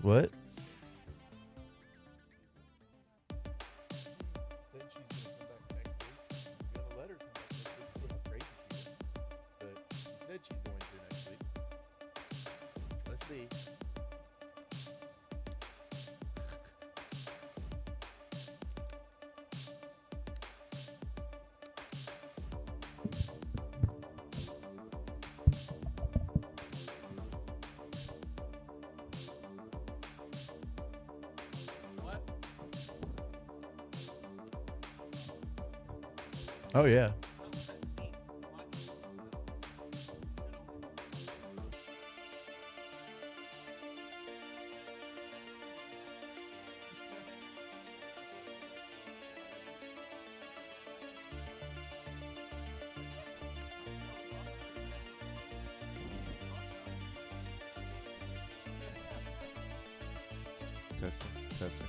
What? Said she's going to come back next week. We got a letter come back next week from the crazy shit. But she said she's going to next week. Let's see. What? Oh, yeah. Testing.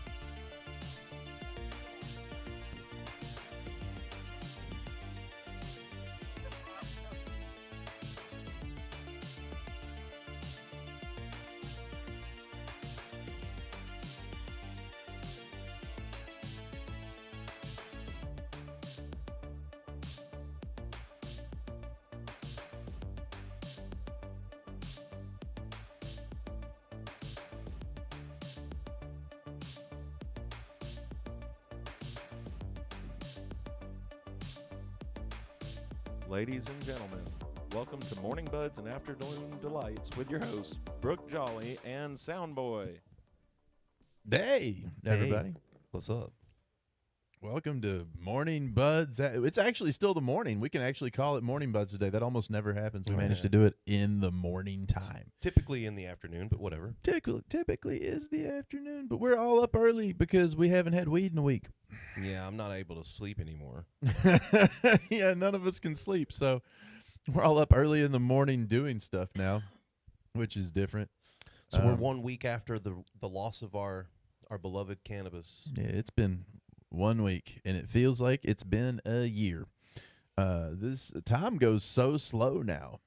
Ladies and gentlemen, welcome to Morning Buds and Afternoon Delights with your hosts, Brooke Jolly and Soundboy. Hey, everybody. What's up? Welcome to Morning Buds. It's actually still the morning. We can actually call it Morning Buds today. That almost never happens. We managed to do it in the morning time. Typically in the afternoon, but whatever. Typically is the afternoon, but we're all up early because we haven't had weed in a week. Yeah, I'm not able to sleep anymore. Yeah, none of us can sleep, so we're all up early in the morning doing stuff now, which is different. So we're 1 week after the loss of our beloved cannabis. Yeah, it's been 1 week, and it feels like it's been a year. This time goes so slow now.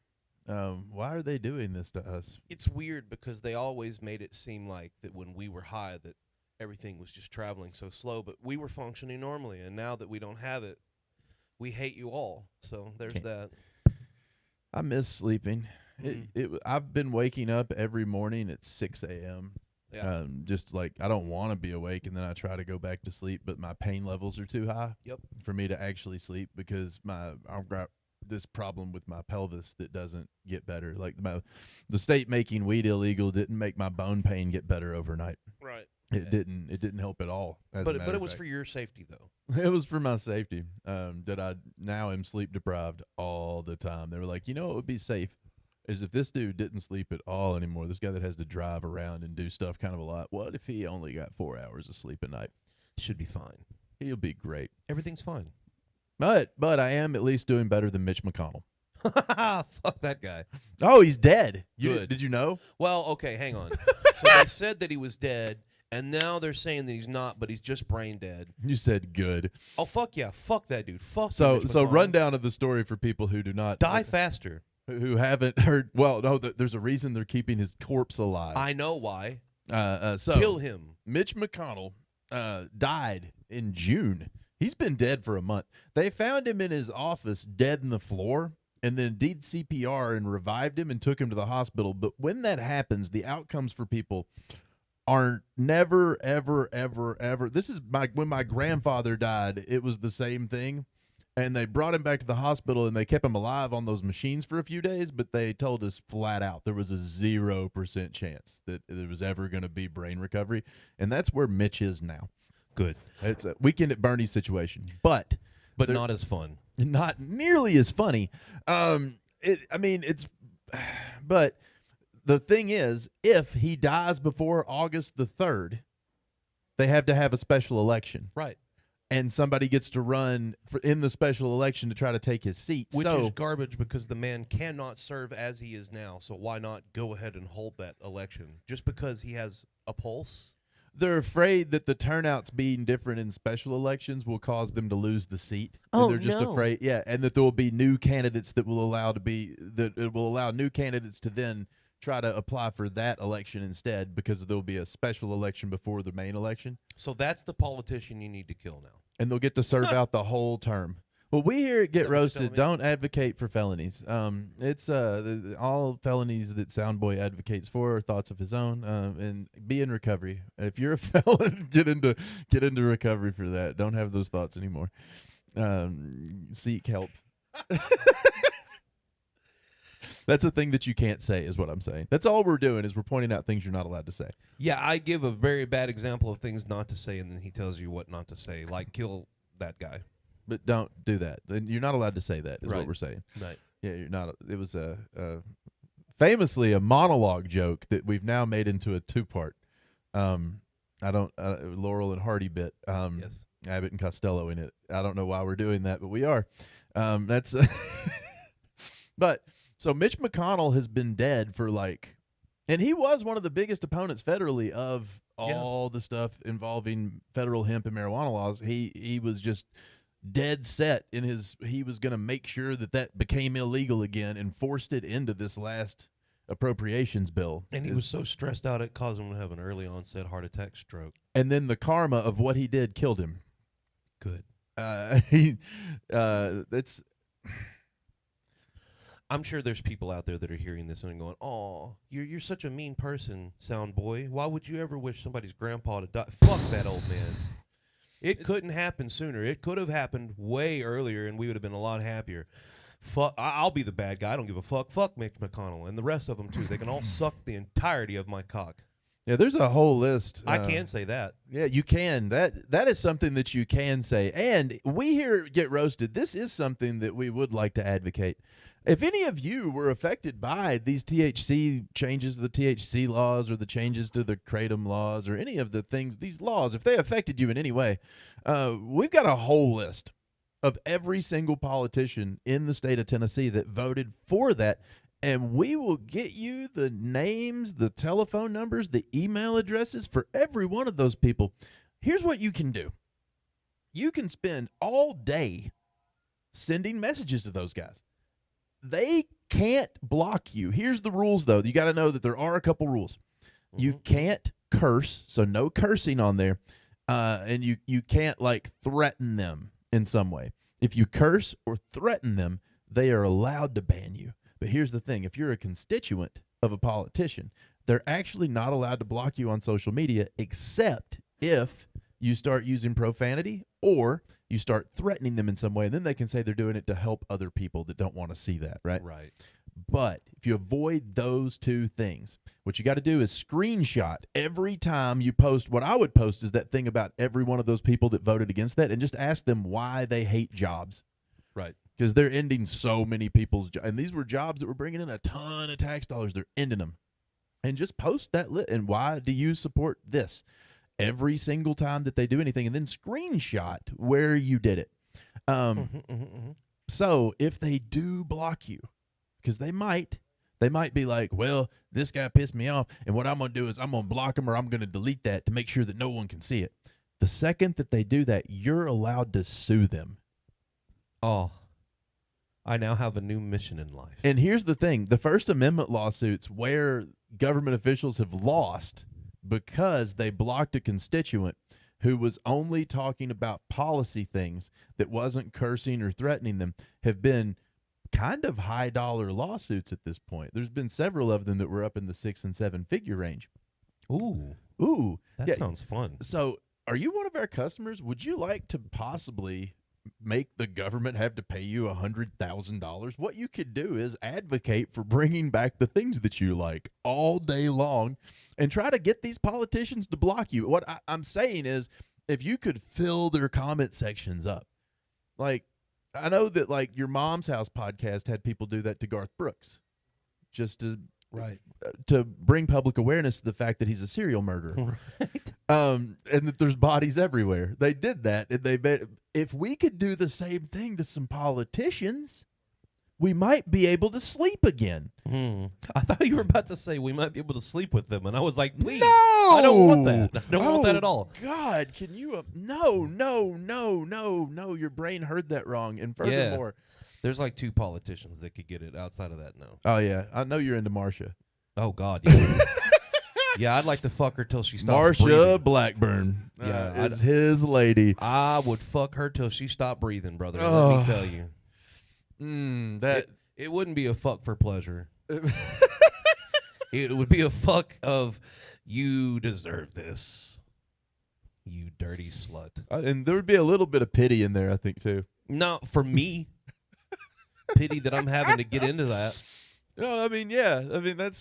Why are they doing this to us? It's weird because they always made it seem like that when we were high that everything was just traveling so slow, but we were functioning normally, and now that we don't have it, we hate you all. So there's that. I miss sleeping. I've been waking up every morning at 6 a.m. Yeah. Just like I don't want to be awake, and then I try to go back to sleep, but my pain levels are too high for me to actually sleep because I've got this problem with my pelvis that doesn't get better. Like the state making weed illegal didn't make my bone pain get better overnight. Right. It didn't help at all. But it was for your safety, though. It was for my safety. That I now am sleep deprived all the time. They were like, what would be safe is if this dude didn't sleep at all anymore. This guy that has to drive around and do stuff kind of a lot. What if he only got 4 hours of sleep a night? Should be fine. He'll be great. Everything's fine. But I am at least doing better than Mitch McConnell. Fuck that guy. Oh, he's dead. Good. Did you know? Well, okay, hang on. So they said that he was dead. And now they're saying that he's not, but he's just brain dead. You said good. Oh, fuck yeah. Fuck that dude. Fuck So Mitch McConnell. rundown of the story for people who do not Die faster. Who haven't heard. Well, no, there's a reason they're keeping his corpse alive. I know why. So Kill him. Mitch McConnell died in June. He's been dead for a month. They found him in his office dead in the floor and then did CPR and revived him and took him to the hospital. But when that happens, the outcomes for people are never, ever, ever, ever. This is when my grandfather died, it was the same thing. And they brought him back to the hospital, and they kept him alive on those machines for a few days, but they told us flat out there was a 0% chance that there was ever going to be brain recovery. And that's where Mitch is now. Good. It's a Weekend at Bernie's situation. But not as fun. Not nearly as funny. But the thing is, if he dies before August the 3rd, they have to have a special election. Right. And somebody gets to run in the special election to try to take his seat. Which is garbage because the man cannot serve as he is now. So why not go ahead and hold that election? Just because he has a pulse? They're afraid that the turnouts being different in special elections will cause them to lose the seat. Oh, and they're just afraid, and that there will be new candidates that will allow new candidates to then try to apply for that election instead because there'll be a special election before the main election. So that's the politician you need to kill now. And they'll get to serve out the whole term. Well, we here at Get Is that what you're Roasted telling me? don't advocate for felonies. It's all felonies that Soundboy advocates for are thoughts of his own, and be in recovery. If you're a felon, get into recovery for that. Don't have those thoughts anymore. Seek help. That's a thing that you can't say, is what I'm saying. That's all we're doing, is we're pointing out things you're not allowed to say. Yeah, I give a very bad example of things not to say, and then he tells you what not to say, like kill that guy. But don't do that. Then you're not allowed to say that, is Right. what we're saying. Right. Yeah, you're not. It was famously a monologue joke that we've now made into a two-part. Laurel and Hardy bit. Yes. Abbott and Costello in it. I don't know why we're doing that, but we are. That's. But so Mitch McConnell has been dead for and he was one of the biggest opponents federally of all the stuff involving federal hemp and marijuana laws. He was just dead set in he was going to make sure that became illegal again and forced it into this last appropriations bill. And he was so stressed out it caused him to have an early onset heart attack stroke. And then the karma of what he did killed him. Good. That's. I'm sure there's people out there that are hearing this and going, "Oh, you're such a mean person, sound boy. Why would you ever wish somebody's grandpa to die?" Fuck that old man. It couldn't happen sooner. It could have happened way earlier, and we would have been a lot happier. Fuck, I'll be the bad guy. I don't give a fuck. Fuck Mitch McConnell and the rest of them too. They can all suck the entirety of my cock. Yeah, there's a whole list. I can say that. Yeah, you can. That is something that you can say. And we here at Get Roasted, this is something that we would like to advocate. If any of you were affected by these THC changes, the THC laws, or the changes to the Kratom laws, or any of the things, these laws, if they affected you in any way, we've got a whole list of every single politician in the state of Tennessee that voted for that. And we will get you the names, the telephone numbers, the email addresses for every one of those people. Here's what you can do. You can spend all day sending messages to those guys. They can't block you. Here's the rules, though. You got to know that there are a couple rules. Mm-hmm. You can't curse, so no cursing on there. And you can't, threaten them in some way. If you curse or threaten them, they are allowed to ban you. But here's the thing. If you're a constituent of a politician, they're actually not allowed to block you on social media except if you start using profanity or you start threatening them in some way. And then they can say they're doing it to help other people that don't want to see that, right? Right. But if you avoid those two things, what you got to do is screenshot every time you post. What I would post is that thing about every one of those people that voted against that, and just ask them why they hate jobs. Right. Because they're ending so many people's jobs. And these were jobs that were bringing in a ton of tax dollars. They're ending them. And just post that and why do you support this every single time that they do anything, and then screenshot where you did it. So if they do block you, because they might be like, well, this guy pissed me off, and what I'm going to do is I'm going to block him, or I'm going to delete that to make sure that no one can see it. The second that they do that, you're allowed to sue them. Oh, I now have a new mission in life. And here's the thing. The First Amendment lawsuits where government officials have lost because they blocked a constituent who was only talking about policy things that wasn't cursing or threatening them have been kind of high-dollar lawsuits at this point. There's been several of them that were up in the 6- and 7-figure range. Ooh. That sounds fun. So are you one of our customers? Would you like to possibly make the government have to pay you $100,000? What you could do is advocate for bringing back the things that you like all day long and try to get these politicians to block you. What I'm saying is, if you could fill their comment sections up. Like, I know that your Mom's House podcast had people do that to Garth Brooks just to bring public awareness to the fact that he's a serial murderer. Right. And that there's bodies everywhere. They did that, and if we could do the same thing to some politicians, we might be able to sleep again. I thought you were about to say we might be able to sleep with them, and I was like, please. No! I don't want that. I don't want that at all. God, can you? No. Your brain heard that wrong. And furthermore, There's 2 politicians that could get it outside of that now. oh yeah, I know you're into Marcia. Oh God, yeah. Yeah, I'd like to fuck her till she stops Marsha breathing. Blackburn Yeah, is his lady. I would fuck her till she stopped breathing, brother. Let Oh. me tell you. That It wouldn't be a fuck for pleasure. It would be a fuck of, you deserve this, you dirty slut. and there would be a little bit of pity in there, I think, too. No, for me. Pity that I'm having to get into that. No, I mean, yeah. I mean, there'd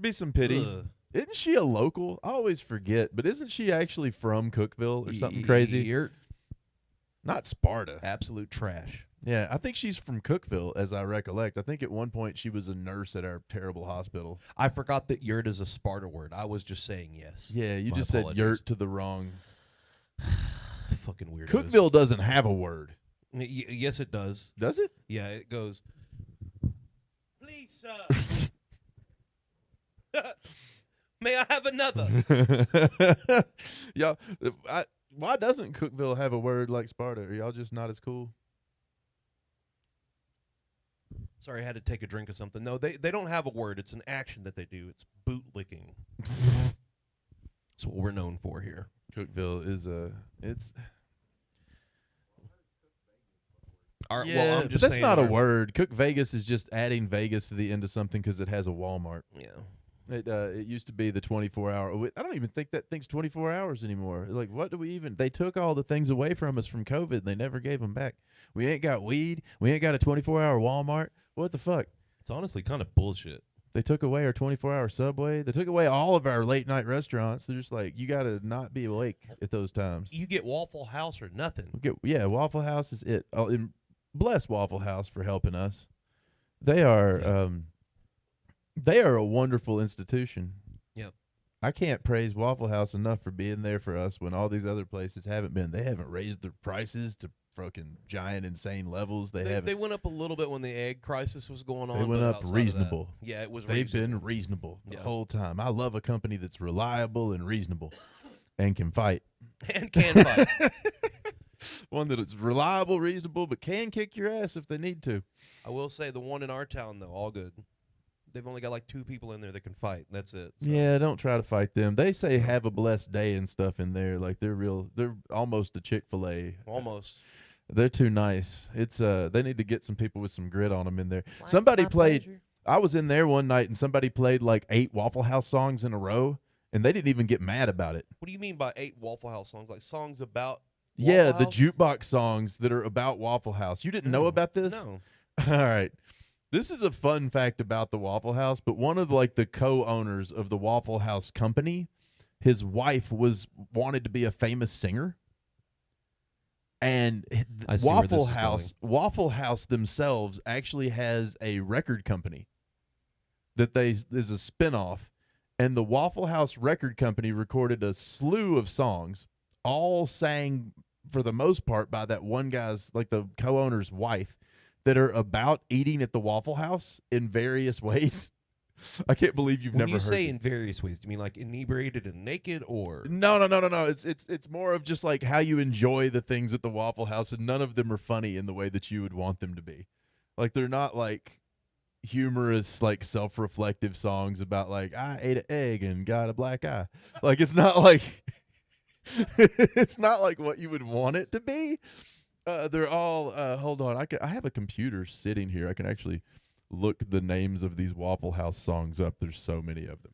be some pity. Ugh. Isn't she a local? I always forget, but isn't she actually from Cookeville or something crazy? You're Not Sparta. absolute trash. Yeah, I think she's from Cookeville, as I recollect. I think at one point she was a nurse at our terrible hospital. I forgot that yurt is a Sparta word. I was just saying yes. Yeah, you My just apologies. said yurt to the wrong. Fucking weird. Cookeville doesn't have a word, Yes, it does. does it? Yeah, it goes. Please, sir. May I have another? Y'all, why doesn't Cookeville have a word like Sparta? Are y'all just not as cool? Sorry, I had to take a drink of something. No, they don't have a word. It's an action that they do. It's boot licking. That's what we're known for here. Cookeville is it's. Yeah, well, I'm but just that's saying not a our- word. Cook Vegas is just adding Vegas to the end of something because it has a Walmart. Yeah. It used to be the 24-hour. I don't even think that thing's 24 hours anymore. Like, what do we even? They took all the things away from us from COVID. And they never gave them back. We ain't got weed. We ain't got a 24-hour Walmart. What the fuck? It's honestly kind of bullshit. They took away our 24-hour Subway. They took away all of our late-night restaurants. They're just like, you got to not be awake at those times. You get Waffle House or nothing. Yeah, Waffle House is it. Oh, and bless Waffle House for helping us. They are a wonderful institution. Yep. I can't praise Waffle House enough for being there for us when all these other places haven't been. They haven't raised their prices to fucking giant, insane levels. They went up a little bit when the egg crisis was going on. They went but up outside of reasonable. that, yeah, it was They've reasonable. been reasonable the Yeah. whole time. I love a company that's reliable and reasonable and can fight. And can fight. One that is reliable, reasonable, but can kick your ass if they need to. I will say the one in our town, though, all good. They've only got like 2 people in there that can fight. That's it. So. Yeah, don't try to fight them. They say have a blessed day and stuff in there. Like they're almost a Chick-fil-A. Almost. They're too nice. It's they need to get some people with some grit on them in there. Somebody played. I was in there one night and somebody played like 8 Waffle House songs in a row, and they didn't even get mad about it. What do you mean by 8 Waffle House songs? Like songs about Yeah, Waffle the House? jukebox songs that are about Waffle House. You didn't know about this? No. All right. This is a fun fact about the Waffle House, but one of the co-owners of the Waffle House company, his wife wanted to be a famous singer. And I see where this Waffle House themselves actually has a record company that is a spinoff, and the Waffle House record company recorded a slew of songs, all sang for the most part by that one guy's, like the co-owner's wife, that are about eating at the Waffle House in various ways. I can't believe you've When never you heard say this. in various ways, do you mean like inebriated and naked, or No. It's more of just like how you enjoy the things at the Waffle House, and none of them are funny in the way that you would want them to be. Like they're not like humorous, like self-reflective songs about like I ate an egg and got a black eye. Like it's not like it's not like what you would want it to be. They're all hold on. I have a computer sitting here. I can actually look the names of these Waffle House songs up. There's so many of them.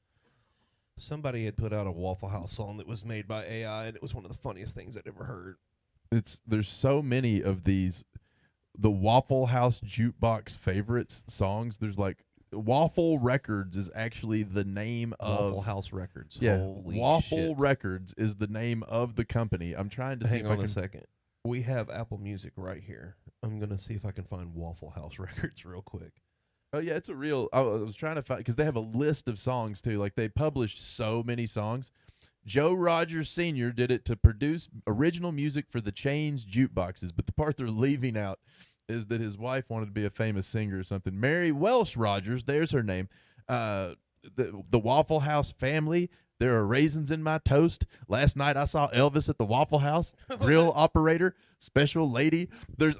somebody had put out a Waffle House song that was made by AI, and it was one of the funniest things I'd ever heard. There's so many of these, the Waffle House jukebox favorites songs. There's like Waffle Records is actually the name of Waffle House Records. Yeah, Holy Waffle shit. Records is the name of the company. I'm trying to see Hang if I on can. a second. We have Apple Music right here. I'm gonna see if I can find Waffle House Records real quick. Oh yeah, it's a real. I was trying to find because they have a list of songs too. Like they published so many songs. Joe Rogers Sr. did it to produce original music for the Chains jukeboxes, but the part they're leaving out is that his wife wanted to be a famous singer or something. Mary Welsh Rogers, there's her name. The Waffle House family. There are raisins in my toast. Last night I saw Elvis at the Waffle House. Grill operator. Special Lady. There's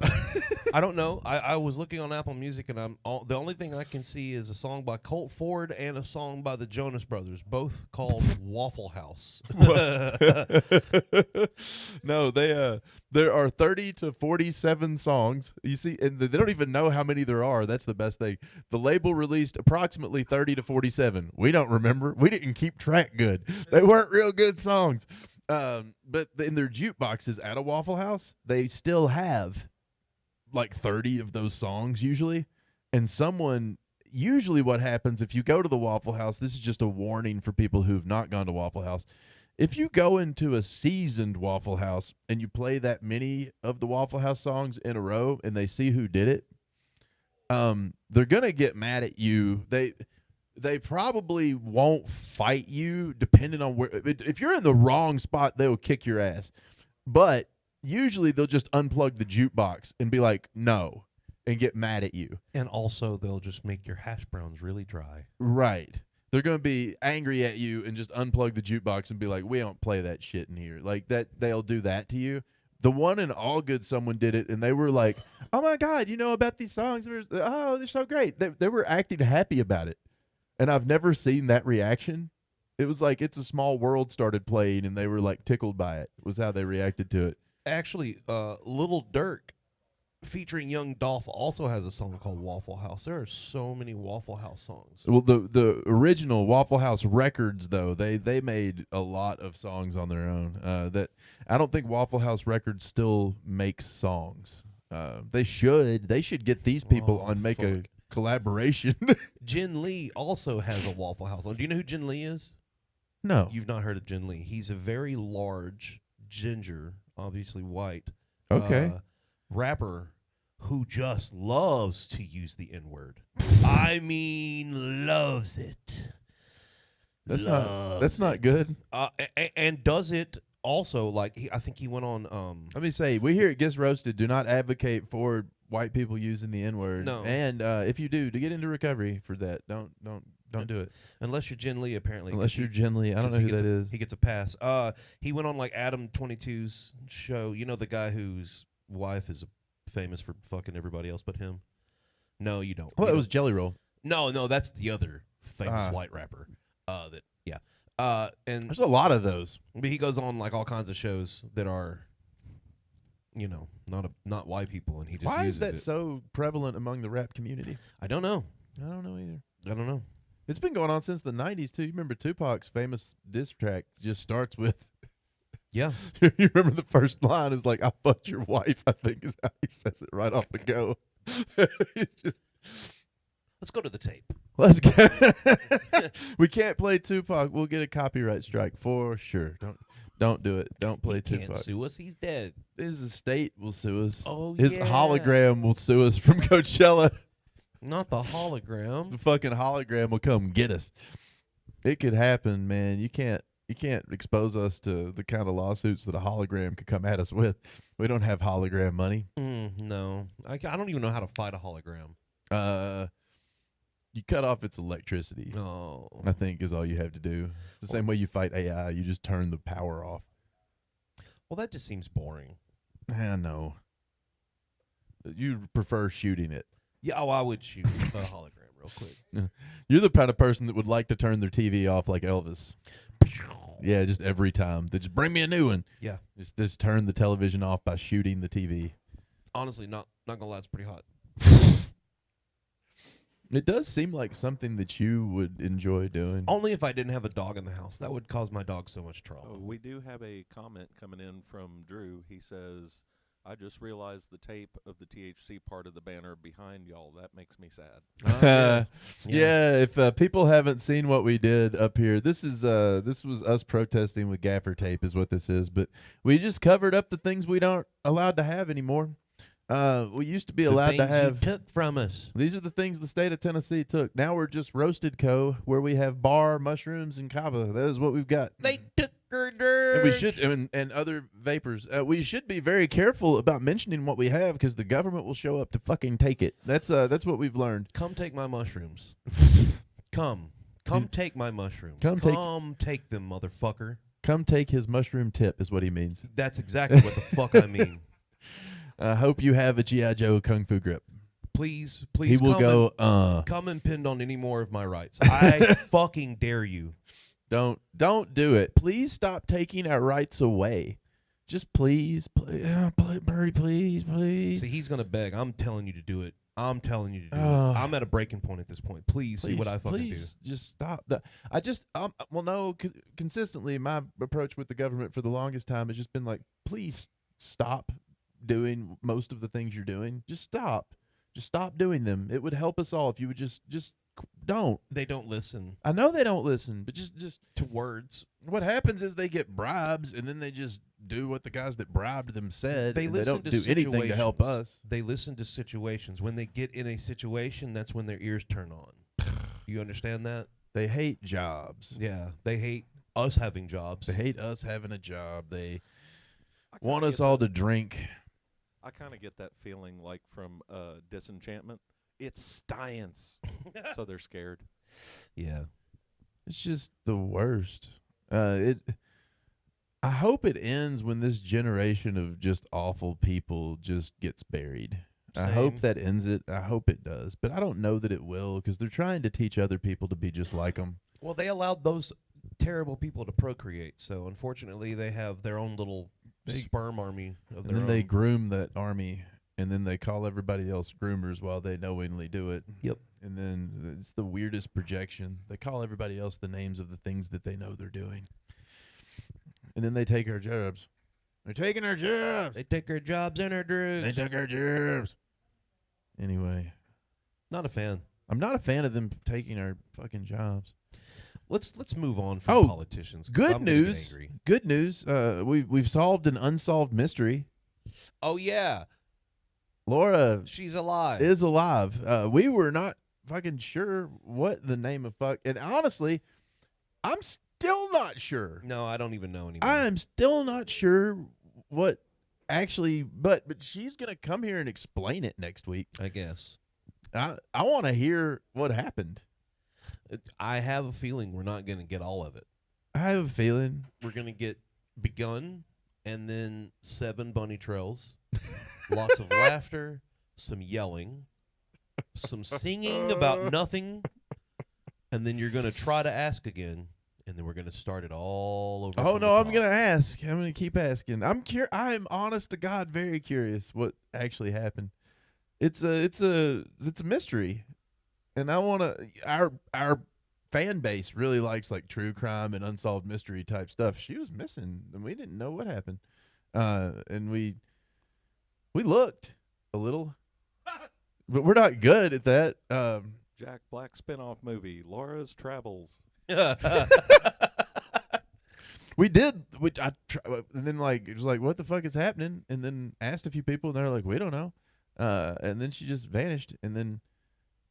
I don't know. I was looking on Apple Music, and the only thing I can see is a song by Colt Ford and a song by the Jonas Brothers, both called Waffle House. No, there are 30 to 47 songs. You see, and they don't even know how many there are. That's the best thing. The label released approximately 30 to 47. We don't remember. We didn't keep track good. They weren't real good songs. But in their jukeboxes at a Waffle House, they still have like 30 of those songs usually. And usually what happens if you go to the Waffle House, this is just a warning for people who've not gone to Waffle House. If you go into a seasoned Waffle House and you play that many of the Waffle House songs in a row and they see who did it, they're going to get mad at you. They probably won't fight you depending on where. If you're in the wrong spot, they'll kick your ass. But usually they'll just unplug the jukebox and be like, no, and get mad at you. And also, they'll just make your hash browns really dry. Right. They're going to be angry at you and just unplug the jukebox and be like, we don't play that shit in here. Like that, they'll do that to you. The one in All Good, someone did it, and they were like, oh, my God, you know about these songs? They're so great. They were acting happy about it. And I've never seen that reaction. It was like It's a Small World started playing, and they were like tickled by it, was how they reacted to it. Actually, Little Durk featuring Young Dolph also has a song called Waffle House. There are so many Waffle House songs. Well, the original Waffle House Records, though, they made a lot of songs on their own. That I don't think Waffle House Records still makes songs. They should get these people on make a collaboration. Jin Lee also has a Waffle House song. Do you know who Jin Lee is? No. You've not heard of Jin Lee. He's a very large, ginger, obviously white, rapper who just loves to use the N-word. I mean, loves it. That's not good. And does it also, like, I think he went on... Let me say, we here at Gets Roasted do not advocate for white people using the N-word. No. And if you do, to get into recovery for that, don't do it. Unless you're Jin Lee, apparently. Unless you're Jin Lee. I don't know who that is. He gets a pass. He went on, like, Adam 22's show. You know the guy whose wife is famous for fucking everybody else but him? No, you don't. Well, it was Jelly Roll. No, that's the other famous white rapper. And there's a lot of those. But he goes on, like, all kinds of shows that are... not white people, and he just Why uses is that it. so prevalent among the rap community? I don't know. I don't know either. I don't know. It's been going on since the 90s, too. You remember Tupac's famous diss track just starts with... Yeah. You remember the first line is like, I fucked your wife, I think is how he says it right off the go. It's just... Let's go to the tape. Let's go. We can't play Tupac. We'll get a copyright strike for sure. Don't do it. Don't play Tupac. Can't sue us. He's dead. His estate will sue us. Oh, His yeah. hologram will sue us from Coachella. Not the hologram. The fucking hologram will come get us. It could happen, man. You can't expose us to the kind of lawsuits that a hologram could come at us with. We don't have hologram money. No. I don't even know how to fight a hologram. You cut off its electricity. No. I think is all you have to do. It's the same way you fight AI. You just turn the power off. Well, that just seems boring. I know. You prefer shooting it. Yeah, I would shoot a hologram real quick. You're the kind of person that would like to turn their TV off like Elvis. Yeah, just every time. They just bring me a new one. Yeah. Just turn the television off by shooting the TV. Honestly, not gonna lie, it's pretty hot. It does seem like something that you would enjoy doing. Only if I didn't have a dog in the house. That would cause my dog so much trouble. Oh, we do have a comment coming in from Drew. He says, I just realized the tape of the THC part of the banner behind y'all. That makes me sad. Yeah, if people haven't seen what we did up here, this was us protesting with gaffer tape is what this is. But we just covered up the things we aren't allowed to have anymore. We used to be allowed to have. You took from us. These are the things the state of Tennessee took. Now we're just Roasted Co., where we have bar, mushrooms, and kava. That is what we've got. They took her dirt. And we should, and other vapors. We should be very careful about mentioning what we have because the government will show up to fucking take it. That's what we've learned. Come take my mushrooms. Come take my mushrooms. Come take them, motherfucker. Come take his mushroom tip is what he means. That's exactly what the fuck I mean. I hope you have a G.I. Joe Kung Fu grip. Please, He will go, come and pin on any more of my rights. I fucking dare you. Don't do it. Please stop taking our rights away. Just please, Birdie, please. See, he's gonna beg. I'm telling you to do it. I'm telling you to do it. I'm at a breaking point at this point. Please see what I fucking do. Just stop. Consistently, my approach with the government for the longest time has just been like, please stop doing most of the things you're doing. Just stop. Just stop doing them. It would help us all if you would just don't. They don't listen. I know they don't listen, but just to words. What happens is they get bribes, and then they just do what the guys that bribed them said. They don't do anything to help us. They listen to situations. When they get in a situation, that's when their ears turn on. You understand that? They hate jobs. Yeah, they hate us having jobs. They hate us having a job. They want us all to drink. I kind of get that feeling like from Disenchantment. It's science. So they're scared. Yeah. It's just the worst. I hope it ends when this generation of just awful people just gets buried. Same. I hope that ends it. I hope it does. But I don't know that it will, because they're trying to teach other people to be just like them. Well, they allowed those terrible people to procreate. So, unfortunately, they have their own little sperm army of their own. And then they groom that army, and then they call everybody else groomers while they knowingly do it. Yep. And then it's the weirdest projection. They call everybody else the names of the things that they know they're doing. And then they take our jobs. They're taking our jobs. They take our jobs and our drugs. They took our jobs. Anyway. Not a fan. I'm not a fan of them taking our fucking jobs. Let's move on from politicians. Good I'm gonna get news. angry. Good news. We've solved an unsolved mystery. Oh, yeah. Laura She's alive. is alive. We were not fucking sure what the name of fuck. And honestly, I'm still not sure. No, I don't even know anymore. I'm still not sure what actually, but she's going to come here and explain it next week. I guess. I want to hear what happened. I have a feeling we're not going to get all of it. I have a feeling. We're going to get begun and then 7 bunny trails, lots of laughter, some yelling, some singing about nothing, and then you're going to try to ask again, and then we're going to start it all over. Oh, from no, the I'm top. going to ask. I'm going to keep asking. I'm honest to God very curious what actually happened. It's a mystery. And I want to our fan base really likes like true crime and unsolved mystery type stuff. She was missing and we didn't know what happened. And we looked a little, but we're not good at that. Jack Black spinoff movie, Laura's Travels. We did, and then like it was like, what the fuck is happening? And then asked a few people, and they're like, we don't know. And then she just vanished, and then,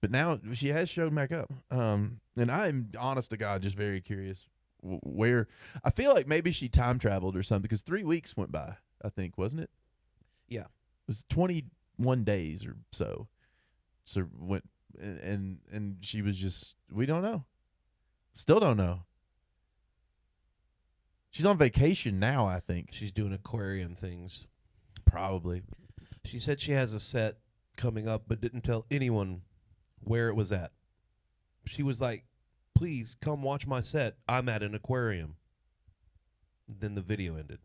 but now she has showed back up. And I'm honest to God, just very curious where. I feel like maybe she time traveled or something, because 3 weeks went by. I think, wasn't it? Yeah, it was 21 days or so. So went and she was just, we don't know. Still don't know. She's on vacation now, I think. she's doing aquarium things. Probably. She said she has a set coming up, but didn't tell anyone where it was at. She was like, please come watch my set. I'm at an aquarium. Then the video ended.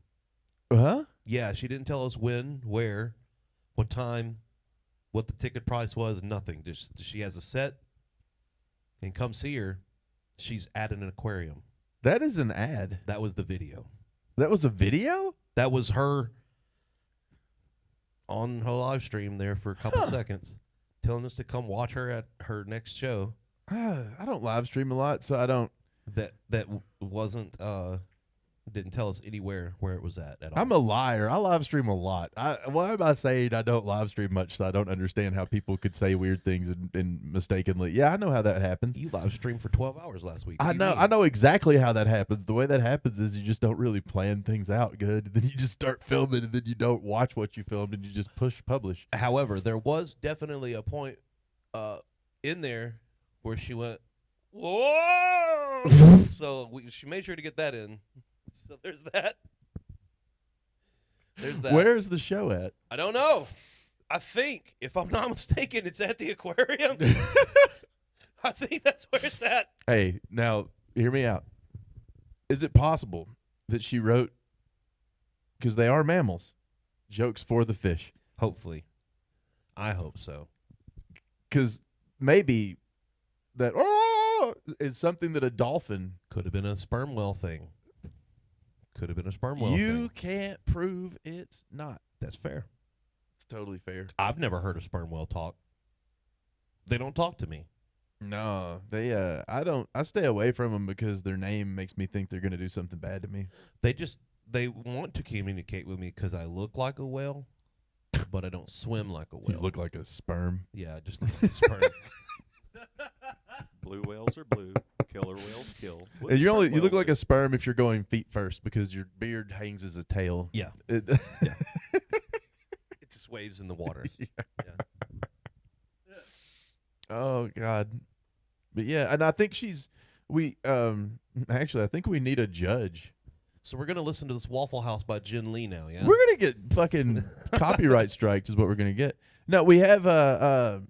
Huh? Yeah, she didn't tell us when, where, what time, what the ticket price was, nothing. Just she has a set, and come see her. She's at an aquarium. That is an ad. That was the video. That was a video? That was her on her live stream there for a couple seconds, telling us to come watch her at her next show. I don't live stream a lot, so I don't. That wasn't didn't tell us anywhere where it was at all. I'm a liar. I live stream a lot. Why am I saying I don't live stream much? So I don't understand how people could say weird things and mistakenly. Yeah, I know how that happens. You live streamed for 12 hours last week. I know exactly how that happens. The way that happens is you just don't really plan things out good. Then you just start filming, and then you don't watch what you filmed, and you just push publish. However, there was definitely a point in there where she went, whoa! So she made sure to get that in. So there's that. There's that. Where's the show at? I don't know. I think, if I'm not mistaken, it's at the aquarium. I think that's where it's at. Hey, now hear me out. Is it possible that she wrote, because they are mammals, jokes for the fish? Hopefully. I hope so. Because maybe that is something that a dolphin. Could have been a sperm whale thing. Could have been a sperm whale You thing. can't prove it's not. That's fair. It's totally fair. I've never heard a sperm whale talk. They don't talk to me. No, they. I don't. I stay away from them because their name makes me think they're going to do something bad to me. They want to communicate with me because I look like a whale, but I don't swim like a whale. You look like a sperm. Yeah, I just look like a sperm. Blue whales are blue. Killer whales kill. What And do you sperm look whales like do? a sperm if you're going feet first because your beard hangs as a tail. Yeah. It, It just waves in the water. Yeah. Yeah. Oh God. But yeah, and I think actually I think we need a judge. So we're going to listen to this Waffle House by Jen Lee now, yeah? We're gonna get fucking copyright strikes is what we're gonna get. No, we have a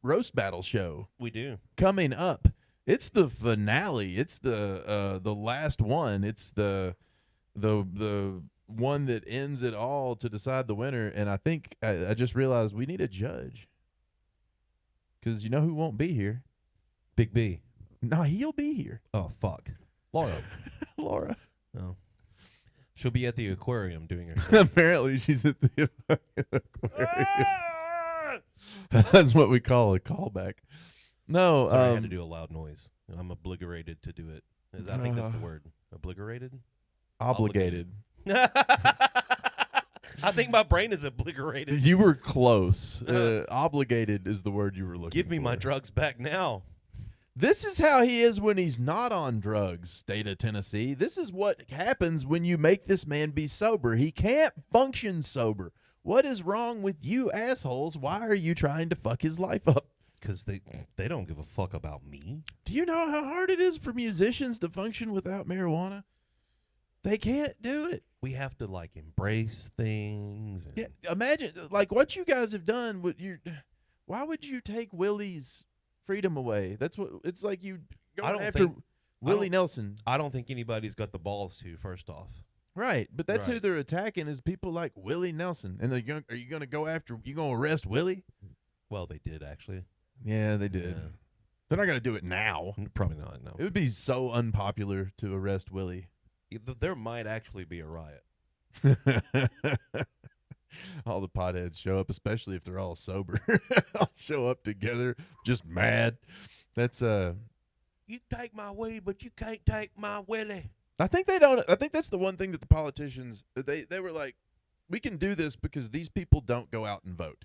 roast battle show We do. coming up. It's the finale. It's the last one. It's the one that ends it all to decide the winner. And I think I just realized we need a judge. Because you know who won't be here? Big B. No, he'll be here. Oh, fuck. Laura. Laura. Oh. She'll be at the aquarium doing her show. Apparently she's at the aquarium. That's what we call a callback. No, Sorry, I had to do a loud noise. I'm obliterated to do it. I think that's the word. Obliterated? obligated. I think my brain is obliterated. You were close. Obligated is the word you were looking for. Give me my drugs back now. This is how he is when he's not on drugs, state of Tennessee. This is what happens when you make this man be sober. He can't function sober. What is wrong with you assholes? Why are you trying to fuck his life up? Because they don't give a fuck about me. Do you know how hard it is for musicians to function without marijuana? They can't do it. We have to like embrace things. And Yeah, imagine like what you guys have done with your. Why would you take Willie's freedom away? That's what it's like. You I going don't after think- Willie Nelson, I don't think anybody's got the balls to. First off, right? But that's who Right. they're attacking is people like Willie Nelson. And are you going to go after? You going to arrest Willie? well, they did actually. Yeah, they did. Yeah. They're not going to do it now. Probably not. No, It would be so unpopular to arrest Willie. there might actually be a riot. All the potheads show up, especially if they're all sober. I'll show up together, just mad. That's You take my weed, but you can't take my Willie. I think they don't. I think that's the one thing that the politicians they were like, we can do this because these people don't go out and vote,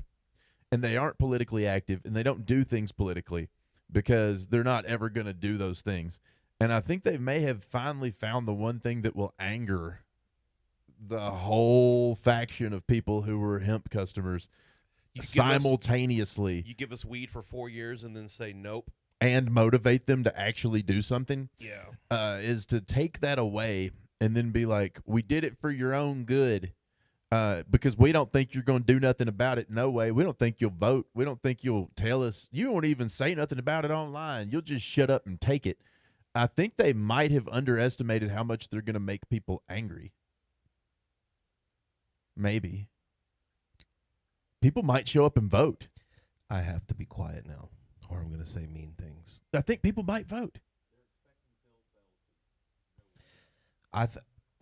and they aren't politically active, and they don't do things politically because they're not ever going to do those things. And I think they may have finally found the one thing that will anger the whole faction of people who were hemp customers You give us- simultaneously You give us weed for 4 years and then say nope. and motivate them to actually do something. Yeah. Is to take that away and then be like, we did it for your own good because we don't think you're going to do nothing about it. No way. We don't think you'll vote. We don't think you'll tell us. You won't even say nothing about it online. You'll just shut up and take it. I think they might have underestimated how much they're going to make people angry. Maybe. People might show up and vote. I have to be quiet now, or I'm going to say mean things. I think people might vote.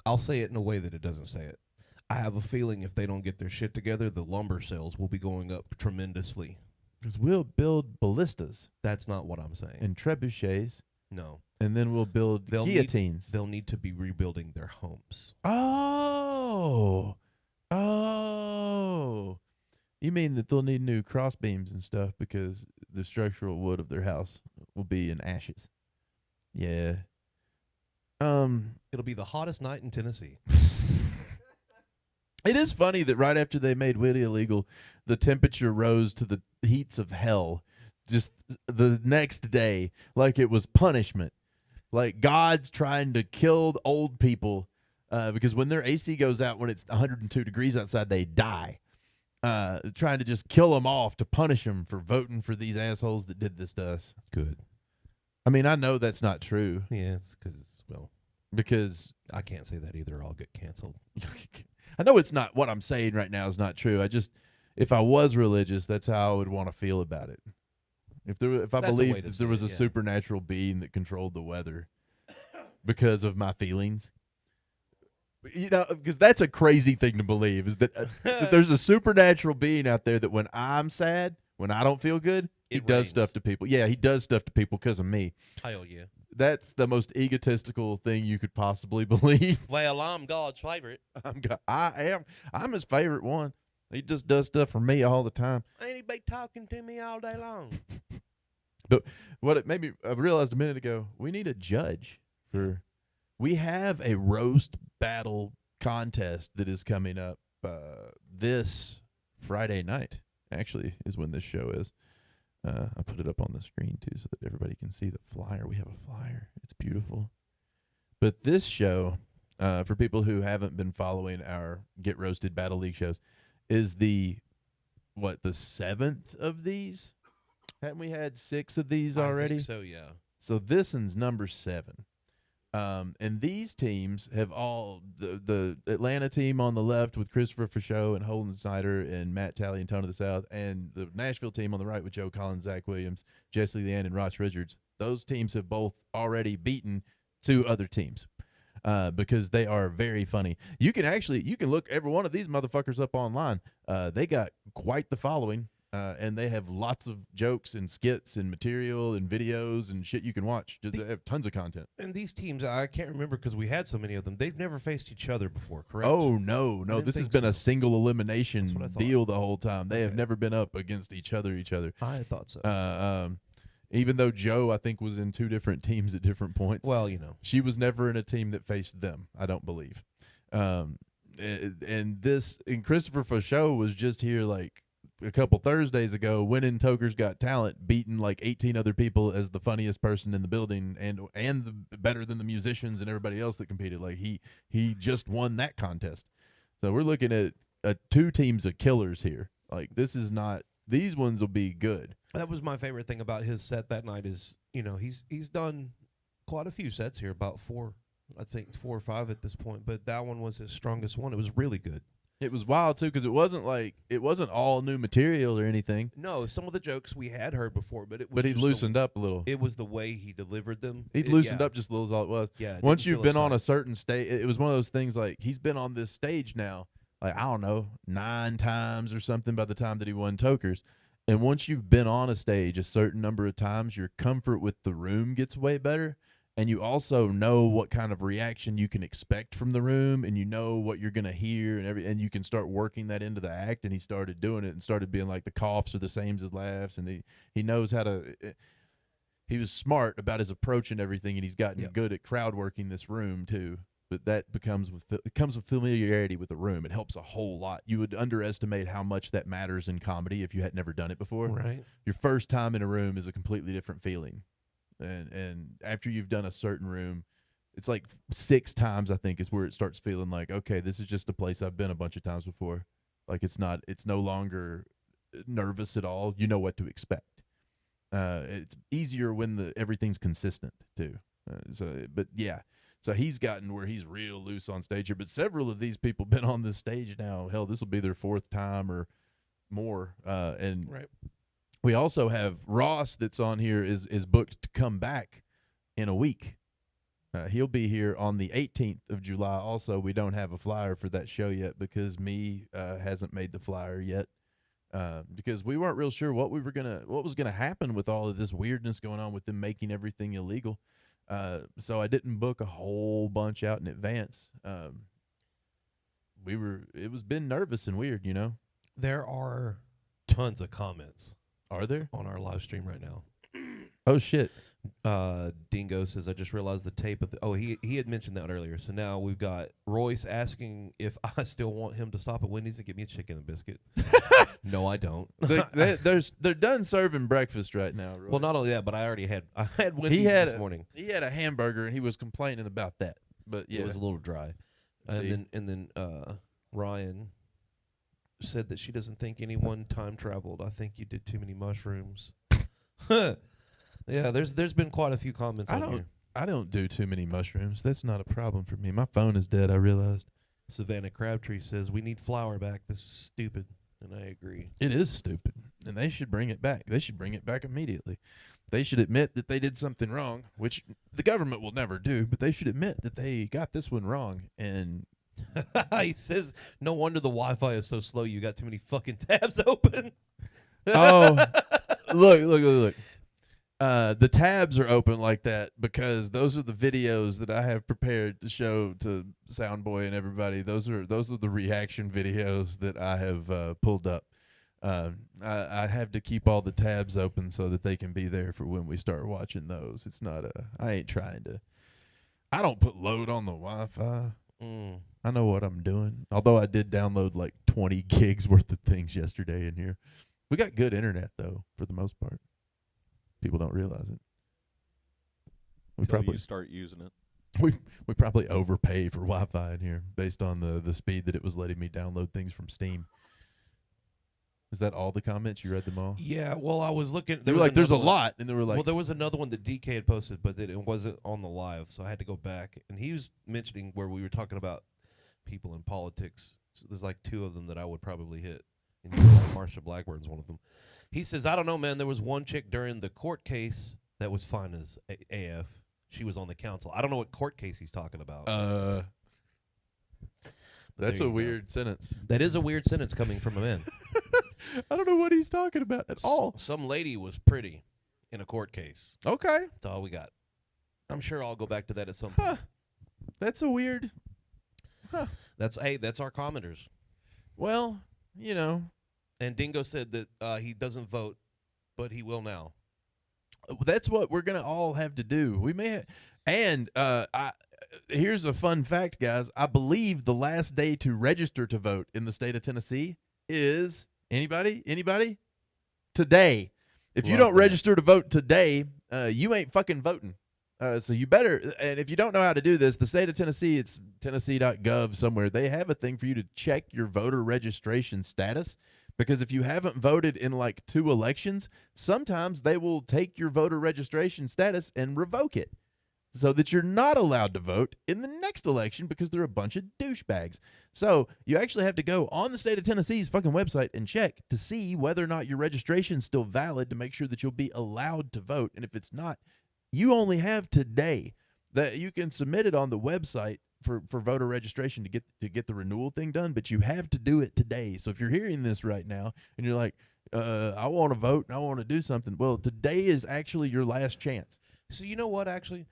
I'll say it in a way that it doesn't say it. I have a feeling if they don't get their shit together, the lumber sales will be going up tremendously. Because we'll build ballistas That's not what I'm saying. and trebuchets, No. and then we'll build They'll need- guillotines. They'll need to be rebuilding their homes. Oh. You mean that they'll need new cross beams and stuff because the structural wood of their house will be in ashes. Yeah. It'll be the hottest night in Tennessee. It is funny that right after they made weed illegal, the temperature rose to the heats of hell just the next day, like it was punishment. Like God's trying to kill the old people because when their AC goes out when it's 102 degrees outside, they die. Trying to just kill them off to punish them for voting for these assholes that did this to us. Good. I mean, I know that's not true Yeah, it's because I can't say that either. I'll get canceled. I know it's not what I'm saying right now is not true. If I was religious, that's how I would want to feel about it. If I That's a way believed to that there say was it, a yeah. supernatural being that controlled the weather because of my feelings. Because that's a crazy thing to believe is that, that there's a supernatural being out there that when I'm sad, when I don't feel good, he It does rains. stuff to people. Yeah, he does stuff to people because of me. Hell yeah. That's the most egotistical thing you could possibly believe. Well, I'm God's favorite. I'm his favorite one. He just does stuff for me all the time. Ain't he be talking to me all day long? But what it made me I realized a minute ago, we need a judge for. We have a roast battle contest that is coming up this Friday night. Actually, is when this show is. I put it up on the screen too, so that everybody can see the flyer. We have a flyer. It's beautiful. But this show, for people who haven't been following our Get Roasted Battle League shows, is the 7th of these? Haven't we had 6 of these already? I think so, yeah. So this one's number 7. And these teams have all the Atlanta team on the left with Christopher Fachot and Holden Snyder and Matt Talley and Tone of the South, and the Nashville team on the right with Joe Collins, Zach Williams, Jesse Leanne, and Ross Richards. Those teams have both already beaten 2 other teams because they are very funny. You can look every one of these motherfuckers up online. They got quite the following. And they have lots of jokes and skits and material and videos and shit you can watch. They have tons of content. And these teams, I can't remember because we had so many of them. They've never faced each other before, correct? Oh, no. didn't This has think been a so. single elimination That's what I thought. deal the whole time. They have Okay. never been up against each other. I thought so. Even though Joe, I think, was in 2 different teams at different points. Well, She was never in a team that faced them, I don't believe. And Christopher Fachot was just here like a couple Thursdays ago winning Toker's Got Talent, beating like 18 other people as the funniest person in the building and better than the musicians and everybody else that competed. Like he just won that contest. So we're looking at 2 teams of killers here. Like these ones will be good. that was my favorite thing about his set that night is, he's done quite a few sets here, about 4, I think 4 or 5 at this point, but that one was his strongest one. It was really good. It was wild too because it wasn't all new material or anything. No, some of the jokes we had heard before, but it was But he just loosened up a little. It was the way he delivered them. He loosened up just a little as all it was. Yeah. it Once didn't you've feel been as on a tight. certain stage, it was one of those things like he's been on this stage now, like, I don't know, 9 times or something by the time that he won Tokers. And once you've been on a stage a certain number of times, your comfort with the room gets way better. And you also know what kind of reaction you can expect from the room, and you know what you're going to hear, and you can start working that into the act. And he started doing it and started being like the coughs are the same as laughs, and he knows how to. He was smart about his approach and everything, and he's gotten good at crowd working this room too. But that it comes with familiarity with the room. It helps a whole lot. You would underestimate how much that matters in comedy if you had never done it before. Right. Your first time in a room is a completely different feeling. And after you've done a certain room, it's like 6 times, I think, is where it starts feeling like, okay, this is just a place I've been a bunch of times before. Like it's no longer nervous at all. You know what to expect. It's easier when everything's consistent too. So he's gotten where he's real loose on stage here. But several of these people been on this stage now. Hell, this will be their 4th time or more. And Right. we also have Ross that's on here is booked to come back in a week. He'll be here on the 18th of July. Also, we don't have a flyer for that show yet because hasn't made the flyer yet because we weren't real sure what was gonna happen with all of this weirdness going on with them making everything illegal. So I didn't book a whole bunch out in advance. It was been nervous and weird, There are tons of comments Are there? on our live stream right now. Oh shit. Dingo says, I just realized the tape of he had mentioned that earlier. So now we've got Royce asking if I still want him to stop at Wendy's and get me a chicken and biscuit. No, I don't. They're done serving breakfast right now. Roy. Well, not only that, but I had Wendy's this morning. He had a hamburger and he was complaining about that. But yeah, It was a little dry. And then Ryan said that she doesn't think anyone time traveled. I think you did too many mushrooms. Yeah, there's been quite a few comments on here. I don't do too many mushrooms. That's not a problem for me. My phone is dead, I realized. Savannah Crabtree says, we need flour back. This is stupid. And I agree. It is stupid. And they should bring it back. They should bring it back immediately. They should admit that they did something wrong, which the government will never do, but they should admit that they got this one wrong. And he says, no wonder the Wi-Fi is so slow. You got too many fucking tabs open. oh, look. The tabs are open like that because those are the videos that I have prepared to show to Soundboy and everybody. Those are the reaction videos that I have pulled up. I have to keep all the tabs open so that they can be there for when we start watching those. It's not I ain't trying to. I don't put load on the Wi-Fi. I know what I'm doing. Although I did download like 20 gigs worth of things yesterday in here. We got good internet though, for the most part. People don't realize it. We Until probably you start using it. We probably overpay for Wi-Fi in here based on the speed that it was letting me download things from Steam. Is that all the comments? You read them all? Yeah, well, I was looking. They were like, there's a lot. And they were like, well, there was another one that DK had posted, but it wasn't on the live, so I had to go back. And he was mentioning where we were talking about people in politics. So there's like two of them that I would probably hit. And Marsha Blackburn's one of them. He says, I don't know, man. There was one chick during the court case that was fine as AF. She was on the council. I don't know what court case he's talking about. That's a weird sentence. That is a weird sentence coming from a man. I don't know what he's talking about at all. Some lady was pretty in a court case. Okay. That's all we got. I'm sure I'll go back to that at some point. That's a weird. That's our commenters. Well, you know. And Dingo said that he doesn't vote, but he will now. That's what we're gonna all have to do. We may and here's a fun fact, guys. I believe the last day to register to vote in the state of Tennessee is anybody? Today. If you don't register to vote today, you ain't fucking voting. So you better, and if you don't know how to do this, the state of Tennessee, it's tennessee.gov somewhere. They have a thing for you to check your voter registration status. Because if you haven't voted in like 2 elections, sometimes they will take your voter registration status and revoke it so that you're not allowed to vote in the next election because they're a bunch of douchebags. So you actually have to go on the state of Tennessee's fucking website and check to see whether or not your registration is still valid to make sure that you'll be allowed to vote. And if it's not, you only have today that you can submit it on the website for voter registration to get the renewal thing done, but you have to do it today. So if you're hearing this right now and you're like, I want to vote and I want to do something, well, today is actually your last chance. So you know what, actually?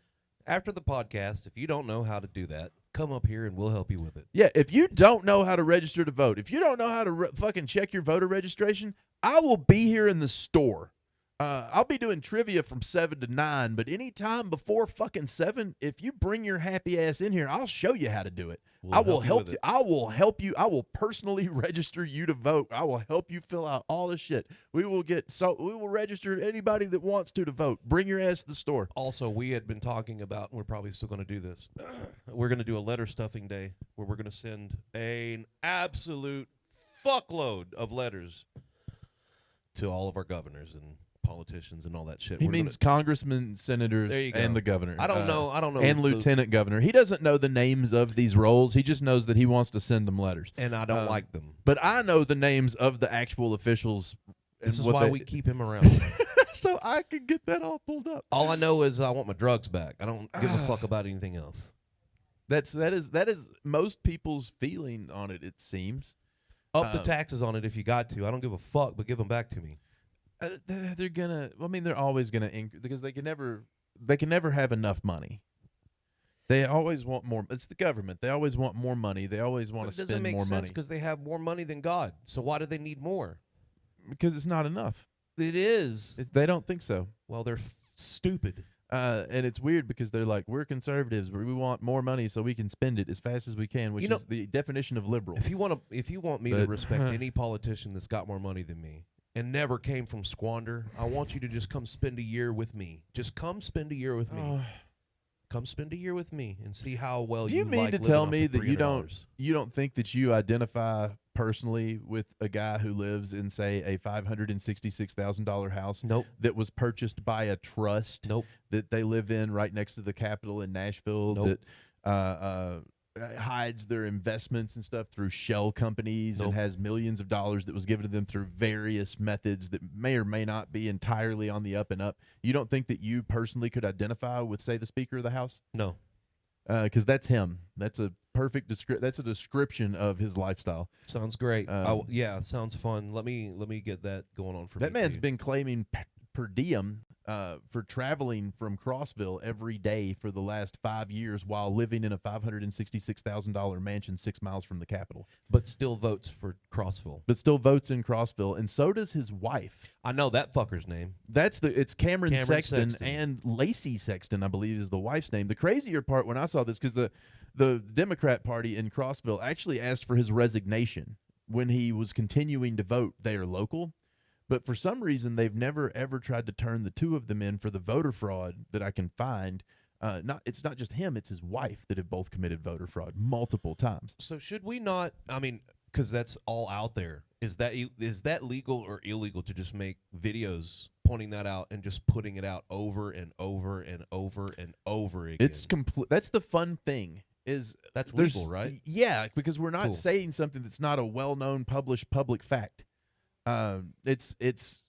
After the podcast, if you don't know how to do that, come up here and we'll help you with it. Yeah, if you don't know how to register to vote, if you don't know how to fucking check your voter registration, I will be here in the store. I'll be doing trivia from 7 to 9, but any time before fucking 7, if you bring your happy ass in here, I'll show you how to do it. I will help you. I will help you. I will personally register you to vote. I will help you fill out all the shit. We will register anybody that wants to vote. Bring your ass to the store. Also, we had been talking about, and we're probably still going to do this. We're going to do a letter stuffing day where we're going to send an absolute fuckload of letters to all of our governors and politicians and all that shit. He means congressmen, senators, and the governor. I don't know. And lieutenant governor. He doesn't know the names of these roles. He just knows that he wants to send them letters. And I don't like them. But I know the names of the actual officials. This is why we keep him around. So I can get that all pulled up. All I know is I want my drugs back. I don't give a fuck about anything else. That is most people's feeling on it, it seems. Up the taxes on it if you got to. I don't give a fuck, but give them back to me. They're gonna. I mean, they're always gonna increase because they can never have enough money. They always want more. It's the government. They always want more money. They always want to spend more money. It doesn't make sense because they have more money than God. So why do they need more? Because it's not enough. It is. They don't think so. Well, they're stupid. And it's weird because they're like, we're conservatives, but we want more money so we can spend it as fast as we can, which is the definition of liberal. If you want me to respect any politician that's got more money than me and never came from squander, I want you to just come spend a year with me. Just come spend a year with me. Come spend a year with me and see how well Do you you mean like to living tell off me of that you $300. don't think that you identify personally with a guy who lives in, say, a $566,000 house Nope. that was purchased by a trust Nope. that they live in right next to the Capitol in Nashville Nope. that hides their investments and stuff through shell companies Nope. and has millions of dollars that was given to them through various methods that may or may not be entirely on the up and up? You don't think that you personally could identify with, say, the Speaker of the House? No. Because that's him. That's a perfect that's a description of his lifestyle. Sounds great. Um, Yeah, sounds fun. Let me get that going on for That me. man's too. been claiming per diem for traveling from Crossville every day for the last 5 years while living in a $566,000 mansion 6 miles from the Capitol. but still votes for Crossville. But still votes in Crossville, and so does his wife. I know that fucker's name. It's Cameron Sexton, Sexton. and Lacey Sexton, I believe, is the wife's name. The crazier part when I saw this, because the Democrat Party in Crossville actually asked for his resignation when he was continuing to vote. They are local, but for some reason they've never ever tried to turn the two of them in for the voter fraud that I can find. It's not just him; it's his wife that have both committed voter fraud multiple times. So should we not? I mean, because that's all out there. Is that legal or illegal to just make videos pointing that out and just putting it out over and over and over and over again? It's complete. That's the fun thing. That's There's- legal, right? Yeah, because we're not Cool. saying something that's not a well-known, published public fact. It's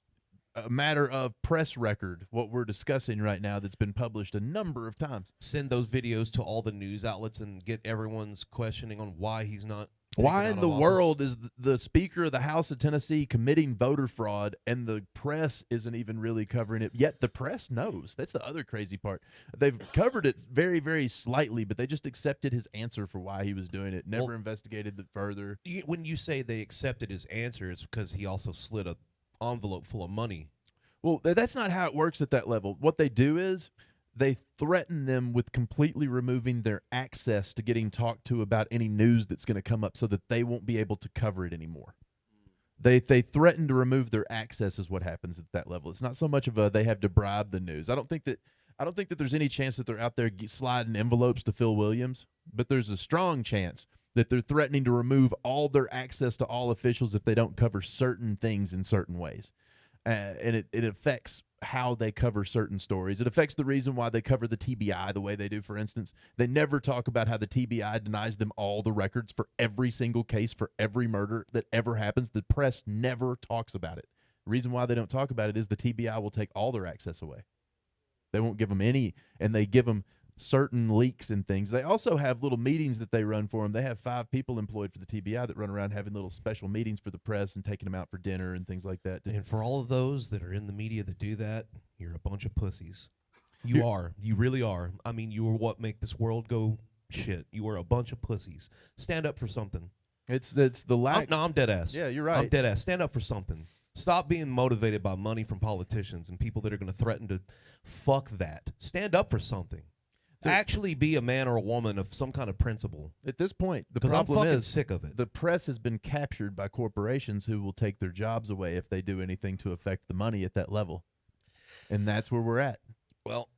a matter of press record, what we're discussing right now, that's been published a number of times. Send those videos to all the news outlets and get everyone's questioning on why he's not. taken Why out in of the office. world is the Speaker of the House of Tennessee committing voter fraud and the press isn't even really covering it? Yet the press knows. That's the other crazy part. They've covered it very, very slightly, but they just accepted his answer for why he was doing it, never Well, investigated it further. When you say they accepted his answer, it's because he also slid a envelope full of money. Well, that's not how it works at that level. What they do is they threaten them with completely removing their access to getting talked to about any news that's going to come up so that they won't be able to cover it anymore. They threaten to remove their access is what happens at that level. It's not so much of a they have to bribe the news. I don't think that there's any chance that they're out there sliding envelopes to Phil Williams, but there's a strong chance that they're threatening to remove all their access to all officials if they don't cover certain things in certain ways. And it affects how they cover certain stories. It affects the reason why they cover the TBI the way they do, for instance. They never talk about how the TBI denies them all the records for every single case, for every murder that ever happens. The press never talks about it. The reason why they don't talk about it is the TBI will take all their access away. They won't give them any, and they give them certain leaks and things. They also have little meetings that they run for them. They have 5 people employed for the TBI that run around having little special meetings for the press and taking them out for dinner and things like that. And for all of those that are in the media that do that, you're a bunch of pussies. You are. You really are. I mean, you are what make this world go shit. You are a bunch of pussies. Stand up for something. It's the lack. I'm dead ass. Yeah, you're right. I'm dead ass. Stand up for something. Stop being motivated by money from politicians and people that are going to threaten to fuck that. Stand up for something. Actually be a man or a woman of some kind of principle. At this point, the Because I'm problem fucking is sick of it. the press has been captured by corporations who will take their jobs away if they do anything to affect the money at that level. And that's where we're at. Well,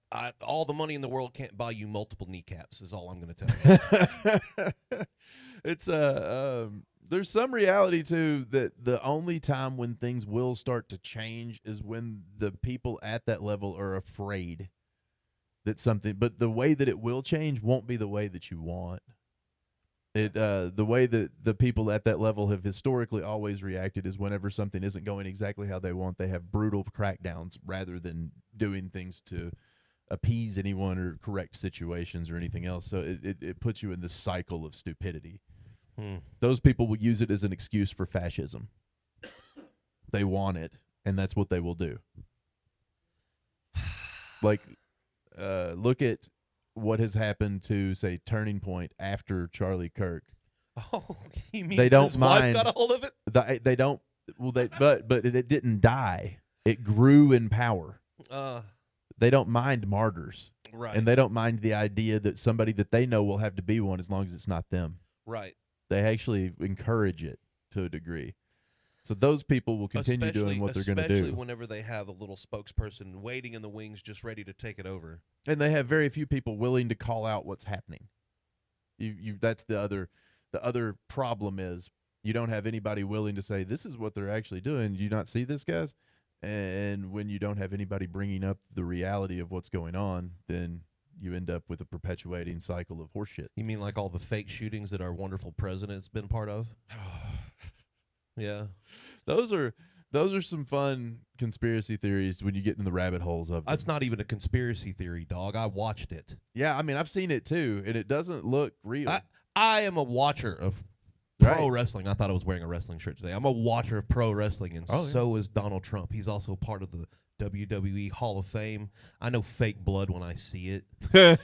all the money in the world can't buy you multiple kneecaps is all I'm going to tell you. It's there's some reality to that. The only time when things will start to change is when the people at that level are afraid that something, but the way that it will change won't be the way that you want. The way that the people at that level have historically always reacted is whenever something isn't going exactly how they want, they have brutal crackdowns rather than doing things to appease anyone or correct situations or anything else. So it puts you in this cycle of stupidity. Those people will use it as an excuse for fascism. They want it, and that's what they will do. Like, look at what has happened to, say, Turning Point after Charlie Kirk. Oh, you mean They don't his wife mind. got a hold of it? They don't. Well, but it didn't die. It grew in power. They don't mind martyrs, Right. and they don't mind the idea that somebody that they know will have to be one as long as it's not them. Right. They actually encourage it to a degree. So those people will continue doing what they're going to Especially do. whenever they have a little spokesperson waiting in the wings just ready to take it over. And they have very few people willing to call out what's happening. That's the other problem is you don't have anybody willing to say this is what they're actually doing. Do you not see this, guys? And when you don't have anybody bringing up the reality of what's going on, then you end up with a perpetuating cycle of horseshit. You mean like all the fake shootings that our wonderful president's been part of? Yeah. Those are some fun conspiracy theories when you get in the rabbit holes of them. That's not even a conspiracy theory, dog. I watched it. Yeah, I mean, I've seen it too, and it doesn't look real. I am a watcher of pro Right. wrestling. I thought I was wearing a wrestling shirt today. I'm a watcher of pro wrestling, and Oh, yeah. so is Donald Trump. He's also part of the WWE Hall of Fame. I know fake blood when I see it.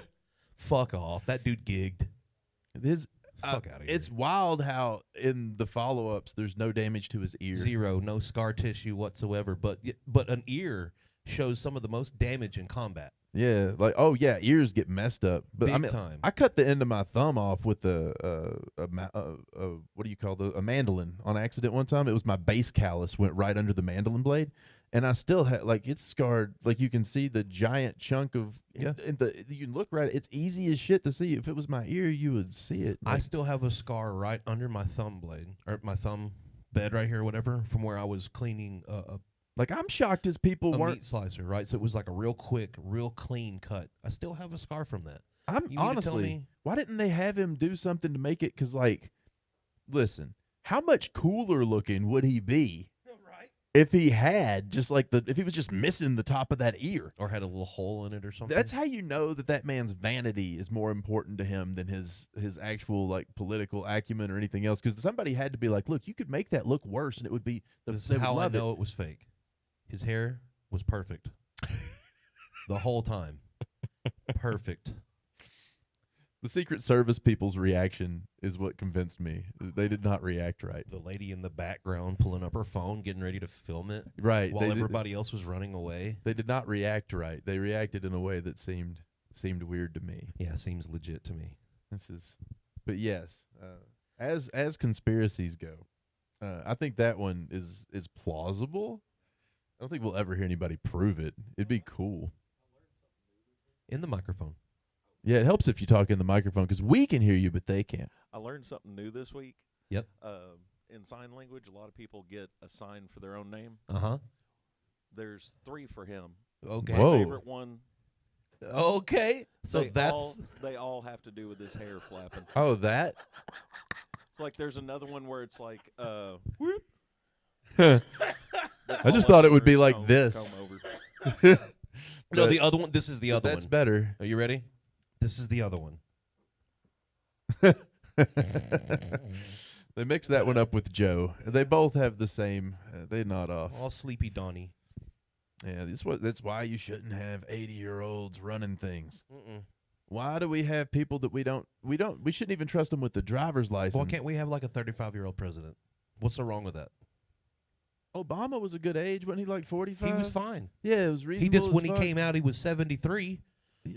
Fuck off. That dude gigged. His Fuck out of here. It's wild how in the follow-ups there's no damage to his ear. Zero, no scar tissue whatsoever. But an ear shows some of the most damage in combat. Yeah, like ears get messed up. But I Big mean, time. I cut the end of my thumb off with a what do you call a mandolin on accident one time. It was my base callus went right under the mandolin blade, and I still had it's scarred. Like you can see the giant chunk of Yeah. you can look right. It's easy as shit to see. If it was my ear, you would see it. I still have a scar right under my thumb blade, or my thumb bed right here, whatever, from where I was cleaning I'm shocked as people a weren't. meat slicer, right? So it was like a real quick, real clean cut. I still have a scar from that. I'm You mean to tell honestly, me- why didn't they have him do something to make it? Because listen, how much cooler looking would he be Right. if he had if he was just missing the top of that ear? Or had a little hole in it or something. That's how you know that man's vanity is more important to him than his actual political acumen or anything else. Because somebody had to be like, look, you could make that look worse, and it would be. This they is would how I love it. know it was fake. His hair was perfect. The whole time. Perfect. The Secret Service people's reaction is what convinced me. They did not react right. The lady in the background pulling up her phone, getting ready to film it Right. while everybody else was running away. They did not react right. They reacted in a way that seemed weird to me. Yeah, seems legit to me. But yes, as conspiracies go, I think that one is plausible. I don't think we'll ever hear anybody prove it. It'd be cool. In the microphone. Yeah, it helps if you talk in the microphone because we can hear you, but they can't. I learned something new this week. Yep. In sign language, a lot of people get a sign for their own name. Uh-huh. There's 3 for him. Okay. My Whoa. favorite one. Okay. So they all have to do with his hair flapping. Oh, that? It's like there's another one where it's like I just thought it would be like this. Comb over. no, But- the other one. This is the other That's one. better. Are you ready? This is the other one. They mix that one up with Joe. They both have the same. They nod off. All sleepy Donnie. Yeah, that's why you shouldn't have 80-year-olds running things. Mm-mm. Why do we have people that we shouldn't even trust them with the driver's license? Why can't we have like a 35-year-old president? What's so wrong with that? Obama was a good age, wasn't he? Like 45. He was fine. Yeah, it was reasonable. He just as when he fuck. came out, he was 73.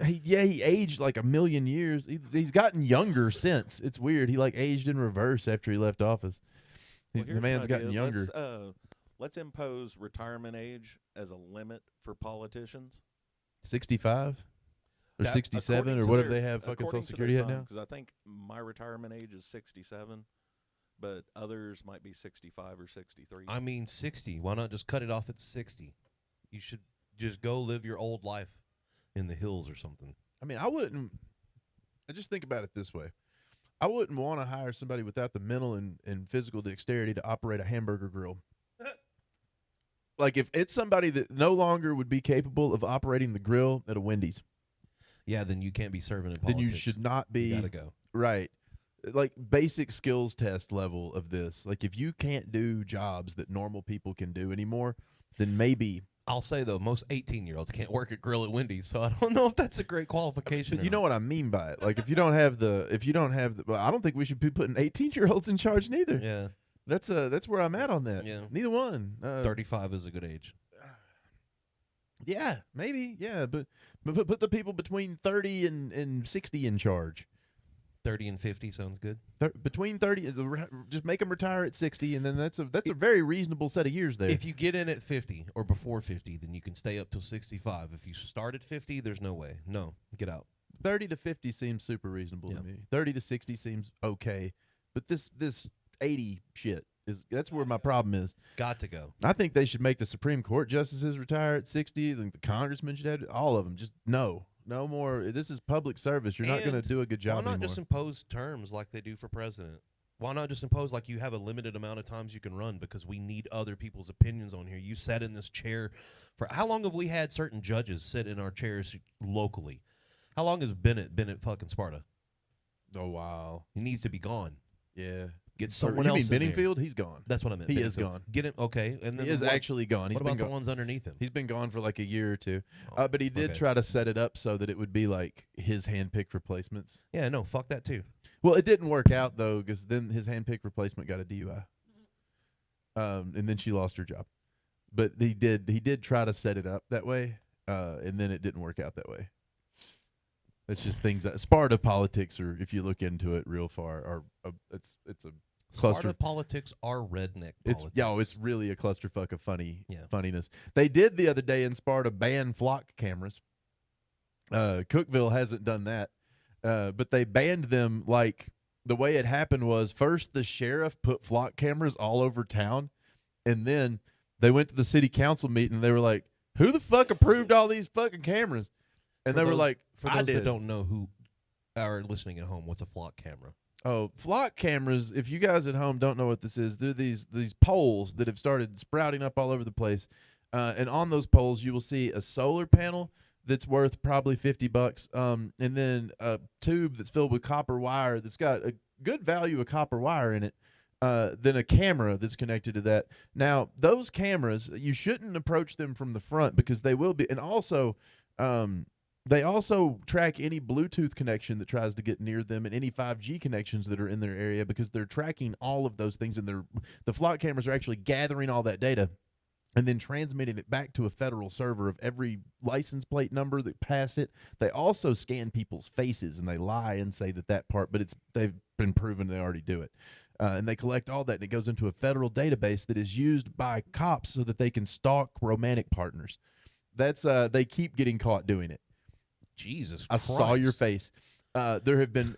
He aged like a million years. He's gotten younger since. It's weird. He aged in reverse after he left office. Well, The here's man's an gotten idea. younger. Let's impose retirement age as a limit for politicians. 65 or That- 67 according or to whatever their- they have fucking according Social to their Security at thumb, now. Because I think my retirement age is 67, but others might be 65 or 63. I mean, 60. Why not just cut it off at 60? You should just go live your old life in the hills or something. I mean, I just think about it this way. I wouldn't want to hire somebody without the mental and physical dexterity to operate a hamburger grill. Like if it's somebody that no longer would be capable of operating the grill at a Wendy's, Yeah, then you can't be serving in then politics. you should not be You gotta go. right. Like basic skills test level of this. Like if you can't do jobs that normal people can do anymore, then maybe. I'll say though, most 18-year-olds can't work at grill at Wendy's, so I don't know if that's a great qualification. But you know what I mean by it. Like if you don't have well, I don't think we should be putting 18-year-olds in charge neither. Yeah, That's where I'm at on that. Yeah. Neither one. 35 is a good age. Yeah, maybe. Yeah, but put the people between 30 and 60 in charge. 30 and 50 sounds good. Between 30, just make them retire at 60, and then that's a very reasonable set of years there. If you get in at 50 or before 50, then you can stay up till 65. If you start at 50, there's no way. No, get out. 30 to 50 seems super reasonable to me. 30 to 60 seems okay, but this 80 shit that's where my problem is. Got to go. I think they should make the Supreme Court justices retire at 60. I think the congressmen should have all of them. Just no more. This is public service. You're not going to do a good job anymore. Why not anymore. just impose terms like they do for president? Why not just impose like you have a limited amount of times you can run because we need other people's opinions on here? You sat in this chair for how long have we had certain judges sit in our chairs locally? How long has Bennett been at fucking Sparta? Oh, wow. He needs to be gone. Yeah. Get someone you else mean in Benningfield? there. He's gone. That's what I meant. He is gone. Get him. Okay. And then he is actually gone. What about the ones underneath him? He's been gone for like a year or two. Oh, but he did try to set it up so that it would be like his hand-picked replacements. Yeah, no, fuck that too. Well, it didn't work out, though, because then his hand-picked replacement got a DUI. And then she lost her job. But he did try to set it up that way, and then it didn't work out that way. It's just things that Sparta politics, or if you look into it real far, are it's a cluster. Sparta politics are redneck politics. It's really a clusterfuck of funniness. They did the other day in Sparta ban flock cameras. Cookeville hasn't done that, but they banned them. Like the way it happened was first the sheriff put flock cameras all over town, and then they went to the city council meeting and they were like, "Who the fuck approved all these fucking cameras?" And they were like, for those that don't know who are listening at home, what's a flock camera? Oh, flock cameras, if you guys at home don't know what this is, they're these poles that have started sprouting up all over the place. And on those poles, you will see a solar panel that's worth probably $50, and then a tube that's filled with copper wire that's got a good value of copper wire in it, then a camera that's connected to that. Now, those cameras, you shouldn't approach them from the front because they will be, and also they also track any Bluetooth connection that tries to get near them and any 5G connections that are in their area because they're tracking all of those things, and the flock cameras are actually gathering all that data and then transmitting it back to a federal server of every license plate number that pass it. They also scan people's faces, and they lie and say that part, but they've been proven they already do it. And they collect all that, and it goes into a federal database that is used by cops so that they can stalk romantic partners. That's they keep getting caught doing it. Jesus Christ. I saw your face. There have been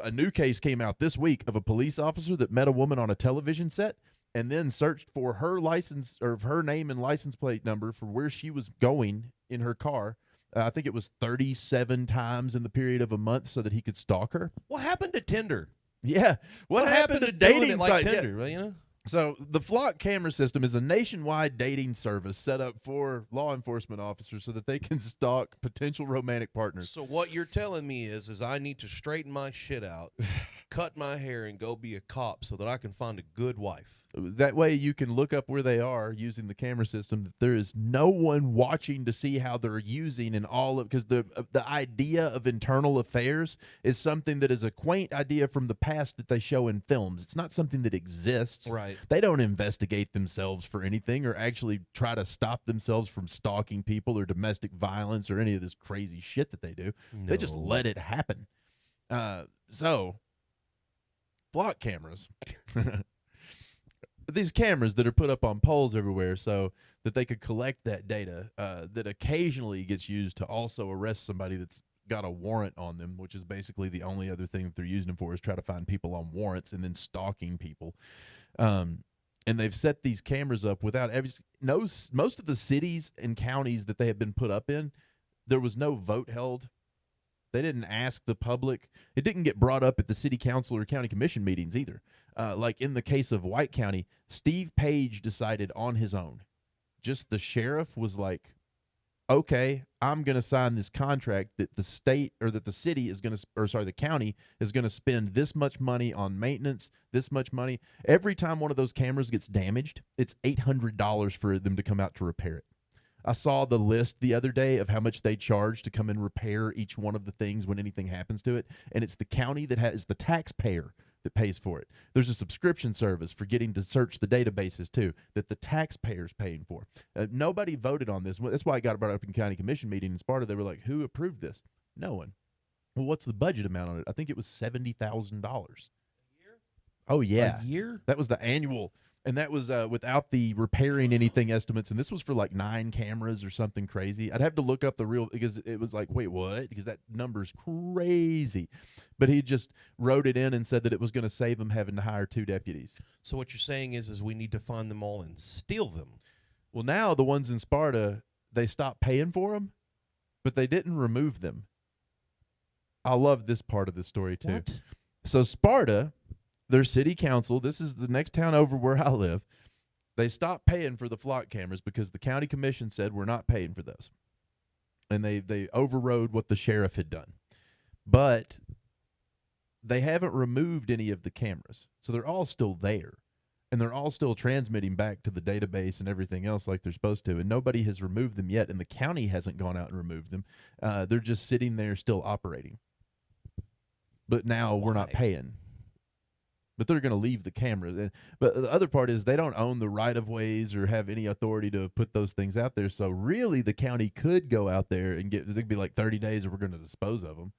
a new case came out this week of a police officer that met a woman on a television set and then searched for her license or her name and license plate number for where she was going in her car. I think it was 37 times in the period of a month so that he could stalk her. What happened to Tinder? Yeah. What happened to dating like sites? Tinder, well, you know? So the flock camera system is a nationwide dating service set up for law enforcement officers so that they can stalk potential romantic partners. So what you're telling me is I need to straighten my shit out, cut my hair, and go be a cop so that I can find a good wife. That way you can look up where they are using the camera system, that there is no one watching to see how they're using and all of, because the idea of internal affairs is something that is a quaint idea from the past that they show in films. It's not something that exists. Right. They don't investigate themselves for anything or actually try to stop themselves from stalking people or domestic violence or any of this crazy shit that they do. No. They just let it happen. So, flock cameras. These cameras that are put up on poles everywhere so that they could collect that data that occasionally gets used to also arrest somebody that's got a warrant on them, which is basically the only other thing that they're using them for is try to find people on warrants and then stalking people. And they've set these cameras up without most of the cities and counties that they have been put up in, there was no vote held. They didn't ask the public. It didn't get brought up at the city council or county commission meetings either. Like in the case of White County, Steve Page decided on his own. Just the sheriff was like, okay, I'm going to sign this contract that the state or that the city is going to, or sorry, the county is going to spend this much money on maintenance, this much money. Every time one of those cameras gets damaged, it's $800 for them to come out to repair it. I saw the list the other day of how much they charge to come and repair each one of the things when anything happens to it, and it's the county that has the taxpayer that pays for it. There's a subscription service for getting to search the databases too that the taxpayer's paying for. Nobody voted on this. That's why it got brought up in county commission meeting in Sparta. They were like, who approved this? No one. Well, what's the budget amount on it? I think it was $70,000. Oh yeah, A year? that was the annual, and that was without the repairing anything estimates. And this was for like 9 cameras or something crazy. I'd have to look up the real, because it was like, wait, what? Because that number's crazy. But he just wrote it in and said that it was going to save him having to hire 2 deputies. So what you're saying is we need to find them all and steal them. Well, now the ones in Sparta, they stopped paying for them, but they didn't remove them. I love this part of the story too. What? So Sparta, their city council, this is the next town over where I live, they stopped paying for the flock cameras because the county commission said we're not paying for those. And they overrode what the sheriff had done. But they haven't removed any of the cameras. So they're all still there. And they're all still transmitting back to the database and everything else like they're supposed to. And nobody has removed them yet. And the county hasn't gone out and removed them. They're just sitting there still operating. But now we're not Why? paying. But they're going to leave the cameras. But the other part is they don't own the right-of-ways or have any authority to put those things out there. So really the county could go out there and it could be like 30 days or we're going to dispose of them.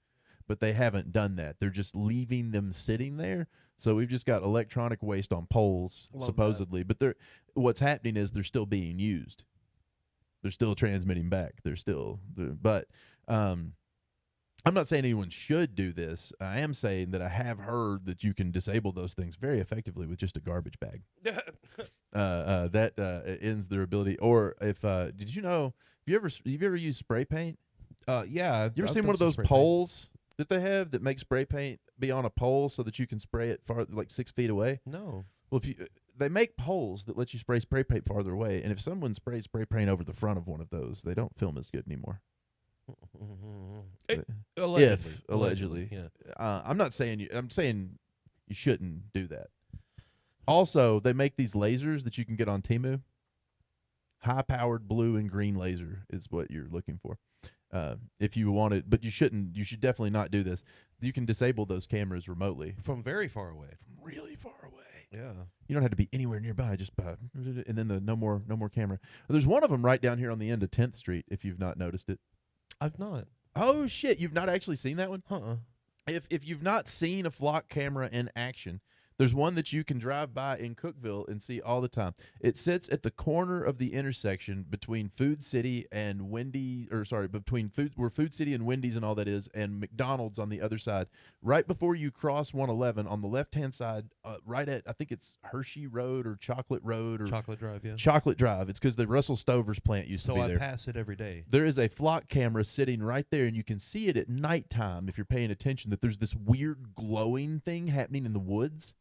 But they haven't done that. They're just leaving them sitting there. So we've just got electronic waste on poles, Love supposedly. But what's happening is they're still being used. They're still transmitting back. But I'm not saying anyone should do this. I am saying that I have heard that you can disable those things very effectively with just a garbage bag. That ends their ability. Or if did you know? Have you ever used spray paint? Yeah. You ever seen one of those poles that they have that make spray paint be on a pole so that you can spray it far, like 6 feet away? No. Well, they make poles that let you spray paint farther away, and if someone sprays spray paint over the front of one of those, they don't film as good anymore. Allegedly. Yeah. I'm not saying I'm saying you shouldn't do that. Also, they make these lasers that you can get on Temu. High-powered blue and green laser is what you're looking for. If you want it, but you shouldn't. You should definitely not do this. You can disable those cameras remotely From very far away. from really far away. Yeah. You don't have to be anywhere nearby. Just and then the no more camera. There's one of them right down here on the end of 10th Street. If you've not noticed it. I've not. Oh shit! You've not actually seen that one? Uh-uh. If you've not seen a flock camera in action, there's one that you can drive by in Cookeville and see all the time. It sits at the corner of the intersection between Food City and where Food City and Wendy's and all that is, and McDonald's on the other side. Right before you cross 111 on the left-hand side, right at, I think it's Hershey Road or Chocolate Road or Chocolate Drive, yeah. Chocolate Drive. It's because the Russell Stover's plant used to be So there. I pass it every day. There is a flock camera sitting right there, and you can see it at nighttime if you're paying attention, that there's this weird glowing thing happening in the woods.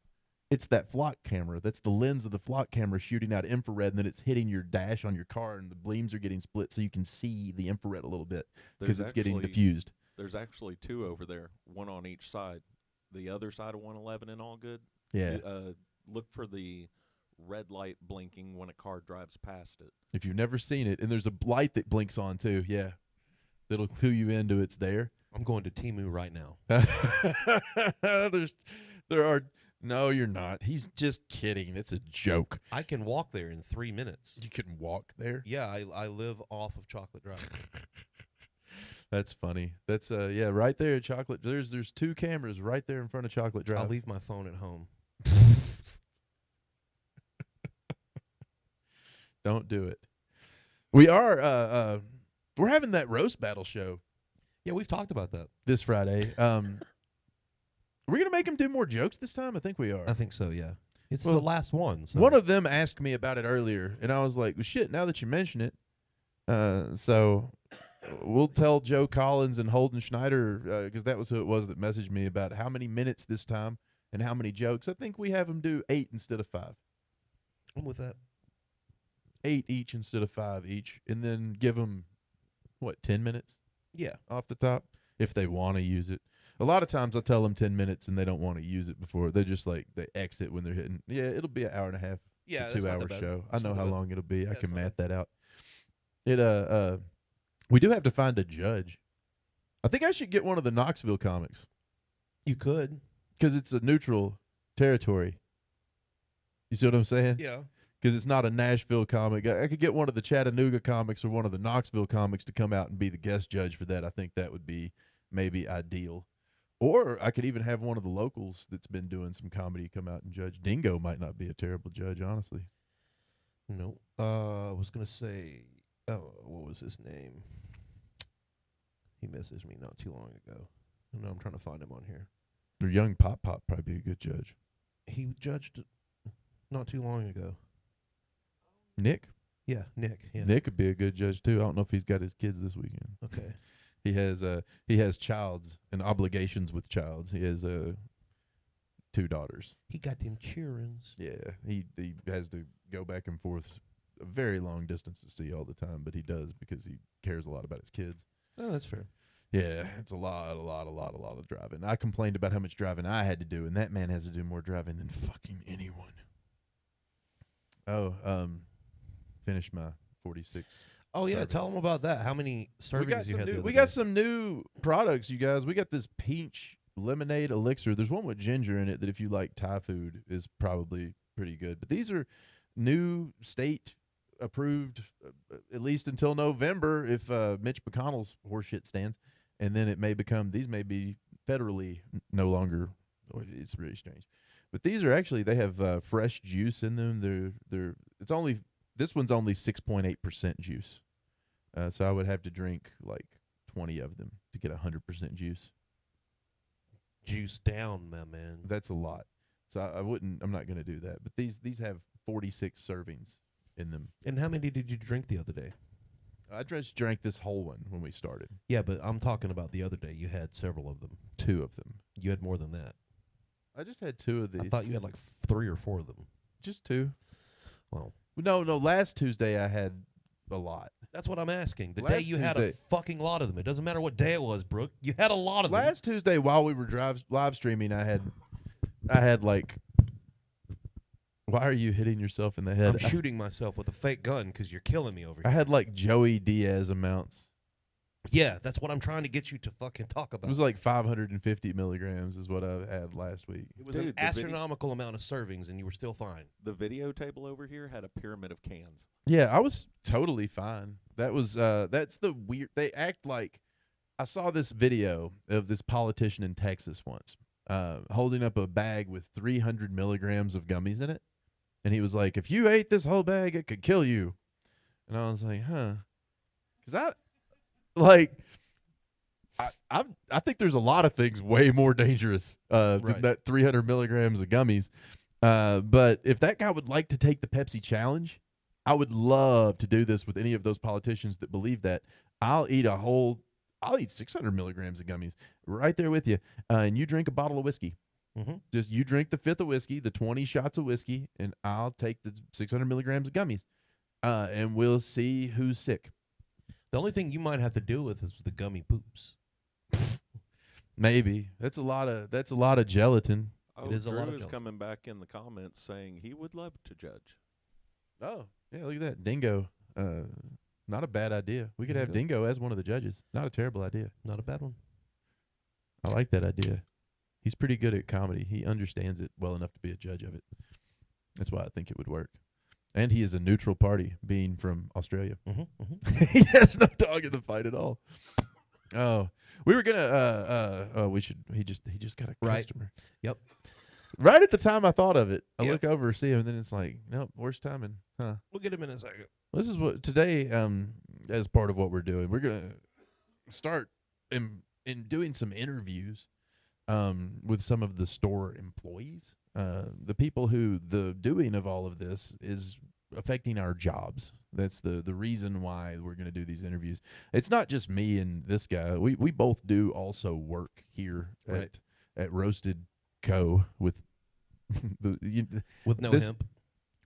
It's that flock camera. That's the lens of the flock camera shooting out infrared, and then it's hitting your dash on your car, and the beams are getting split so you can see the infrared a little bit because it's getting diffused. There's actually 2 over there, one on each side. The other side of 111 and all good. Yeah. Look for the red light blinking when a car drives past it. If you've never seen it, and there's a light that blinks on too, yeah. That'll clue you into it's there. I'm going to Temu right now. No, you're not. He's just kidding. It's a joke. I can walk there in 3 minutes. You can walk there? Yeah, I live off of Chocolate Drive. That's funny. That's right there at Chocolate. There's 2 cameras right there in front of Chocolate Drive. I'll leave my phone at home. Don't do it. We are we're having that roast battle show Yeah, we've talked about that. this Friday. Are we gonna make him do more jokes this time? I think we are. I think so, yeah. It's Well, the last one. So. One of them asked me about it earlier, and I was like, well, shit, now that you mention it. So we'll tell Joe Collins and Holden Schneider, because that was who it was that messaged me about how many minutes this time and how many jokes. I think we have them do 8 instead of 5. I'm with that. 8 each instead of 5 each, and then give them, 10 minutes Yeah. off the top if they want to use it. A lot of times I tell them 10 minutes and they don't want to use it before. They just they exit when they're hitting. Yeah, it'll be an hour and a half, Yeah, to that's not 2 hour that bad. show. That's I know not how bad. long it'll be. I That's can not math that out. We do have to find a judge. I think I should get one of the Knoxville comics You could. because it's a neutral territory. You see what I'm saying? Yeah. Because it's not a Nashville comic. I could get one of the Chattanooga comics or one of the Knoxville comics to come out and be the guest judge for that. I think that would be maybe ideal. Or I could even have one of the locals that's been doing some comedy come out and judge. Dingo might not be a terrible judge, honestly. No. I was gonna say, what was his name? He messaged me not too long ago. I know I'm trying to find him on here. Or young Pop probably be a good judge. He judged not too long ago. Nick? Yeah, Nick. Yeah. Nick could be a good judge too. I don't know if he's got his kids this weekend. Okay. He has childs and obligations with childs. He has 2 daughters. He got them cheerings. Yeah, he has to go back and forth a very long distance to see all the time, but he does because he cares a lot about his kids. Oh, that's fair. Yeah, it's a lot of driving. I complained about how much driving I had to do, and that man has to do more driving than fucking anyone. Oh, finished my 46. Oh yeah, servings. tell them about that. How many servings you had? the other We got day? some new products, you guys. We got this peach lemonade elixir. There's one with ginger in it that if you like Thai food is probably pretty good. But these are new state approved, at least until November, if Mitch McConnell's horseshit stands. And then these may be federally no longer. It's really strange. But these are actually, they have fresh juice in them. This one's only 6.8% juice. So I would have to drink like 20 of them to get 100% juice. Juice down, my man. That's a lot. So I'm not going to do that. But these have 46 servings in them. And how many did you drink the other day? I just drank this whole one when we started. Yeah, but I'm talking about the other day. You had several of them. 2 of them. You had more than that. I just had 2 of these. I thought you had like 3 or 4 of them. Just 2. Well, No, last Tuesday I had a lot. that's what I'm asking. The Last day you had a Tuesday- fucking lot of them. It doesn't matter what day it was, Brooke. You had a lot of them. Last Tuesday while we were live streaming, I had like. Why are you hitting yourself in the head? I'm shooting myself with a fake gun because you're killing me over I here. had like Joey Diaz amounts. Yeah, that's what I'm trying to get you to fucking talk about. It was like 550 milligrams is what I had last week. It was Dude, an the astronomical amount of servings, and you were still fine. The video table over here had a pyramid of cans. Yeah, I was totally fine. That was that's the weird. They act like I saw this video of this politician in Texas once, holding up a bag with 300 milligrams of gummies in it, and he was like, "If you ate this whole bag, it could kill you." And I was like, "Huh?" Because I think there's a lot of things way more dangerous than Right. that 300 milligrams of gummies. But if that guy would like to take the Pepsi challenge, I would love to do this with any of those politicians that believe that. I'll eat 600 milligrams of gummies right there with you. And you drink a bottle of whiskey. Mm-hmm. Just you drink the 5th of whiskey, the 20 shots of whiskey, and I'll take the 600 milligrams of gummies. And we'll see who's sick. The only thing you might have to deal with is the gummy poops. Maybe that's a lot of gelatin. Oh, It is a lot Drew of is gelatin. coming back in the comments saying he would love to judge. Oh yeah, look at that Dingo. Not a bad idea. We could have Okay. Dingo as one of the judges. Not a terrible idea. Not a bad one. I like that idea. He's pretty good at comedy. He understands it well enough to be a judge of it. That's why I think it would work. And he is a neutral party, being from Australia. Mm-hmm. Mm-hmm. He has no dog in the fight at all. Oh, we were gonna. We should. He just got a Right. customer. Yep. Right at the time I thought of it, I Yep. look over, see him, and then it's like, nope, worst timing, huh? We'll get him in a second. This is what today, as part of what we're doing, we're gonna start in doing some interviews, with some of the store employees, the people who the doing of all of this is affecting our jobs. That's the reason why we're gonna do these interviews. It's not just me and this guy. We both do also work here Right. at Roasted Co. with With no this- hemp.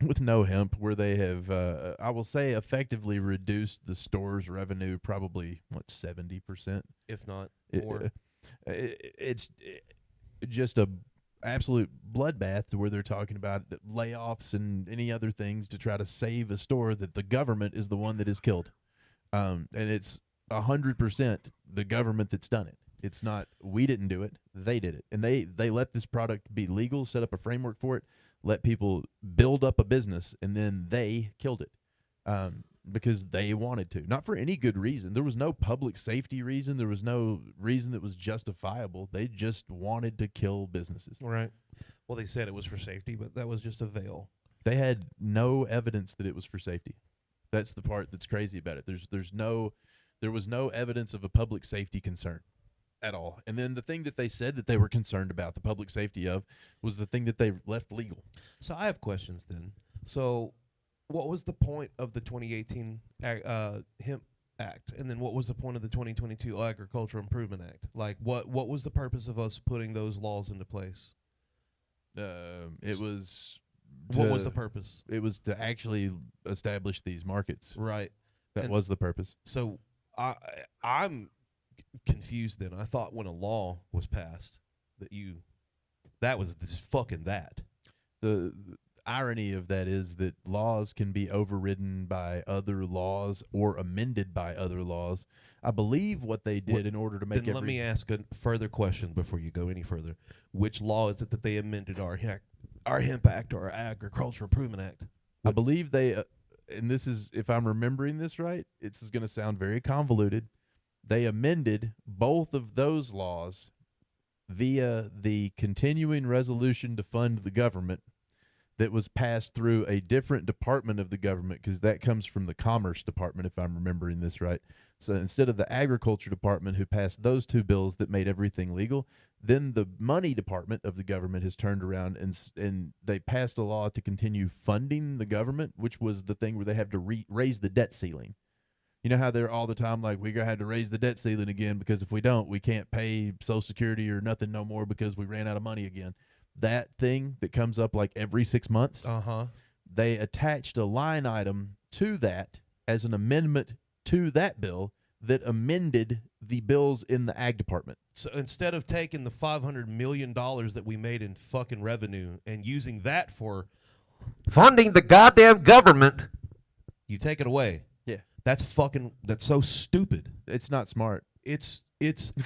with no hemp, where they have, I will say, effectively reduced the store's revenue probably 70%. If not It- more. it's just a absolute bloodbath to where they're talking about layoffs and any other things to try to save a store that the government is the one that is killed, and it's 100% the government that's done it. It's not we didn't do it; they did it, and they let this product be legal, set up a framework for it, let people build up a business, and then they killed it. because they wanted to, not for any good reason. There was no public safety reason. There was no reason that was justifiable. They just wanted to kill businesses. Right. Well, they said it was for safety, but that was just a veil. They had no evidence that it was for safety. That's the part that's crazy about it. There was no evidence of a public safety concern at all. And then the thing that they said that they were concerned about, the public safety of, was the thing that they left legal. So I have questions then. So what was the point of the 2018 hemp act? And then what was the point of the 2022 Agriculture Improvement Act? Like, what was the purpose of us putting those laws into place? It was... What was the purpose? It was to actually establish these markets. Right. That was the purpose. So I'm confused then. I thought when a law was passed that was this fucking that. The irony of that is that laws can be overridden by other laws or amended by other laws. I believe what they did in order to make Then let me ask a further question before you go any further. Which law is it that they amended our Hemp Act or our Agriculture Improvement Act? I believe they, and this is, if I'm remembering this right, this is going to sound very convoluted. They amended both of those laws via the continuing resolution to fund the government that was passed through a different department of the government, because that comes from the Commerce Department, if I'm remembering this right. So instead of the Agriculture Department, who passed those two bills that made everything legal, then the Money Department of the government has turned around and they passed a law to continue funding the government, which was the thing where they have to raise the debt ceiling. You know how they're all the time like, we're going to have to raise the debt ceiling again, because if we don't, we can't pay Social Security or nothing no more because we ran out of money again. That thing that comes up like every 6 months, they attached a line item to that as an amendment to that bill that amended the bills in the Ag Department. So instead of taking the $500 million that we made in fucking revenue and using that for funding the goddamn government, you take it away. Yeah. That's so stupid. It's not smart. It's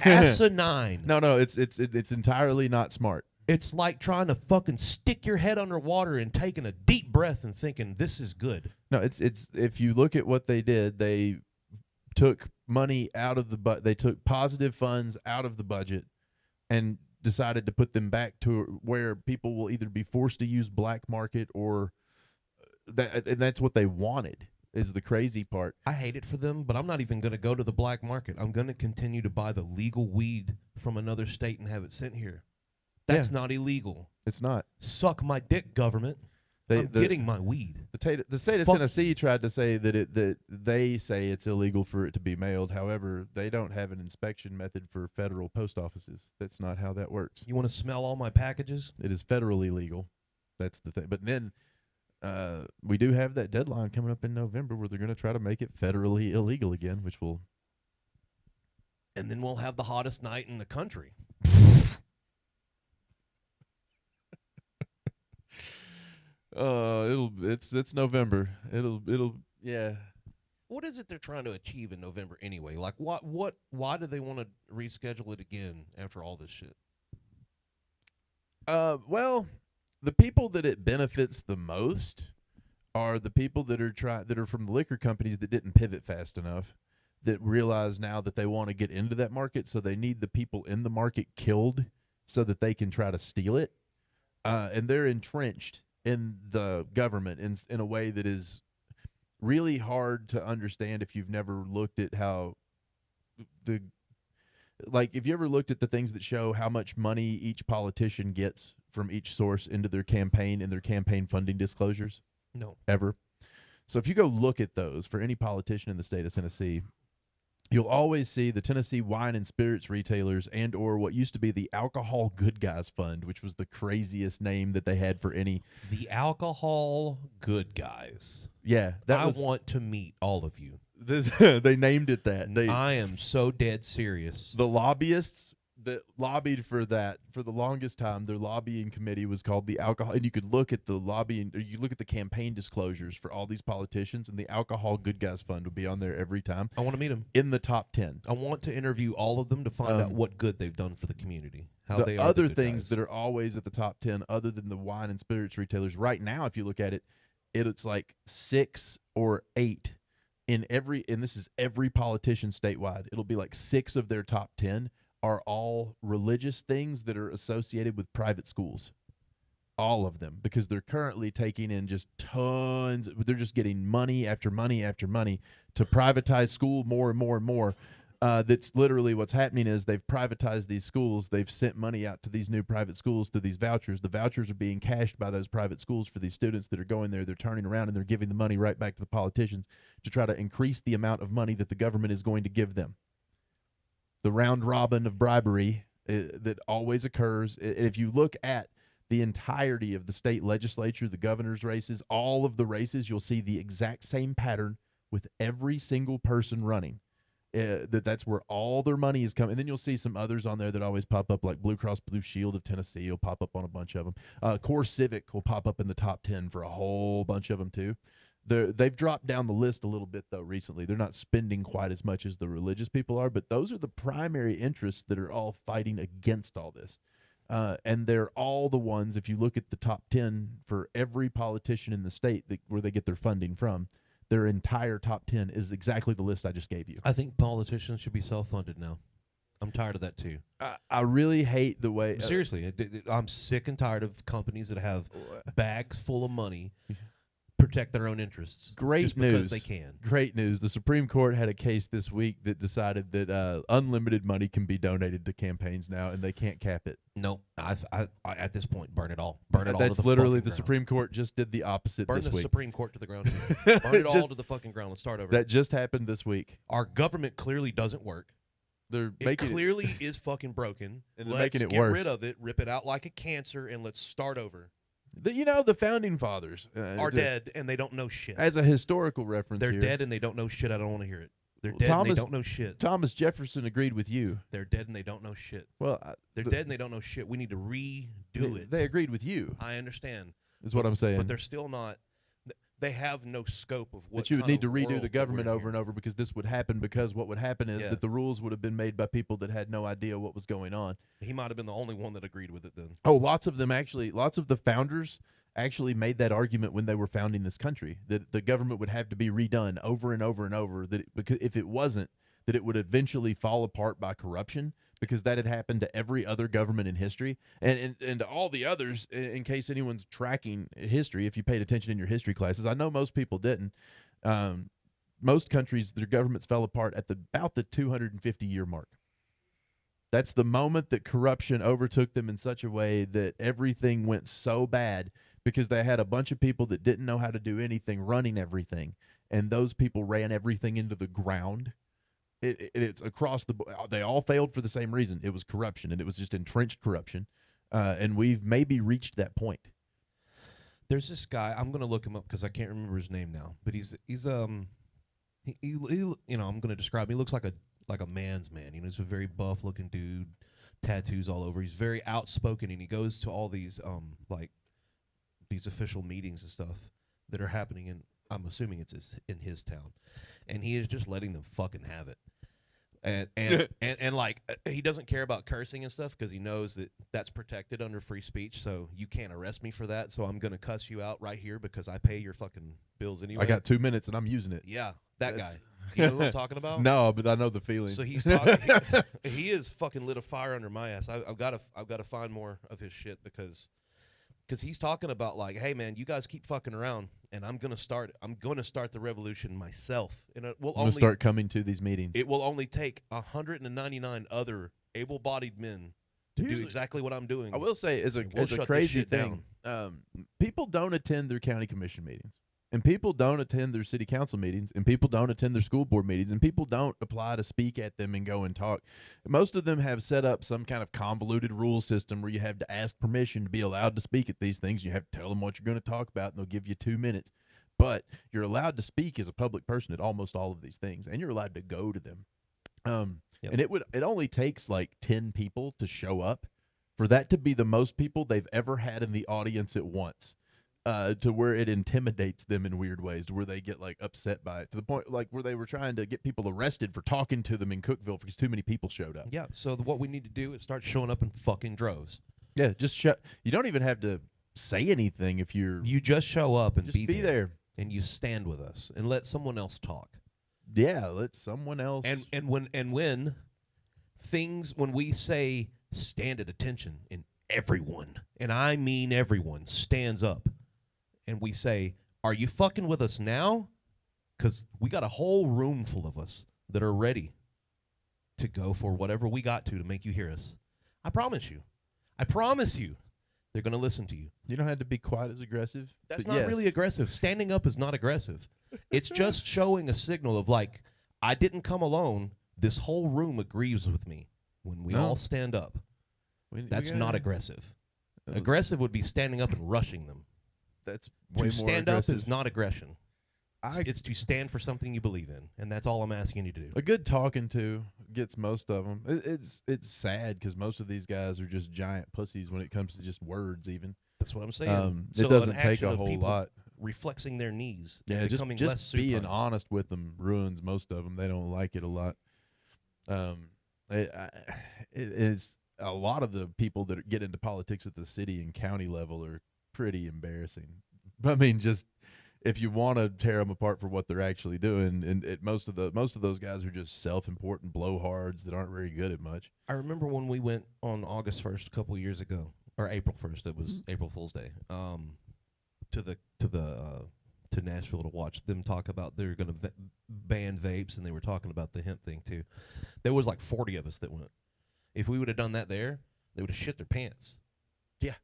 asinine. No, it's entirely not smart. It's like trying to fucking stick your head underwater and taking a deep breath and thinking this is good. No, it's if you look at what they did, they took money out of they took positive funds out of the budget and decided to put them back to where people will either be forced to use black market or and that's what they wanted, is the crazy part. I hate it for them, but I'm not even going to go to the black market. I'm going to continue to buy the legal weed from another state and have it sent here. That's not illegal. It's not. Suck my dick, government. I'm getting my weed. The state of Tennessee tried to say that they say it's illegal for it to be mailed. However, they don't have an inspection method for federal post offices. That's not how that works. You want to smell all my packages? It is federally legal. That's the thing. But then we do have that deadline coming up in November where they're going to try to make it federally illegal again, which will... And then we'll have the hottest night in the country. It's November. It'll yeah. What is it they're trying to achieve in November anyway? Like why do they want to reschedule it again after all this shit? Well, the people that it benefits the most are the people that are from the liquor companies that didn't pivot fast enough, that realize now that they want to get into that market, so they need the people in the market killed so that they can try to steal it. And they're entrenched in the government in a way that is really hard to understand if you've never looked at how if you ever looked at the things that show how much money each politician gets from each source into their campaign and their campaign funding disclosures. No. Ever. So if you go look at those for any politician in the state of Tennessee, you'll always see the Tennessee Wine and Spirits Retailers and or what used to be the Alcohol Good Guys Fund, which was the craziest name that they had for any. The Alcohol Good Guys. Yeah. I want to meet all of you. They named it that. I am so dead serious. The lobbyists that lobbied for that for the longest time, their lobbying committee was called the Alcohol, and you could look at the lobbying, or you look at the campaign disclosures for all these politicians, and the Alcohol Good Guys Fund would be on there every time. I want to meet them in the top 10. I want to interview all of them to find out what good they've done for the community. How the they are other the good things guys. that are always at the top 10, other than the wine and spirits retailers, right now, if you look at it, it's like 6 or 8 and this is every politician statewide, it'll be like 6 of their top 10 are all religious things that are associated with private schools. All of them, because they're currently taking in just tons. They're just getting money after money after money to privatize school more and more and more. That's literally what's happening is they've privatized these schools. They've sent money out to these new private schools through these vouchers. The vouchers are being cashed by those private schools for these students that are going there. They're turning around and they're giving the money right back to the politicians to try to increase the amount of money that the government is going to give them. The round robin of bribery that always occurs. If you look at the entirety of the state legislature, the governor's races, all of the races, you'll see the exact same pattern with every single person running. That's where all their money is coming. And then you'll see some others on there that always pop up, like Blue Cross Blue Shield of Tennessee will pop up on a bunch of them. Core Civic will pop up in the top 10 for a whole bunch of them too. They've dropped down the list a little bit, though, recently. They're not spending quite as much as the religious people are, but those are the primary interests that are all fighting against all this. And they're all the ones, if you look at the top 10 for every politician in the state where they get their funding from, their entire top 10 is exactly the list I just gave you. I think politicians should be self-funded now. I'm tired of that too. I really hate the way... Seriously, I'm sick and tired of companies that have bags full of money protect their own interests. Great just news. Because they can. Great news. The Supreme Court had a case this week that decided that unlimited money can be donated to campaigns now, and they can't cap it. No, I at this point, burn it all. Burn it all. That's to the literally the ground. Supreme Court just did the opposite Burn this the week. Supreme Court to the ground. Burn it all to the fucking ground. Let's start over. That just happened this week. Our government clearly doesn't work. They're It making clearly is fucking broken. And they're Let's making it get worse. rid of it, rip it out like a cancer, and let's start over. the founding fathers Are dead, and they don't know shit. As a historical reference, They're here, dead, and they don't know shit. I don't want to hear it. They're dead, and Thomas- they don't know shit. Thomas Jefferson agreed with you. They're dead, and they don't know shit. Well, They're dead, and they don't know shit. We need to redo it. They agreed with you. I understand. Is what I'm saying. But they're still not. They have no scope of what. That you would kind need to of redo world the that government we're in over here. and over because this would happen. Because what would happen is Yeah. that the rules would have been made by people that had no idea what was going on. He might have been the only one that agreed with it then. Oh, lots of the founders actually made that argument when they were founding this country, that the government would have to be redone over and over and over, because if it wasn't, that it would eventually fall apart by corruption, because that had happened to every other government in history, and to all the others, in case anyone's tracking history, if you paid attention in your history classes. I know most people didn't. Most countries, their governments fell apart at about the 250-year mark. That's the moment that corruption overtook them in such a way that everything went so bad because they had a bunch of people that didn't know how to do anything running everything, and those people ran everything into the ground. It's across the board. They all failed for the same reason. It was corruption, and it was just entrenched corruption, and we've maybe reached that point. There's this guy. I'm gonna look him up because I can't remember his name now. But he I'm gonna describe him. He looks like a man's man. He's a very buff looking dude, tattoos all over. He's very outspoken, and he goes to all these these official meetings and stuff that are happening in. I'm assuming it's in his town, and he is just letting them fucking have it. And like he doesn't care about cursing and stuff because he knows that that's protected under free speech. So you can't arrest me for that. So I'm gonna cuss you out right here because I pay your fucking bills anyway. I got 2 minutes, and I'm using it. Yeah, that That's- guy. You know what I'm talking about? No, but I know the feeling. So he's talking. He is fucking lit a fire under my ass. I've got to find more of his shit because he's talking about like, hey man, you guys keep fucking around, and I'm gonna start the revolution myself, and it will I'm gonna start coming to these meetings. It will only take 199 other able-bodied men to do Here's exactly what I'm doing. I will say, as a We'll shut this crazy shit thing, people don't attend their county commission meetings, and people don't attend their city council meetings, and people don't attend their school board meetings, and people don't apply to speak at them and go and talk. Most of them have set up some kind of convoluted rule system where you have to ask permission to be allowed to speak at these things. You have to tell them what you're going to talk about, and they'll give you 2 minutes. But you're allowed to speak as a public person at almost all of these things, and you're allowed to go to them. Yep. And it only takes like 10 people to show up for that to be the most people they've ever had in the audience at once. To where it intimidates them in weird ways, to where they get like upset by it, to the point like where they were trying to get people arrested for talking to them in Cookeville because too many people showed up. Yeah. So what we need to do is start showing up in fucking droves. Yeah, just you don't even have to say anything if you're. You just show up and just be there. and you stand with us and let someone else talk. let someone else. And when things, when we say stand at attention and everyone, and I mean everyone, stands up and we say, are you fucking with us now? Because we got a whole room full of us that are ready to go for whatever we got to make you hear us. I promise you. They're going to listen to you. You don't have to be quite as aggressive. That's but not really aggressive. Standing up is not aggressive. It's just showing a signal of like, I didn't come alone. This whole room agrees with me. When we all stand up, that's not aggressive. Aggressive would be standing up and rushing them. That's way more stand aggressive. up is not aggression. It's to stand for something you believe in, and that's all I'm asking you to do. A good talking to gets most of them. It's sad because most of these guys are just giant pussies when it comes to just words. Even that's what I'm saying. It doesn't take a whole lot. Reflexing their knees. Yeah, becoming just less being supine. honest with them ruins most of them. They don't like it a lot. It's a lot of the people that get into politics at the city and county level are pretty embarrassing. I mean, just if you want to tear them apart for what they're actually doing, and most of those guys are just self-important blowhards that aren't very good at much. I remember when we went on August 1st a couple years ago, or April 1st. It was April Fool's Day. To Nashville to watch them talk about they're going to ban vapes, and they were talking about the hemp thing too. There was like 40 of us that went. If we would have done that there, they would have shit their pants. Yeah.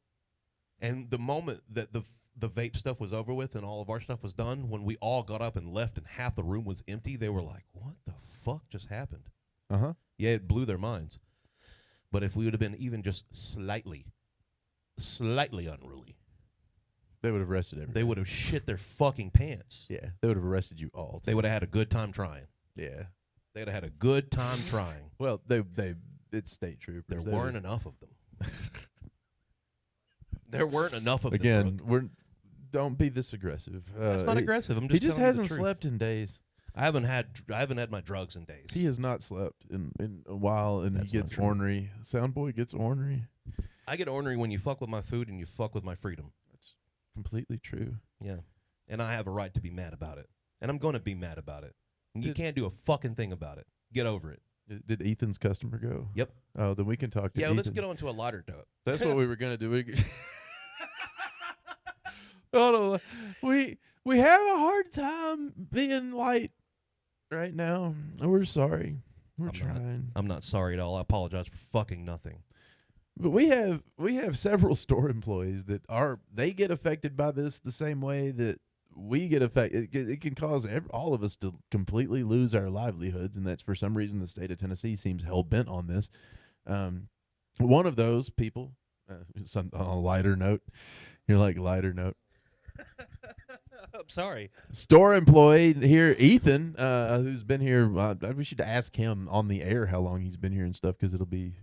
And the moment that the vape stuff was over with and all of our stuff was done, when we all got up and left and half the room was empty, they were like, what the fuck just happened? Yeah, it blew their minds. But if we would have been even just slightly unruly, they would have arrested everybody. They would have shit their fucking pants. Yeah, they would have arrested you all. They would have had a good time trying. Yeah. They would have had a good time trying. Well, it's state troopers. There weren't enough of them. There weren't enough of them. Again, don't be this aggressive. That's not aggressive. I'm just he just telling you the hasn't truth. slept in days. I haven't had my drugs in days. He has not slept in a while, and That's he gets not true. ornery. Soundboy gets ornery. I get ornery when you fuck with my food and you fuck with my freedom. That's completely true. Yeah. And I have a right to be mad about it. And I'm going to be mad about it. And you can't do a fucking thing about it. Get over it. Did Ethan's customer go? Yep. Oh, then we can talk to Yeah, Ethan. let's get on to a lighter note. That's what we were going to do. Oh, no. We have a hard time being light right now. We're sorry. We're trying. I'm not sorry at all. I apologize for fucking nothing. But we have several store employees that they get affected by this the same way that we get affected. It can cause all of us to completely lose our livelihoods, and that's for some reason the state of Tennessee seems hell bent on this. One of those people, on a lighter note, you're like lighter note. I'm sorry. Store employee here, Ethan, who's been here. We should ask him on the air how long he's been here and stuff, because it'll be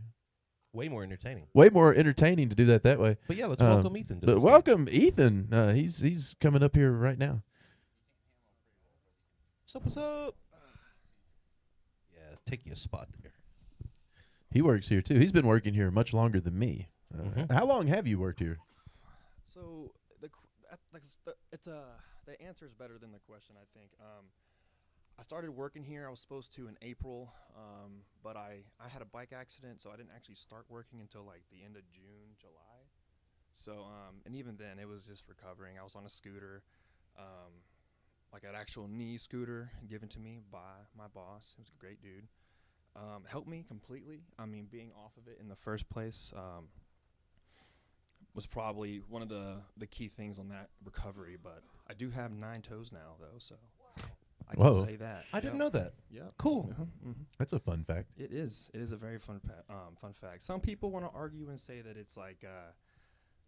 way more entertaining. Way more entertaining to do that way. But yeah, let's welcome Ethan. But welcome Ethan. He's coming up here right now. What's up? Yeah, take you a spot there. He works here too. He's been working here much longer than me. How long have you worked here? So the answer is better than the question, I think. I started working here. I was supposed to in April, but I had a bike accident, so I didn't actually start working until like the end of June, July. So and even then, it was just recovering. I was on a scooter, like an actual knee scooter given to me by my boss. He was a great dude. Helped me completely. I mean, being off of it in the first place was probably one of the key things on that recovery. But I do have 9 toes now, though, so I can say that. I didn't know that. Yeah. Cool. That's a fun fact. It is. It is a very fun fact. Some people want to argue and say that it's like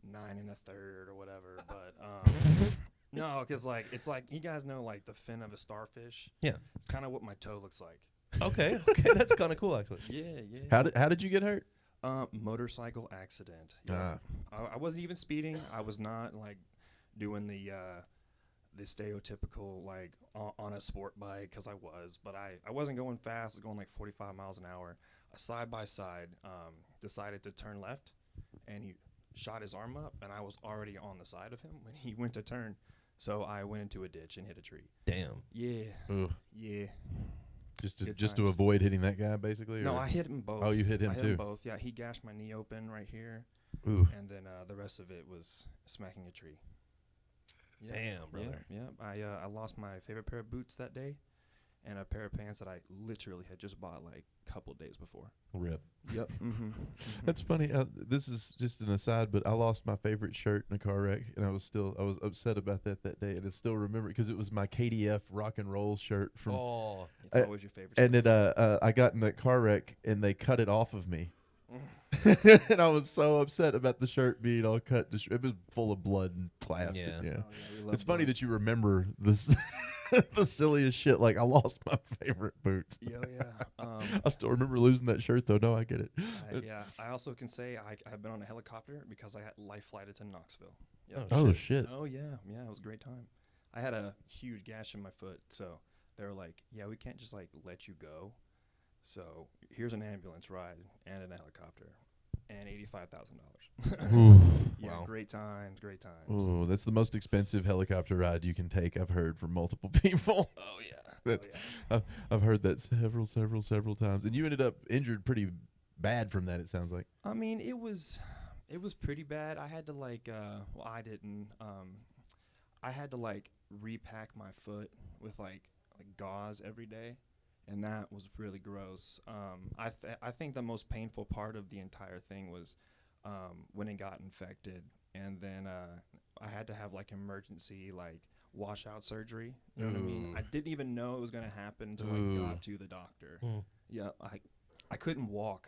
9 1/3 or whatever, but no, because like it's like you guys know like the fin of a starfish. Yeah. It's kind of what my toe looks like. Okay, that's kind of cool actually. Yeah. How did you get hurt? Motorcycle accident. Yeah. I wasn't even speeding. I was not like doing the stereotypical like on a sport bike, because I was, but I wasn't going fast. I was going like 45 miles an hour. A side by side decided to turn left, and he shot his arm up, and I was already on the side of him when he went to turn. So I went into a ditch and hit a tree. Damn. Yeah. Ugh. Yeah. Just Good to times. avoid hitting that guy, basically. No, or- I hit him both. Oh, you hit him I hit too. him both. Yeah, he gashed my knee open right here, Ooh. and then the rest of it was smacking a tree. Yeah. Damn, brother. Yeah. I lost my favorite pair of boots that day, and a pair of pants that I literally had just bought like a couple days before. Rip. Yep. Mm-hmm. That's funny. This is just an aside, but I lost my favorite shirt in a car wreck, and I was upset about that day, and I still remember it because it was my KDF rock and roll shirt from. Oh, It's I- always your favorite. And stuff. it, I got in that car wreck, and they cut it off of me. And I was so upset about the shirt being all cut. It was full of blood and plastic. Yeah. Yeah. Oh, yeah, we love It's funny blood. that you remember this, the silliest shit. Like, I lost my favorite boots. Yeah. I still remember losing that shirt, though. No, I get it. I also can say I've been on a helicopter because I had life flighted to Knoxville. Yep. Oh, shit. Oh yeah, it was a great time. I had a huge gash in my foot, so they were like, "Yeah, we can't just like let you go. So here's an ambulance ride and a helicopter, and $85,000." Ooh. Yeah, Wow. Great times. Ooh, that's the most expensive helicopter ride you can take, I've heard from multiple people. Oh yeah. That's- Oh, yeah. I've heard that several times. And you ended up injured pretty bad from that, it sounds like. I mean, it was pretty bad. I had to like, well, I didn't. I had to like repack my foot with like gauze every day, and that was really gross. I think the most painful part of the entire thing was when it got infected, and then I had to have like emergency like washout surgery. You know what I mean? Ooh. I didn't even know it was gonna happen until Ooh. I got to the doctor. Mm. Yeah, I couldn't walk.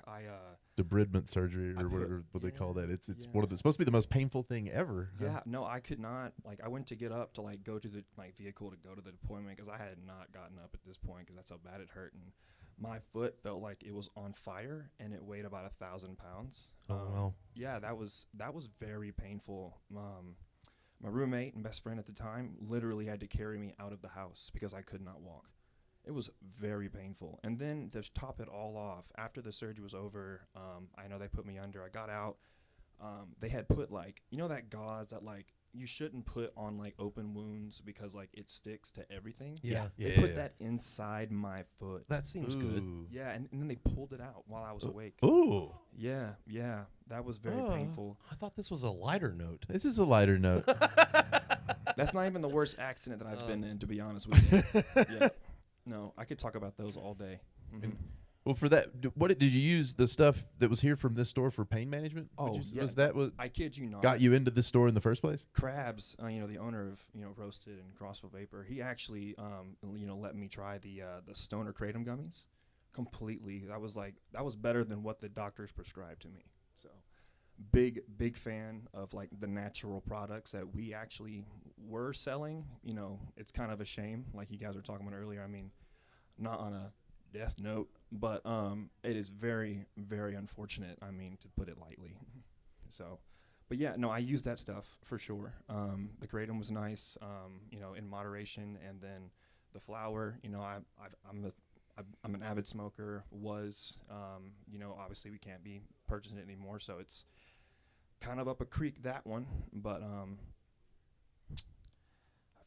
Debridement surgery I or put- whatever what they call that. It's yeah. one of the supposed to be the most painful thing ever. huh? Yeah, no, I could not. Like, I went to get up to like go to the vehicle to go to the deployment because I had not gotten up at this point because that's how bad it hurt, and my foot felt like it was on fire, and it weighed about 1,000 pounds. Oh, wow. Yeah, that was very painful. My roommate and best friend at the time literally had to carry me out of the house because I could not walk. It was very painful. And then to top it all off, after the surgery was over, I know they put me under. I got out. They had put like, you know, that gauze that like you shouldn't put on like open wounds because like it sticks to everything. Yeah. They Yeah. put that inside my foot. That seems good. Ooh. Yeah, and then they pulled it out while I was awake. Ooh. Yeah, that was very Oh. painful. I thought this was a lighter note. This is a lighter note. That's not even the worst accident that I've been in, to be honest with you. Yeah. No, I could talk about those all day. Mhm. Well, for that, did you use the stuff that was here from this store for pain management? Oh, Was yeah. Was that what I kid you not. got you into this store in the first place? Krabs, the owner of Roasted and Crossville Vapor, he actually let me try the Stoner Kratom gummies completely. That was better than what the doctors prescribed to me. So big fan of like the natural products that we actually were selling. It's kind of a shame, like you guys were talking about earlier. I mean, not on a death note, but it is very, very unfortunate. I mean, to put it lightly. So, but yeah, no, I use that stuff for sure. The kratom was nice, in moderation, and then the flower. I'm an avid smoker. Obviously we can't be purchasing it anymore, so it's kind of up a creek, that one. But I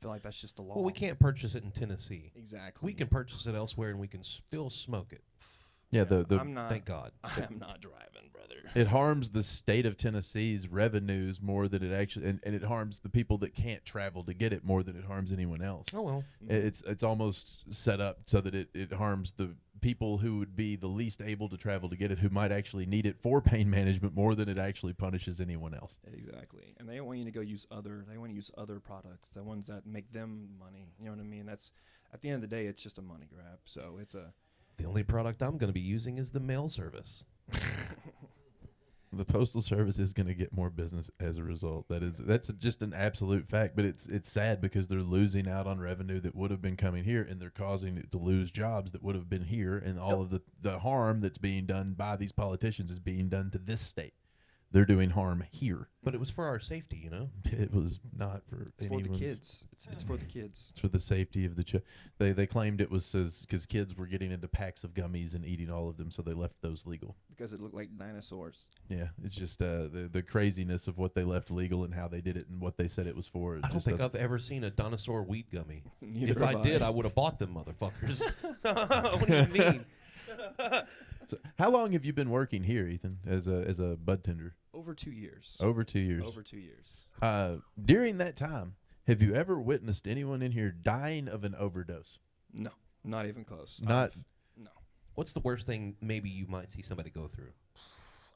feel like that's just the law. Well, we can't purchase it in Tennessee. Exactly. We can purchase it elsewhere, and we can still smoke it. Yeah, the I'm not. Thank God. I am not driving, brother. it harms the state of Tennessee's revenues more than it actually, and it harms the people that can't travel to get it more than it harms anyone else. Oh, well. It's almost set up so that it harms the people who would be the least able to travel to get it, who might actually need it for pain management more than it actually punishes anyone else. Exactly, and they don't want you to go use other. They want to use other products, the ones that make them money. You know what I mean? That's at the end of the day, it's just a money grab. So it's a. The only product I'm going to be using is the mail service. The Postal Service is going to get more business as a result. That's just an absolute fact. But it's sad because they're losing out on revenue that would have been coming here, and they're causing it to lose jobs that would have been here. And all of the harm that's being done by these politicians is being done to this state. they're doing harm here. But it was for our safety, you know. It was not for It's for the anyone's- kids. It's for the kids. It's for the safety of the They claimed it was because kids were getting into packs of gummies and eating all of them, so they left those legal. Because it looked like dinosaurs. Yeah, it's just the craziness of what they left legal and how they did it and what they said it was for. It I don't just think doesn't- I've ever seen a dinosaur weed gummy. Neither If I have did, I would have bought them, motherfuckers. What do you mean? So how long have you been working here, Ethan, as a bud tender? Over 2 years. Over 2 years. Over 2 years. During that time, have you ever witnessed anyone in here dying of an overdose? No, not even close. Not. No. What's the worst thing maybe you might see somebody go through?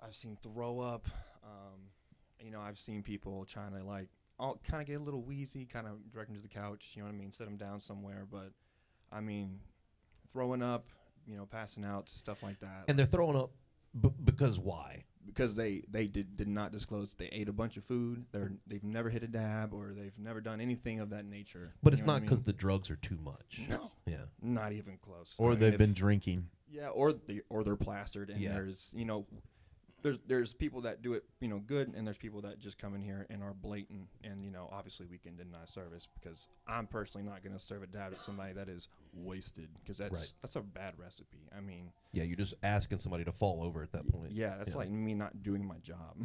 I've seen throw up. I've seen people trying to like, kind of get a little wheezy, kind of direct them to the couch. You know what I mean? Sit them down somewhere. But I mean, throwing up, passing out, stuff like that. And they're throwing up because why? Because they did not disclose they ate a bunch of food. They've never hit a dab or they've never done anything of that nature. But You it's know what not I because mean? the drugs are too much. No, Yeah. not even close. Or I mean, they've if- been drinking. Yeah, or they're plastered, and Yeah. there's people that do it good, and there's people that just come in here and are blatant, and obviously we can deny service because I'm personally not going to serve a dab to somebody that is wasted because that's a bad recipe. I mean, Yeah, you're just asking somebody to fall over at that point. yeah, that's Yeah. like me not doing my job.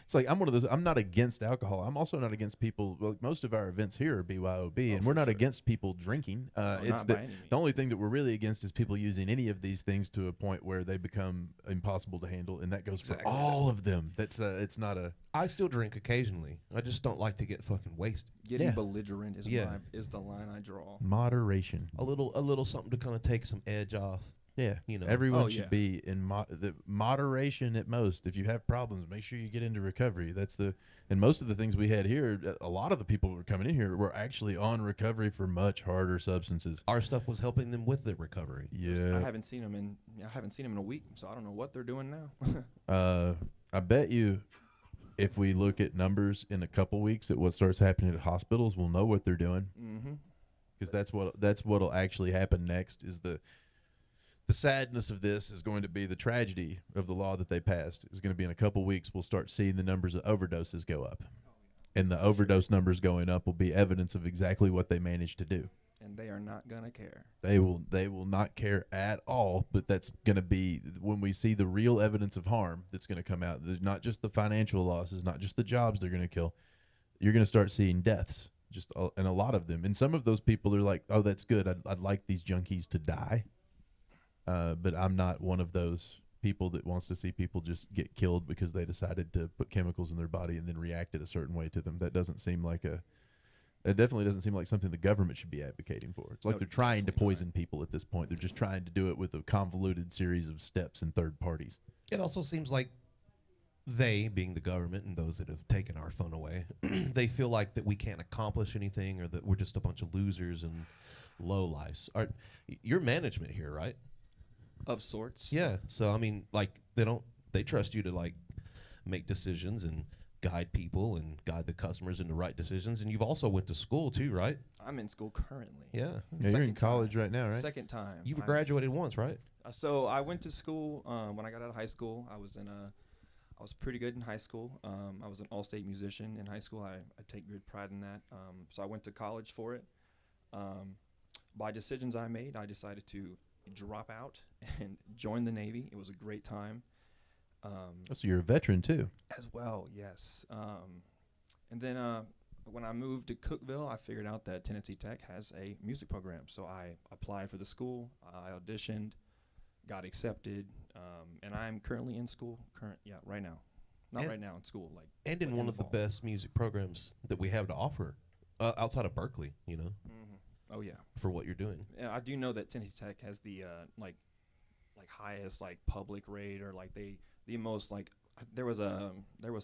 It's like I'm one of those. I'm not against alcohol. I'm also not against people. Like most of our events here are BYOB, and for we're not sure. against people drinking. No, It's not by any means. the only thing that we're really against is people using any of these things to a point where they become impossible to handle, and that goes Exactly. for all of them. That's it's not a. I still drink occasionally. I just don't like to get fucking wasted. Getting Yeah. belligerent is Yeah. is the line I draw. Moderation. A little something to kind of take some edge off. Yeah, You know. everyone Oh, should yeah. be in the moderation at most. If you have problems, make sure you get into recovery. And most of the things we had here, a lot of the people who were coming in here were actually on recovery for much harder substances. Our stuff was helping them with the recovery. Yeah, I haven't seen them in a week, so I don't know what they're doing now. I bet you, if we look at numbers in a couple weeks at what starts happening at hospitals, we'll know what they're doing Mm-hmm. because that's what'll actually happen next. Is the sadness of this is going to be the tragedy of the law that they passed. Is going to be in a couple weeks. We'll start seeing the numbers of overdoses go up, and the overdose numbers going up will be evidence of exactly what they managed to do. And they are not gonna care. They will not care at all. But that's going to be when we see the real evidence of harm that's going to come out. There's not just the financial losses, not just the jobs they're going to kill. You're going to start seeing deaths, and a lot of them. And some of those people are like, "Oh, that's good. I'd like these junkies to die." But I'm not one of those people that wants to see people just get killed because they decided to put chemicals in their body and then reacted a certain way to them. That doesn't seem like it definitely doesn't seem like something the government should be advocating for. It's like No, they're trying to definitely not. poison people at this point. They're just trying to do it with a convoluted series of steps and third parties. It also seems like they, being the government and those that have taken our fun away, they feel like that we can't accomplish anything or that we're just a bunch of losers and lowlifes. You're management here, right? Of sorts. Yeah. So I mean, like they trust you to like make decisions and guide people and guide the customers into right decisions. And you've also went to school too, right? I'm in school currently. Yeah. Yeah, you're in Second college time. right now, right? Second time. You've I've- graduated once, right? So I went to school when I got out of high school. I was pretty good in high school. I was an all-state musician in high school. I take good pride in that. So I went to college for it. By decisions I made, I decided to drop out and join the Navy. It was a great time. So you're a veteran too. As well, yes. And then when I moved to Cookeville, I figured out that Tennessee Tech has a music program. So I applied for the school. I auditioned, got accepted, and I'm currently in school. Right now. Not And- right now in school. And in Like one in of the fall. best music programs that we have to offer outside of Berkeley, Oh yeah. for what you're doing. And I do know that Tennessee Tech has the like highest public rate or the most there was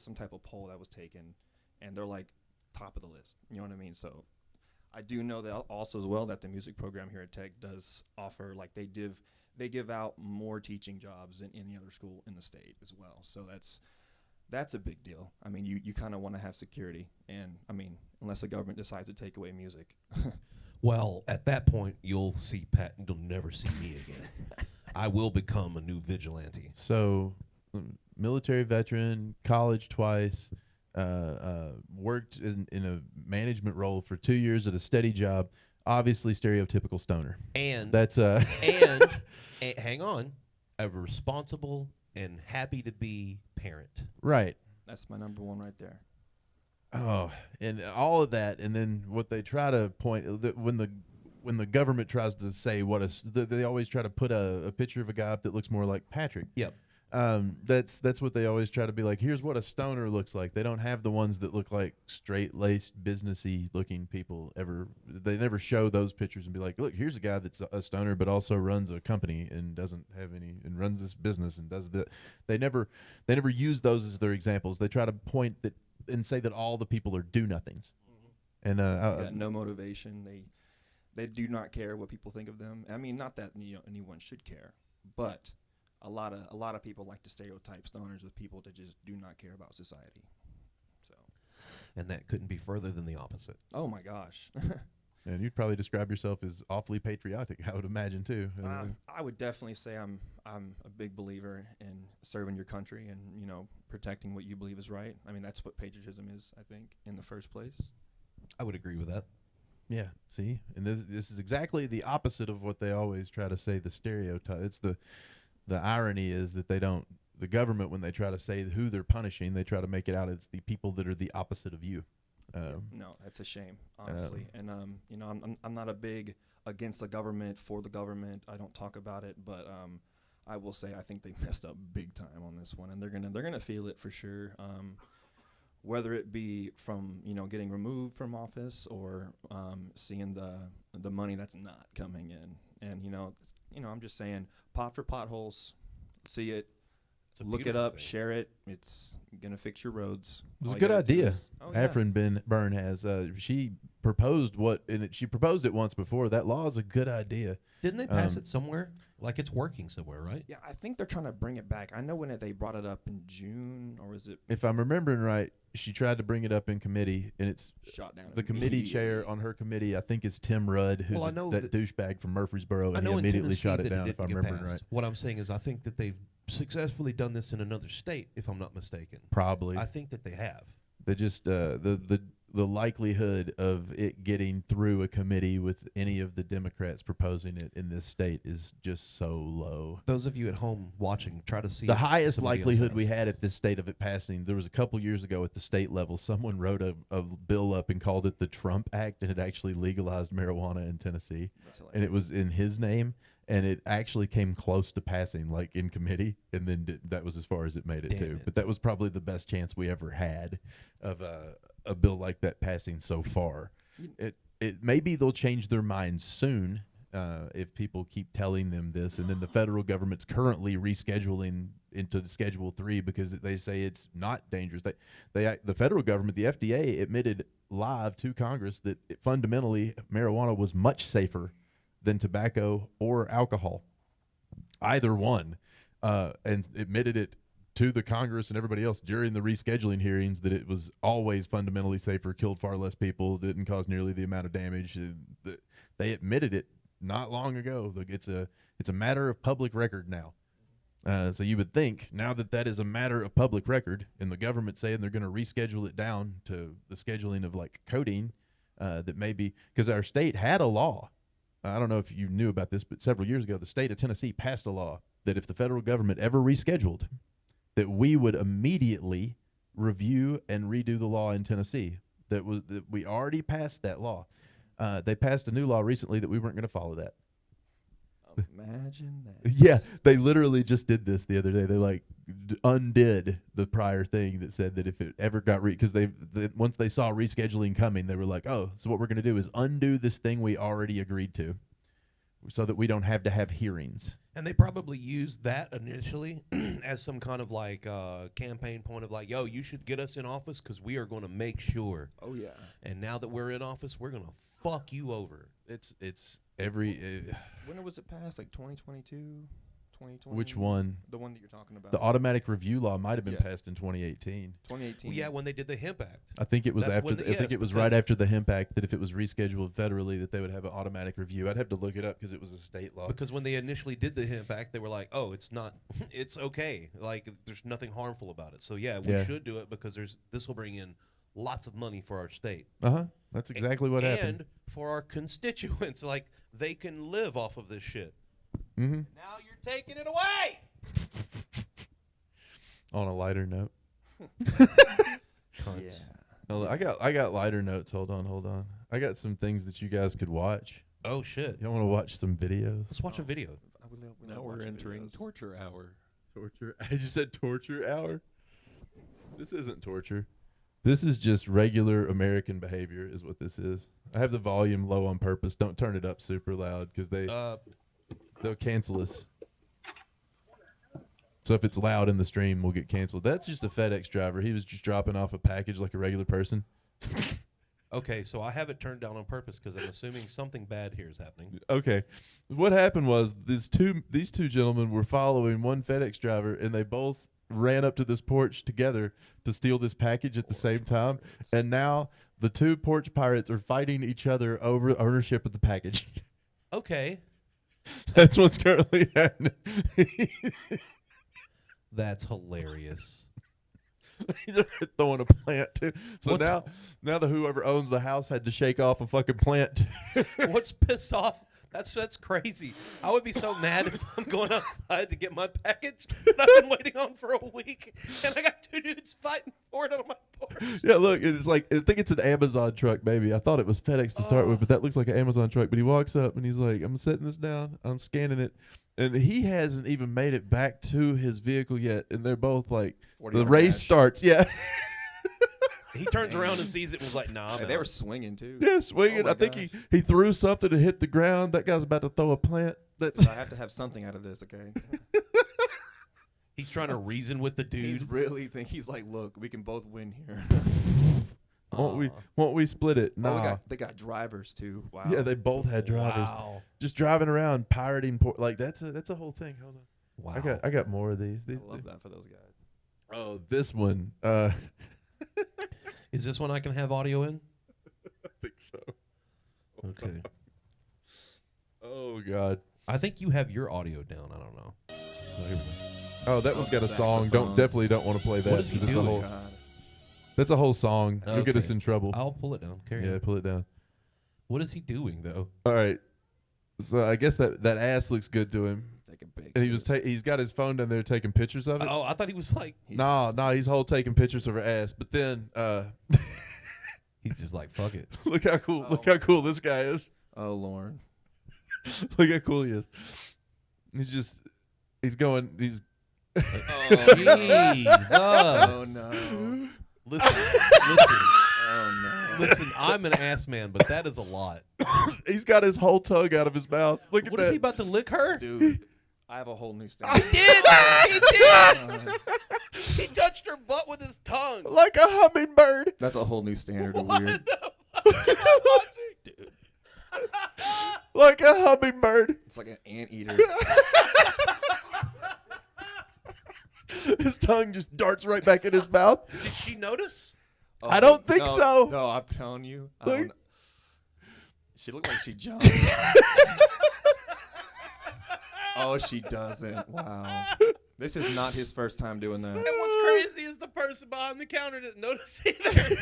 some type of poll that was taken, and they're top of the list. You know what I mean? So I do know that also as well that the music program here at Tech does offer they give out more teaching jobs than any other school in the state as well. So that's a big deal. I mean, you kind of want to have security, and I mean, unless the government decides to take away music. Well, at that point, you'll see Pat, and you'll never see me again. I will become a new vigilante. So military veteran, college twice, worked in a management role for 2 years at a steady job. Obviously, stereotypical stoner. And That's and hang on, a responsible and happy to be parent. right. That's my number one right there. Oh, and all of that, and then what they try to point when the government tries to say they always try to put a picture of a guy up that looks more like Patrick. Yep. That's what they always try to be like. Here's what a stoner looks like. They don't have the ones that look like straight-laced, businessy looking people ever. They never show those pictures and be like, look, here's a guy that's a stoner but also runs a company and doesn't have any and runs this business and does that. They never use those as their examples. They try to point that and say that all the people are do-nothings. And Got no motivation. They do not care what people think of them. I mean, not that anyone should care, but a lot of people like to stereotype stoners with people that just do not care about society. So, And that couldn't be further than the opposite. oh my gosh. and you'd probably describe yourself as awfully patriotic, I would imagine too. I would definitely say I'm a big believer in serving your country and protecting what you believe is right. I mean, that's what patriotism is, I think, in the first place. I would agree with that. Yeah, see, and this is exactly the opposite of what they always try to say. The stereotype. It's the irony is that the government, when they try to say who they're punishing, they try to make it out as the people that are the opposite of you. No, that's a shame, honestly. And I'm not a big against the government, for the government. I don't talk about it, but I will say I think they messed up big time on this one, and they're gonna feel it for sure. Whether it be from getting removed from office or seeing the money that's not coming in, and I'm just saying, pot for potholes, see it, It's a look it beautiful up, thing. share it. It's gonna fix your roads. It was All a you good gotta do idea. is- Oh, yeah. Afrin Byrne has. She proposed she proposed it once before. That law is a good idea. Didn't they pass it somewhere? Like it's working somewhere, right? Yeah, I think they're trying to bring it back. I know when they brought it up in June, or was it If I'm remembering right, she tried to bring it up in committee, and it's shot down? the committee immediately. chair on her committee. I think is Tim Rudd, who's Well, I know that douchebag from Murfreesboro, I and he know in immediately Tennessee shot it that down. If didn't I'm get remembering passed. right, What I'm saying is I think that they've successfully done this in another state, if I'm not mistaken. probably I think that they have. they just the likelihood of it getting through a committee with any of the Democrats proposing it in this state is just so low. Those of you at home watching, try to see The if highest somebody else likelihood we has. had at this state of it passing, there was a couple years ago at the state level, someone wrote a bill up and called it the Trump Act, and it actually legalized marijuana in Tennessee, That's and hilarious. it was in his name, and it actually came close to passing, like in committee, and then that was as far as it made it Damn too. it. But that was probably the best chance we ever had of a bill like that passing so far. It maybe they'll change their minds soon if people keep telling them this, and then the federal government's currently rescheduling into Schedule 3 because they say it's not dangerous. The federal government, the FDA, admitted live to Congress that fundamentally marijuana was much safer than tobacco or alcohol, either one, and admitted it to the Congress and everybody else during the rescheduling hearings that it was always fundamentally safer, killed far less people, didn't cause nearly the amount of damage. They admitted it not long ago. It's a matter of public record now. So you would think now that is a matter of public record, and the government saying they're going to reschedule it down to the scheduling of like codeine, that maybe because our state had a law. I don't know if you knew about this, but several years ago, the state of Tennessee passed a law that if the federal government ever rescheduled, that we would immediately review and redo the law in Tennessee. That we already passed that law. They passed a new law recently that we weren't going to follow that. Imagine that. Yeah, they literally just did this the other day. They undid the prior thing that said that if it ever got because once they saw rescheduling coming, they were like, oh, so what we're going to do is undo this thing we already agreed to, so that we don't have to have hearings. And they probably used that initially as some kind of like campaign point of like, yo, you should get us in office because we are going to make sure. Oh yeah. And now that we're in office, we're going to fuck you over. It's every When was it passed? Like 2022, 2020. Which one? The one that you're talking about. The automatic review law might have been Yeah. passed in 2018. 2018. Well, yeah, when they did the Hemp Act. I think it was That's after. when the- I think yes, it was right because- after the Hemp Act that if it was rescheduled federally, that they would have an automatic review. I'd have to look it up because it was a state law. Because when they initially did the Hemp Act, they were like, "Oh, it's not, it's okay. Like, there's nothing harmful about it." So yeah, we Yeah. should do it because this will bring in lots of money for our state. That's exactly what happened. And for our constituents, like they can live off of this shit. Mm-hmm. Now you're taking it away. On a lighter note, Cunts. Oh, I got lighter notes. Hold on. I got some things that you guys could watch. Oh shit. Y'all want to watch some videos? Let's watch a video. Now we're entering torture hour. Torture. I just said torture hour. This isn't torture. This is just regular American behavior, is what this is. I have the volume low on purpose. Don't turn it up super loud because they'll cancel us. So if it's loud in the stream, we'll get canceled. That's just a FedEx driver. He was just dropping off a package like a regular person. Okay, so I have it turned down on purpose because I'm assuming something bad here is happening. Okay. What happened was these two gentlemen were following one FedEx driver, and they both ran up to this porch together to steal this package at the same time. And now the two porch pirates are fighting each other over ownership of the package. Okay, That's what's currently happening. that's hilarious. They're throwing a plant too. So What's- now the whoever owns the house had to shake off a fucking plant. What's pissed off? That's crazy. I would be so mad if I'm going outside to get my package that I've been waiting on for a week, and I got two dudes fighting for it on my porch. Yeah, look, it's like, I think it's an Amazon truck, maybe. I thought it was FedEx to start with, but that looks like an Amazon truck. But he walks up and he's like, I'm setting this down. I'm scanning it. And he hasn't even made it back to his vehicle yet. And they're both like, 40 the yard race dash. starts. Yeah. He turns around and sees it and was like, "Nah, Hey, I'm they were out." swinging too. Yeah, swinging. Oh my I think gosh. he threw something and hit the ground. That guy's about to throw a plant. That's So I have to have something out of this, okay? He's trying to reason with the He's dude. really he's like, look, we can both win here. won't we split it? Oh, Nah. they got drivers too. Wow. Yeah, they both had drivers. Wow. Just driving around pirating like that's a whole thing. Hold on. Wow. I got more of these. I love that for those guys. Oh, this one. Is this one I can have audio in? I think so. Okay. Oh God. I think you have your audio down. I don't know. Oh, here we go. Oh, that Oh, one's the got a song. saxophones. Definitely don't want to play that. What is he 'cause it's a doing? whole, God. that's a whole song. You'll get us Okay. in trouble. I'll pull it down. Carry Yeah, on. pull it down. What is he doing though? All right. So I guess that ass looks good to him, Take a big. and he's got his phone down there taking pictures of it. Oh, I thought he was like. No, he's taking pictures of her ass. But then, He's just like, fuck it. look how cool! Oh Look my how cool this guy is! Oh Lauren. Look how cool he is. He's going. He's Oh Jesus. Oh no. Listen. Oh no. Listen, I'm an ass man, but that is a lot. he's got his whole tongue out of his mouth. Look at What that. is he about to lick her? Dude, I have a whole new He standard. did! He did! He touched her butt with his tongue. Like a hummingbird. That's a whole new standard of What weird. the fuck am I watching? Dude, Like a hummingbird. it's like an anteater. His tongue just darts right back in his mouth. Did she notice? I don't think no, so. No, I'm telling you. I Look. don't know. She looked like she jumped. Oh, she doesn't. Wow. This is not his first time doing that. And what's crazy is the person behind the counter didn't notice either.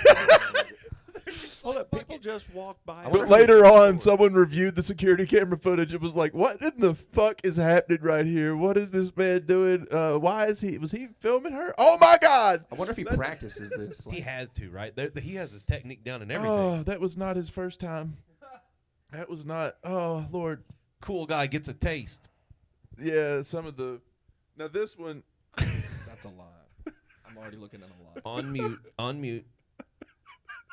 Hold up, people just walk by. wonder But if later on, someone reviewed the security camera footage. It was like, what in the fuck is happening right here? What is this man doing? Was he filming her? Oh my God. I wonder if he practices this. He Like, has to, right? He has his technique down and everything. Oh, that was not his first time. That was not. Oh, Lord. Cool guy gets a taste. Yeah, some of the. Now, this one. that's a lot. I'm already looking at a lot. Unmute.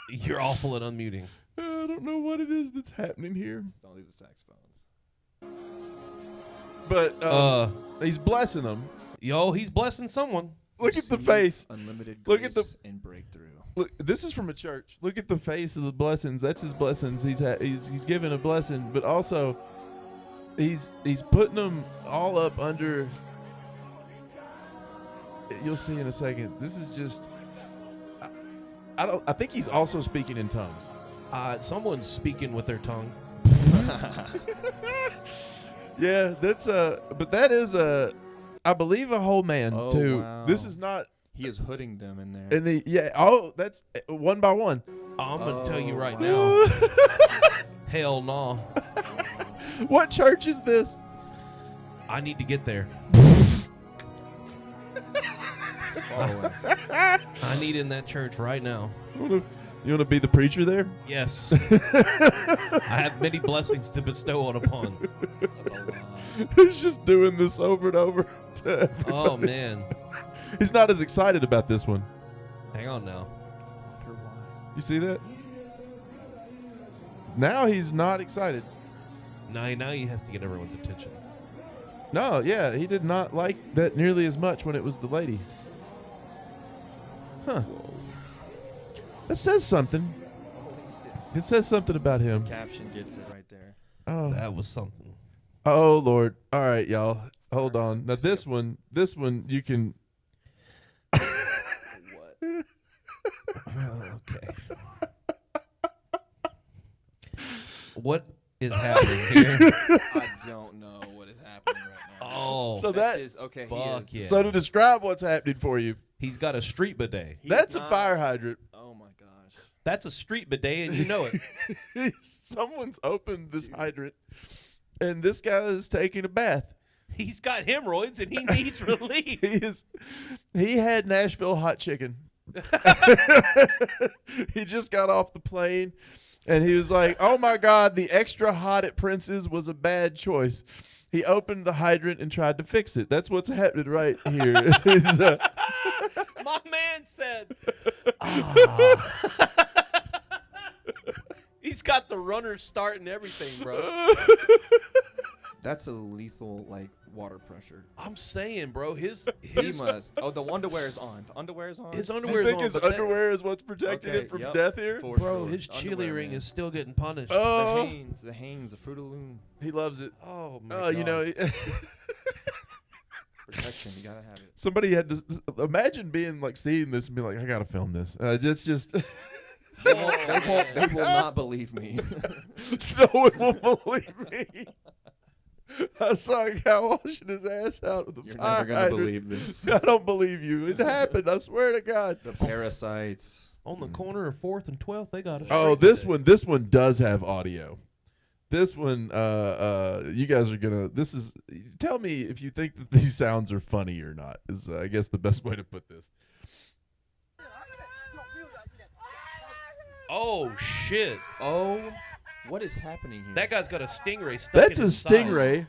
You're awful at unmuting. I don't know what it is that's happening here. Don't leave the saxophones. But he's blessing them. Yo, he's blessing someone. Look at the Receive face. Unlimited Look grace at the- and breakthrough. Look, this is from a church. Look at the face of the blessings. That's his blessings. He's giving a blessing, but also He's putting them all up under. You'll see in a second. This is just. I think he's also speaking in tongues. Someone's speaking with their tongue. Yeah, but that is I believe a whole man Oh, too. wow. This is not. He is hooding them in there. And that's one by one. I'm gonna tell you right wow. now. Hell no. What church is this? I need to get there. Far away. I need in that church right now. You want to be the preacher there? Yes. I have many blessings to bestow upon. That's a lot. He's just doing this over and over. To everybody. Oh man. He's not as excited about this one. Hang on now. You see that? Now he's not excited. Now he has to get everyone's attention. No, yeah, he did not like that nearly as much when it was the lady. Huh. That says something. It says something about him. Caption gets it right there. Oh, That was something. oh Lord. All right, y'all. Hold on. Now this one you can. What? Okay. What is happening here? I don't know what is happening right now. Oh, So That that- is okay. fuck he is. yeah. So to describe what's happening for you, he's got a street bidet. He that's is a not- fire hydrant. Oh my gosh. That's a street bidet, and you know it. Someone's opened this hydrant, and this guy is taking a bath. He's got hemorrhoids, and he needs relief. He had Nashville hot chicken. He just got off the plane, and he was like, "Oh my God, the extra hot at Prince's was a bad choice." He opened the hydrant and tried to fix it. That's what's happening right here. My man said, "Ah." He's got the runner start and everything, bro. That's a lethal water pressure. I'm saying, bro, his He must. Oh, the underwear is on. The underwear is on. his Do underwear you is think on, his but that- underwear is what's protecting Okay, him from yep, death here? for bro, sure. his chili Underwear, ring man. is still getting punished. Oh, The Hanes, the Fruit of the Loom. he loves it. Oh my Oh, god. you know, Protection, you gotta have it. somebody had to imagine being seeing this and being like, "I gotta film this." Just They will not believe me. no one will believe me. I saw a guy washing his ass out with a You're fire never gonna hydrant. believe this. I don't believe you. It happened. I swear to God. The parasites. On the corner of 4th and 12th, they got it. Oh, this one does have audio. This one, you guys are gonna. Tell me if you think that these sounds are funny or not. Is I guess the best way to put this. Oh shit! Oh, what is happening here? That guy's got a stingray stuck That's in a his side. stingray.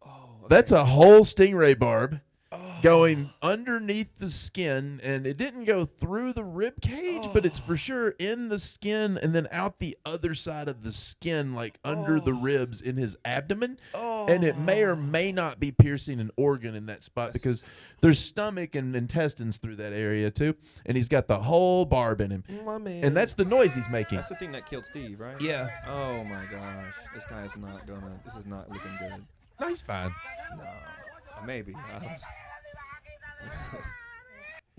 Oh, okay. That's a whole stingray barb Oh. going underneath the skin, and it didn't go through the rib cage, but it's for sure in the skin and then out the other side of the skin, under the ribs in his abdomen. Oh. And it may or may not be piercing an organ in that spot because there's stomach and intestines through that area too. And he's got the whole barb in him. My man. And that's the noise he's making. That's the thing that killed Steve, right? yeah. Oh my gosh, this guy is not gonna. This is not looking good. No, he's fine. No, maybe. I don't.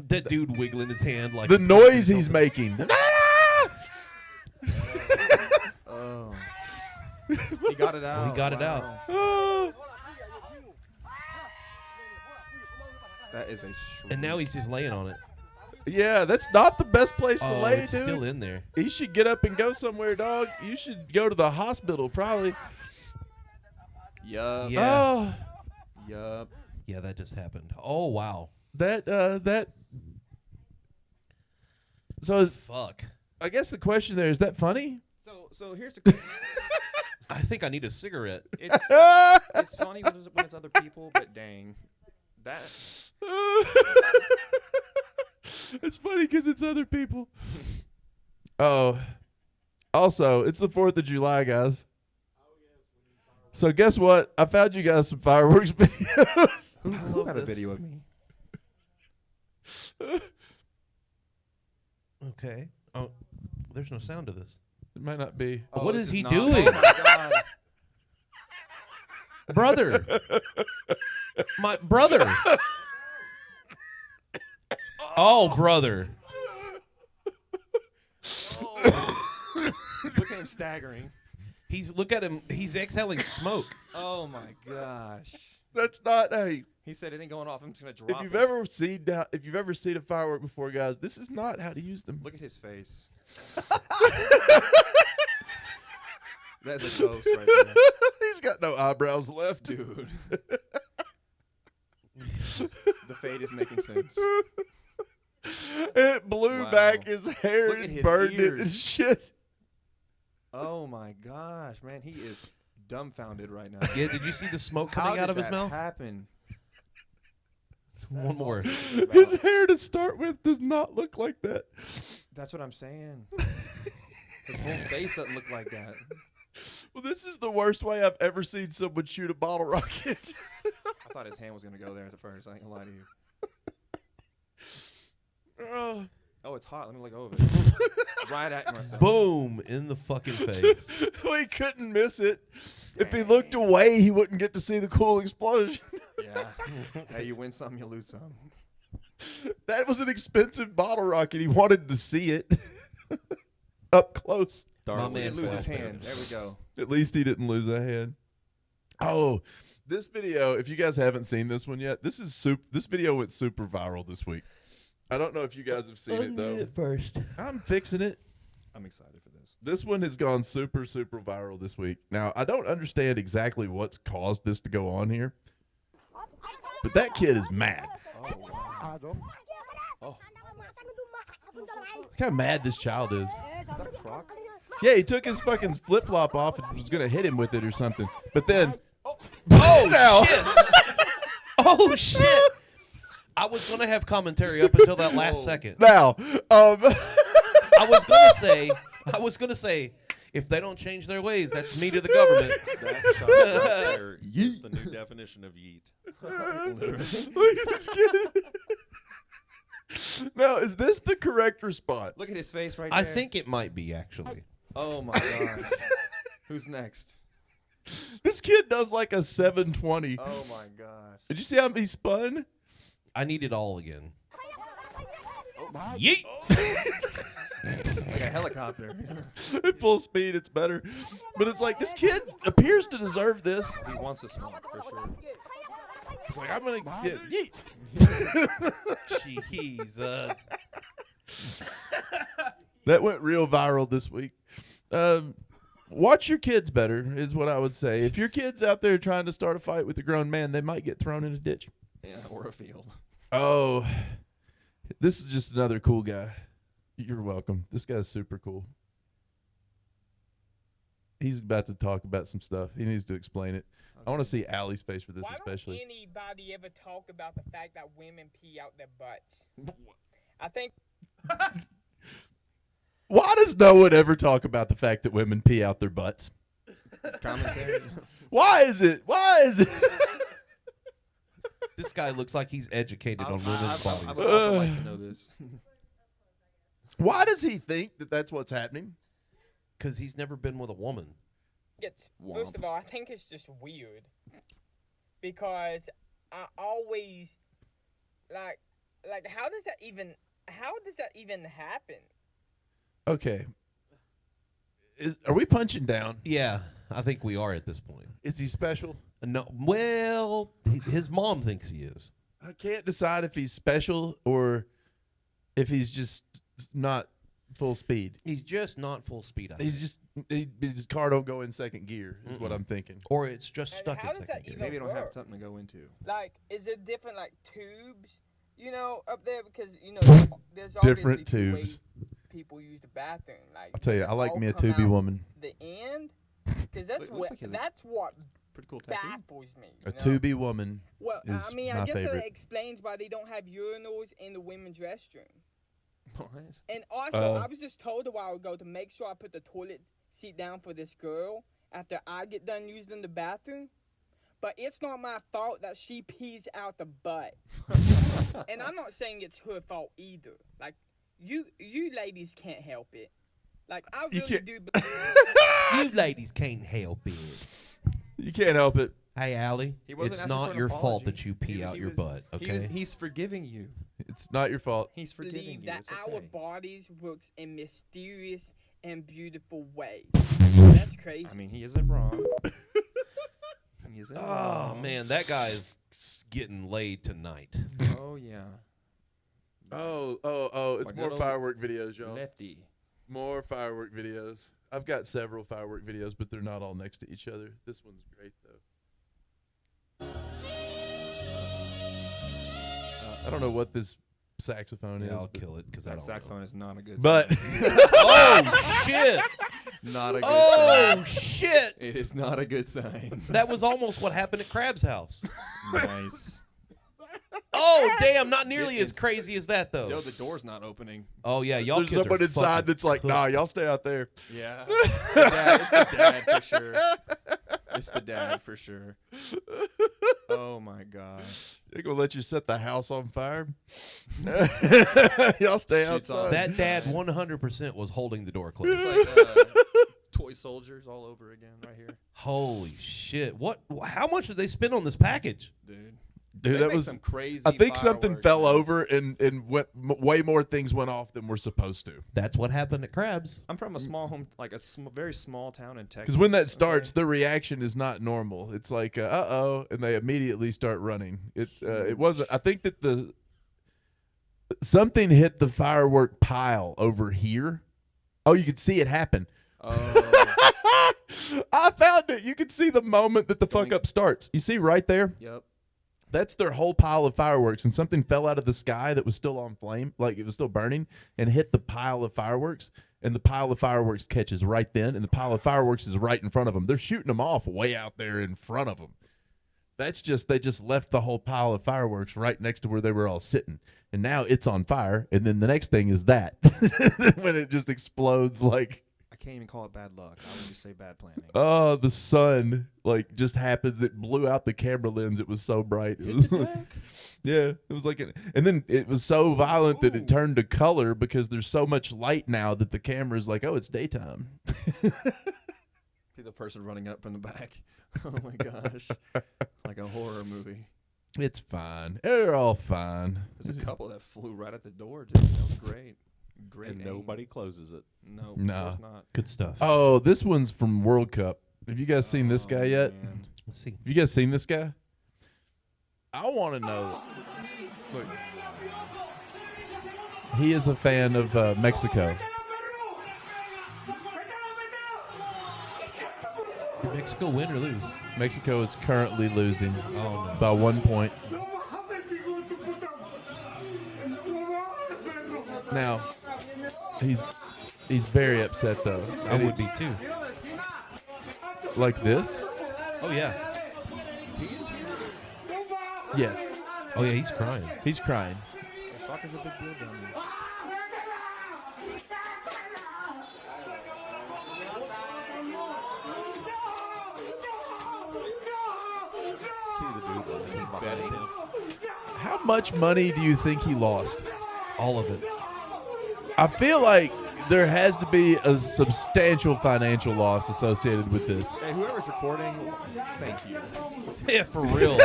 That dude wiggling his hand like The it's gonna do noise he's something. making. Oh, he got it out. He got it out. Oh. That is a. And now he's just laying on it. Yeah, that's not the best place to Oh, lay, it's dude. still in there. He should get up and go somewhere, dog. You should go to the hospital, probably. Yup. Yeah. Oh, Yup. Yeah, that just happened. Oh wow. that. So Fuck. I guess the question there is that funny? So here's the. Question. I think I need a cigarette. It's funny when it's other people, but dang, that. It's funny because it's other people. Oh, also, it's the 4th of July, guys. So guess what? I found you guys some fireworks videos. Who love got a this. video of me? Okay. Oh, there's no sound to this. It might not be. What this is he not- doing? Oh my god. Brother. My brother. Oh, brother. Look at him staggering. Look at him. He's exhaling smoke. Oh my gosh. That's not hey. He said it ain't going off. I'm just gonna drop If you've ever seen a firework before, guys, this is not how to use them. Look at his face. That's a ghost right there. He's got no eyebrows left, Dude. The fade is making sense. It blew Wow. back his hair Look at and his burned it ears. and shit. Oh my gosh, man, he is dumbfounded right now. Yeah, did you see the smoke How coming did out of his that mouth? happen? One more. His hair to start with does not look like that. That's what I'm saying. His whole face doesn't look like that. Well, this is the worst way I've ever seen someone shoot a bottle rocket. I thought his hand was gonna go there at the first. I ain't gonna lie to you. Oh, it's hot. Let me let go of it. Right at myself. Boom in the fucking face. We couldn't miss it. If he looked away, he wouldn't get to see the cool explosion. Yeah. Hey, you win some, you lose some. That was an expensive bottle rocket. He wanted to see it up close. My Darling. He man didn't lose his fell. hand. There we go. At least he didn't lose a hand. Oh, this video, if you guys haven't seen this one yet, this video went super viral this week. I don't know if you guys have seen it, though. First. I'm fixing it. I'm excited for this. This one has gone super, super viral this week. Now, I don't understand exactly what's caused this to go on here, but that kid is mad. Oh, wow. Oh, Look how mad this child is. is that a crock? Yeah, he took his fucking flip-flop off and was going to hit him with it or something. But then, Oh now. shit! Oh shit! I was gonna have commentary up until that last second. now, I was gonna say, if they don't change their ways, that's me to the government. That shot right there is the new definition of yeet. look at this kid. Now, is this the correct response? Look at his face right I there. think it might be actually. Oh my gosh. Who's next? This kid does like a 720. Oh my gosh. Did you see how he spun? I need it all again. Oh, Yeet! like a helicopter. At full speed, it's better. But it's like, this kid appears to deserve this. He wants to smoke for sure. It's like, I'm going to get yeet. Jesus. That went real viral this week. Watch your kids better is what I would say. If your kid's out there trying to start a fight with a grown man, they might get thrown in a ditch. Yeah, or a field. Oh, this is just another cool guy. You're welcome. This guy's super cool. He's about to talk about some stuff. He needs to explain it. I want to see Allie's face for this Why especially. don't anybody ever talk about the fact that women pee out their butts? I think Why does no one ever talk about the fact that women pee out their butts? Commentary. Why is it? Why is it? This guy looks like he's educated on I women's would bodies. also like to know this. Why does he think that that's what's happening? Because he's never been with a woman. it's first of all, I think it's just weird because I always like how does that even happen? Okay. Are we punching down? Yeah, I think we are at this point. Is he special? No, well, his mom thinks he is. I can't decide if he's special or if he's just not full speed. He's just not full speed. I He's think. just his car don't go in second gear is what I'm thinking. Or it's just And stuck how in does second that gear. even Maybe I don't have work? something to go into. Like, is it different like tubes? You know, up there because there's Different obviously two tubes. ways people use the bathroom. Like I'll tell you, I like all me a come Tubi out woman. The end, because Looks like he has a that's what Pretty cool tattoo. baffles me. A you know? Tubi woman. Well, is I mean, my I guess favorite. that explains why they don't have urinals in the women's restroom. What? And also, I was just told a while ago to make sure I put the toilet seat down for this girl after I get done using the bathroom. But it's not my fault that she pees out the butt. And I'm not saying it's her fault either. Like, you ladies can't help it. Like, I You really can't- do. You ladies can't help it. You can't help it. Hey, Allie, He wasn't it's asking for not an your fault apology. that you pee out your butt, okay? He's forgiving you. It's not your fault. He's forgiving Believe you. that It's our okay. bodies works in mysterious and beautiful ways. That's crazy. I mean, he isn't wrong. He isn't Oh, wrong. man, that guy is getting laid tonight. Oh, yeah. Oh, it's My more good old firework videos, y'all. Lefty. More firework videos. I've got several firework videos, but they're not all next to each other. This one's great, though. I don't know what this saxophone is. Yeah, I'll but- kill it because I That don't saxophone know. is not a good But sign. Oh, shit! Not a good Oh, sign. shit! It is not a good sign. That was almost what happened at Crab's house. Nice. Oh, damn, not nearly Get as ins- crazy as that, though. Yo, the door's not opening. Oh, yeah, y'all there's kids are someone inside fucking that's like, cooked. nah, y'all stay out there. Yeah. It's the dad for sure. It's the dad for sure. Oh, my gosh. They're going to let you set the house on fire. Y'all stay Shit's on. outside. That dad 100% was holding the door closed. It's like toy soldiers all over again right here. Holy shit. How much did they spend on this package? Dude. Dude, They that make was. some crazy I think something fireworks, fell man. over and way more things went off than were supposed to. That's what happened at Crab's. I'm from a small home, like a very small town in Texas. Because when that starts, okay? the reaction is not normal. It's like, uh-oh, and they immediately start running. It wasn't. I think that something hit the firework pile over here. Oh, you could see it happen. Oh, I found it. You could see the moment that the fuck Going- up starts. You see right there? yep. That's their whole pile of fireworks, and something fell out of the sky that was still on flame, like it was still burning, and hit the pile of fireworks. And the pile of fireworks catches right then, and the pile of fireworks is right in front of them. They're shooting them off way out there in front of them. They just left the whole pile of fireworks right next to where they were all sitting, and now it's on fire. And then the next thing is that when it just explodes like. I can't even call it bad luck. I would just say bad planning. Oh, the sun like just happens. It blew out the camera lens. It was so bright. It was yeah, it was like, and then it was so violent that it turned to color because there's so much light now that the camera's like, oh, it's daytime. See the person running up in the back. Oh my gosh, like a horror movie. It's fine. They're all fine. There's a couple that flew right at the door. Dude. That was great. Great. And aim. nobody closes it. No, No. of course not. Good stuff. Oh, this one's from World Cup. Have you guys seen this guy yet? Man. Let's see. Have you guys seen this guy? I want to know. Look, he is a fan of Mexico. Did Mexico win or lose? Mexico is currently losing Oh, no. by 1 point. Now, he's very upset though. I would be too. Like this? Oh, yeah. Yes. Oh, yeah, he's crying. He's crying. Soccer's a big deal down here. See the dude though, he's betting him. How much money do you think he lost? All of it. I feel like there has to be a substantial financial loss associated with this. Hey, whoever's recording, thank you. Yeah, for real.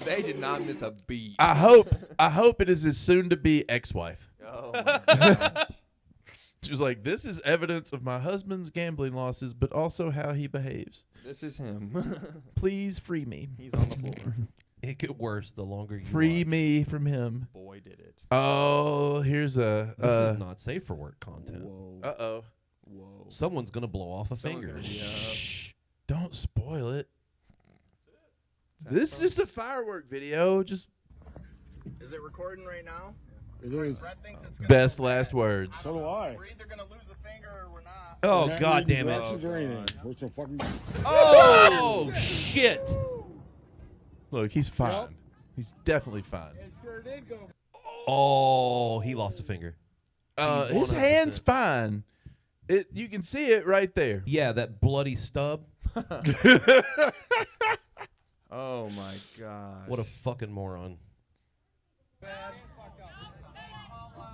They did not miss a beat. I hope it is his soon-to-be ex-wife. Oh my gosh. She was like, "This is evidence of my husband's gambling losses, but also how he behaves. This is him. Please free me. He's on the floor. It get worse the longer you Free watch. me from him." Boy, did it. Oh, here's a. This is not safe for work content. Whoa. Uh-oh. Whoa. Someone's going to blow off a Someone's finger. gonna be, Shh! Don't spoil it. This is just a firework video. Just Is it recording right now? It is. Brett thinks it's gonna best go bad. last words. So do I. We're either gonna lose a finger or we're not. Oh, We're not God reading damn it. directions or anything. We're so fucking. Oh, shit. Look, he's fine. He's definitely fine. Oh, he lost a finger. His 100%. hand's fine. You can see it right there. Yeah, that bloody stub. Oh my gosh. What a fucking moron.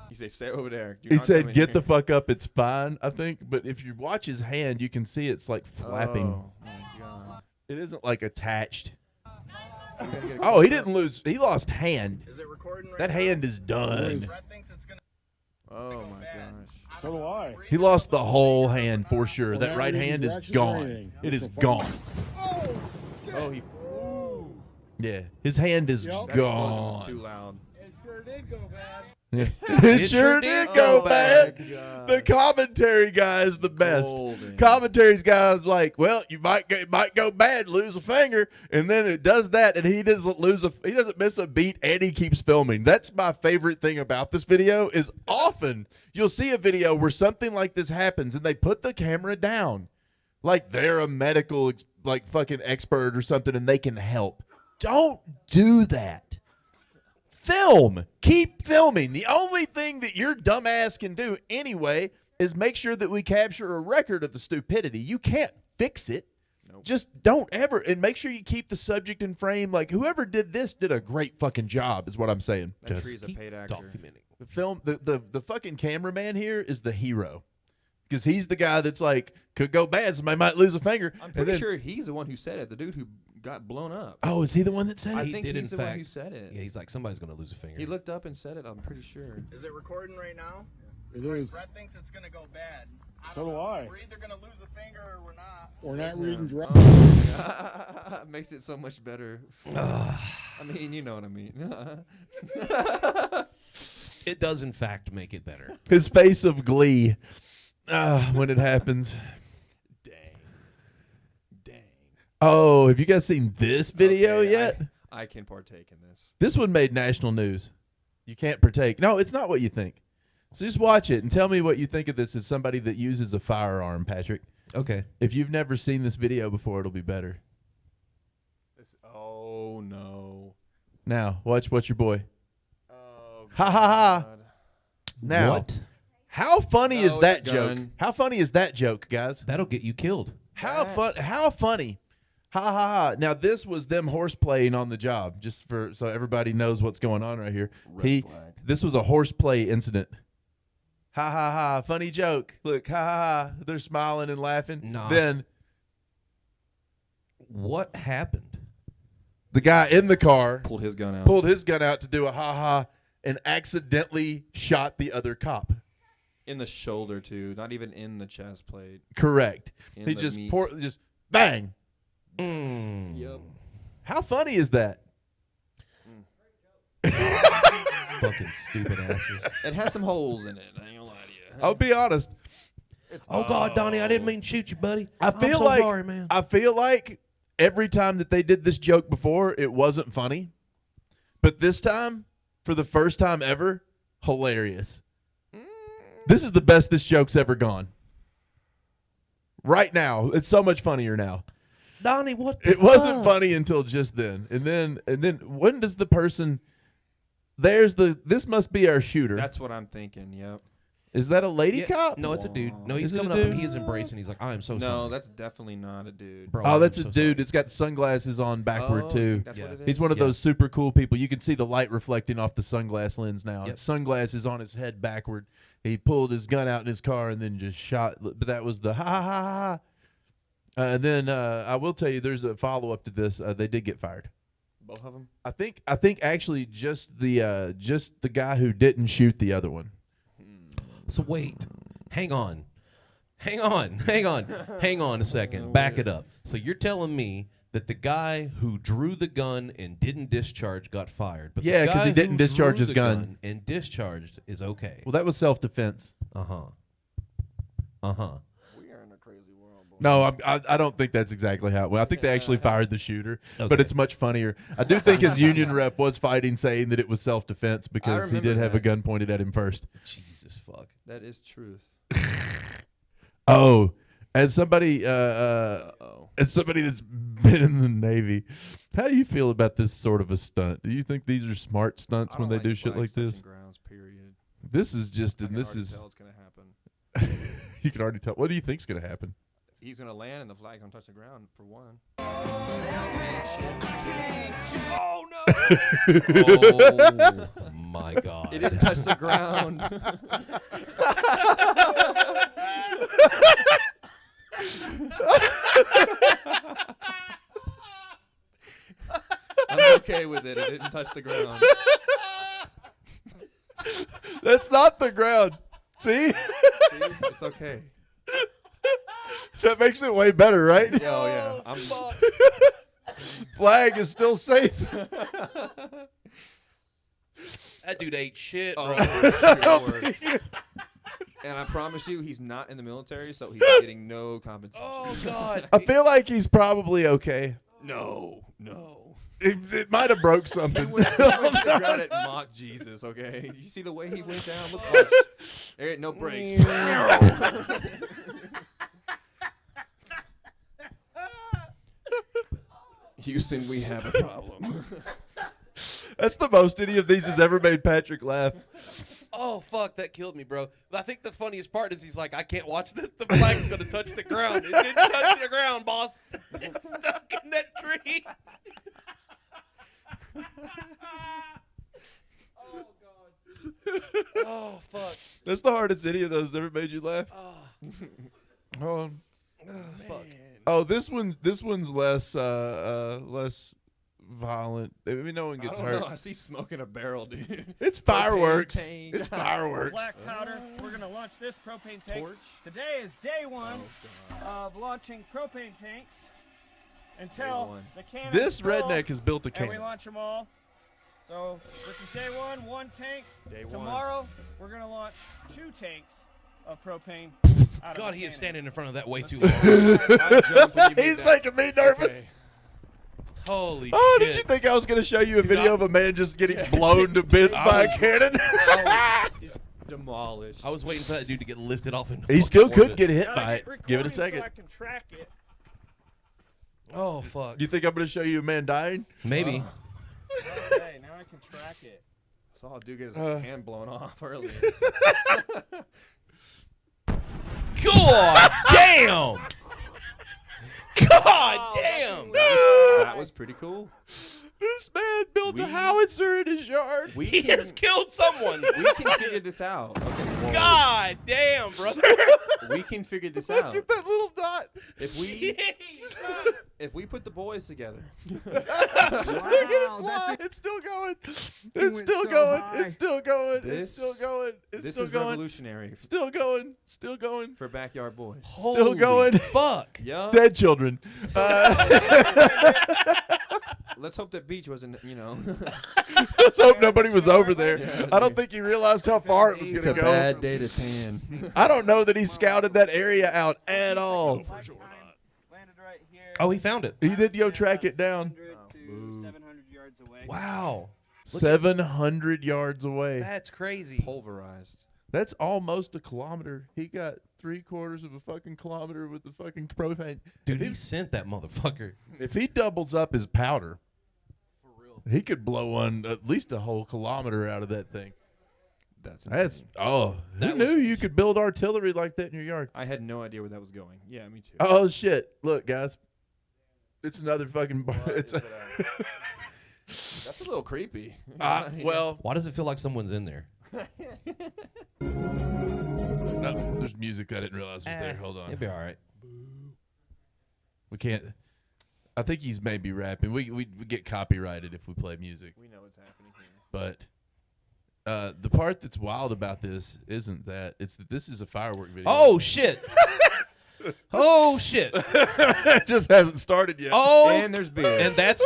You say, stay over there. Do He not come said, in "Get here." the fuck up. It's fine." I think, but if you watch his hand, you can see it's like flapping. Oh my god. It isn't like attached. Oh, he didn't lose. He lost hand. Is it recording right That now? hand is done. Brett thinks it's gonna Oh my gosh. So do I. He lost the whole hand for sure. Well, That that right means hand you're is actually gone. training. It is It's a gone. Oh, he. Yeah, his hand is Yep. That explosion gone. was too loud. It sure did go bad. It sure did go Oh bad. my God. The commentary guy is the best. Golden. Commentary's guy's like, well, it might go bad, lose a finger, and then it does that, and he doesn't miss a beat, and he keeps filming. That's my favorite thing about this video. Is often you'll see a video where something like this happens, and they put the camera down, like they're a medical like fucking expert or something, and they can help. Don't do that. Film. Keep filming. The only thing that your dumb ass can do anyway is make sure that we capture a record of the stupidity. You can't fix it. Nope. Just don't ever, and make sure you keep the subject in frame. Like whoever did this did a great fucking job, is what I'm saying. That Just tree's a keep paid actor. documenting. the film, the fucking cameraman here is the hero. Because he's the guy that's like, could go bad, somebody might lose a finger. I'm and pretty then- sure he's the one who said it. The dude who got blown up. Oh, is he the one that said I it? He think did, he's in the one fact. who said it. Yeah, he's like, somebody's gonna lose a finger. He looked up and said it. I'm pretty sure. Is it recording right now? It is. Brett thinks it's gonna go bad. So don't do know. I. We're either gonna lose a finger or we're not. We're not reading Oh directions. my God. Makes it so much better. Ah. I mean, you know what I mean. It does, in fact, make it better. His face of glee when it happens. Dang. Oh, have you guys seen this video Okay, yet? I can partake in this. This one made national news. You can't partake. No, it's not what you think. So just watch it and tell me what you think of this as somebody that uses a firearm, Patrick. Okay. If you've never seen this video before, it'll be better. Oh no. Now, watch your boy. Oh, Ha, ha, ha. God. Now, What? how funny No, is it's that a joke? gun. How funny is that joke, guys? That'll get you killed. How funny. Ha ha ha. Now this was them horseplaying on the job, just for so everybody knows what's going on right here. This was a horseplay incident. Ha ha ha. Funny joke. Look, ha ha ha. They're smiling and laughing. Nah. Then What happened? the guy in the car Pulled his gun out. pulled his gun out to do a ha ha and accidentally shot the other cop. In the shoulder too. Not even in the chest plate. Correct. In He the just meat. just bang. Yep. How funny is that? Fucking stupid asses. It has some holes in it. I ain't gonna lie to you. I'll be honest. Oh God, Donnie, I didn't mean to shoot you, buddy. I I'm feel so like sorry, man. I feel like every time that they did this joke before, it wasn't funny. But this time, for the first time ever, hilarious. This is the best this joke's ever gone. Right now, it's so much funnier now. Donnie, what? The It wasn't fuck? funny until just then. And then when does the person this must be our shooter. That's what I'm thinking. Yep. Is that a lady Yeah, cop? No, it's a dude. No, he's Is it a coming up and dude? he is embracing. He's like, I am so No, sorry. that's definitely not a dude. Bro, Oh, I'm that's a so dude. sorry. It's got sunglasses on backward Oh, I too. think that's what Yeah. it is. He's one of Yeah. those super cool people. You can see the light reflecting off the sunglass lens now. Yep. It's sunglasses on his head backward. He pulled his gun out in his car and then just shot. But that was the ha ha ha ha. And then I will tell you, there's a follow up to this. They did get fired. Both of them. I think actually just the guy who didn't shoot the other one. So wait, hang on a second. Back it up. So you're telling me that the guy who drew the gun and didn't discharge got fired, but Yeah, the 'cause he guy didn't who discharge drew his the gun. and discharged is okay. Well, that was self defense. We are in a crazy world. Boy. No, I don't think that's exactly how it went. I think they actually fired the shooter, but Okay. it's much funnier. I do think his union rep was fighting, saying that it was self-defense because he remember did have a that. gun pointed at him first. Jesus fuck. That is truth. Oh, as somebody Uh-oh. as somebody that's been in the Navy, how do you feel about this sort of a stunt? Do you think these are smart stunts I when don't they do like shit flags like this? touching Grounds, period. This is just, I and can this already is, tell it's gonna happen. you can already tell. What do you think's going to happen? He's gonna land and the flag gonna touch the ground for one. Oh my God. It didn't touch the ground. I'm okay with it. It didn't touch the ground. That's not the ground. See? See? It's okay. That makes it way better, right? Oh, yeah. I'm Flag is still safe. That dude ate shit, Oh, bro. for sure. And I promise you, he's not in the military, so he's getting no compensation. Oh, God. I feel like he's probably okay. No. It might have broke He something. went to the ground at mock Jesus, okay? You see the way he went down? Look, watch. There ain't no brakes. Houston, we have a problem. That's the most any of these has ever made Patrick laugh. Oh, fuck, that killed me, bro. I think the funniest part is he's like, I can't watch this. The flag's going to touch the ground. It didn't touch the ground, boss. It's stuck in that tree. Oh, God. Oh, fuck. That's the hardest any of those ever made you laugh. Hold on. Fuck. Oh, this one's less violent. I mean, no one gets I don't hurt. know. I see smoke in a barrel, dude. It's fireworks. tank. It's fireworks. Black powder. We're gonna launch this propane tank. Torch? Today is day one of launching propane tanks until one. the can. This is full, redneck has built a and we cannon. launch them all. So this is day one tank. Day one. Tomorrow we're gonna launch 2 tanks of propane. Out God, of he the is cannon. standing in front of that way too long. I jump when you He's made that. making me nervous. Okay. Holy Oh, shit. did you think I was going to show you a Dude, video I- of a man just getting blown to bits by a cannon? Just demolished. I was waiting for that dude to get lifted off into He still fucking could orbit. get hit Gotta by get it. Give it a recording second. So I can track it. Oh, fuck. Do you think I'm going to show you a man dying? Maybe. Okay, now I can track it. Saw a dude get his hand blown off earlier. God damn! God damn! That was pretty cool. This man built a We- howitzer in his yard. We He can, has killed someone. we can figure this out. Okay. God damn, brother. We can figure this Look out. at that little dot. If we put the boys together. Look at it fly. It's still going. It's still going. It's still going. It's This- still going. It's This still is going. revolutionary Still going. Still going. for backyard boys. Still going. Fuck. Yeah. Dead children. Let's hope that beach wasn't, Let's hope nobody was over there. Yeah, I don't think he realized how far it was going It's to a go. bad day to tan. I don't know that he scouted that area out at all. Landed right here. Oh, he found it. He did go track it down. 600 to 700 yards away. Wow. 700 yards away. That's crazy. Pulverized. That's almost a kilometer. He got 3/4 of a fucking kilometer with the fucking propane. Dude, he sent that motherfucker. If he doubles up his powder, he could blow at least a whole kilometer out of that thing. That's That's insane. who That knew was- you could build artillery like that in your yard? I had no idea where that was going. Yeah, me too. Oh shit! Look, guys, it's another fucking bar. It's That's a little creepy. well, Why does it feel like someone's in there? no, there's music I didn't realize was there. Hold on, It'll be all right. we can't. I think he's maybe rapping. We get copyrighted if we play music. We know what's happening here. But the part that's wild about this isn't that. It's that this is a firework video. Oh, shit. Oh, shit. It just hasn't started yet. Oh, And there's beer. and that's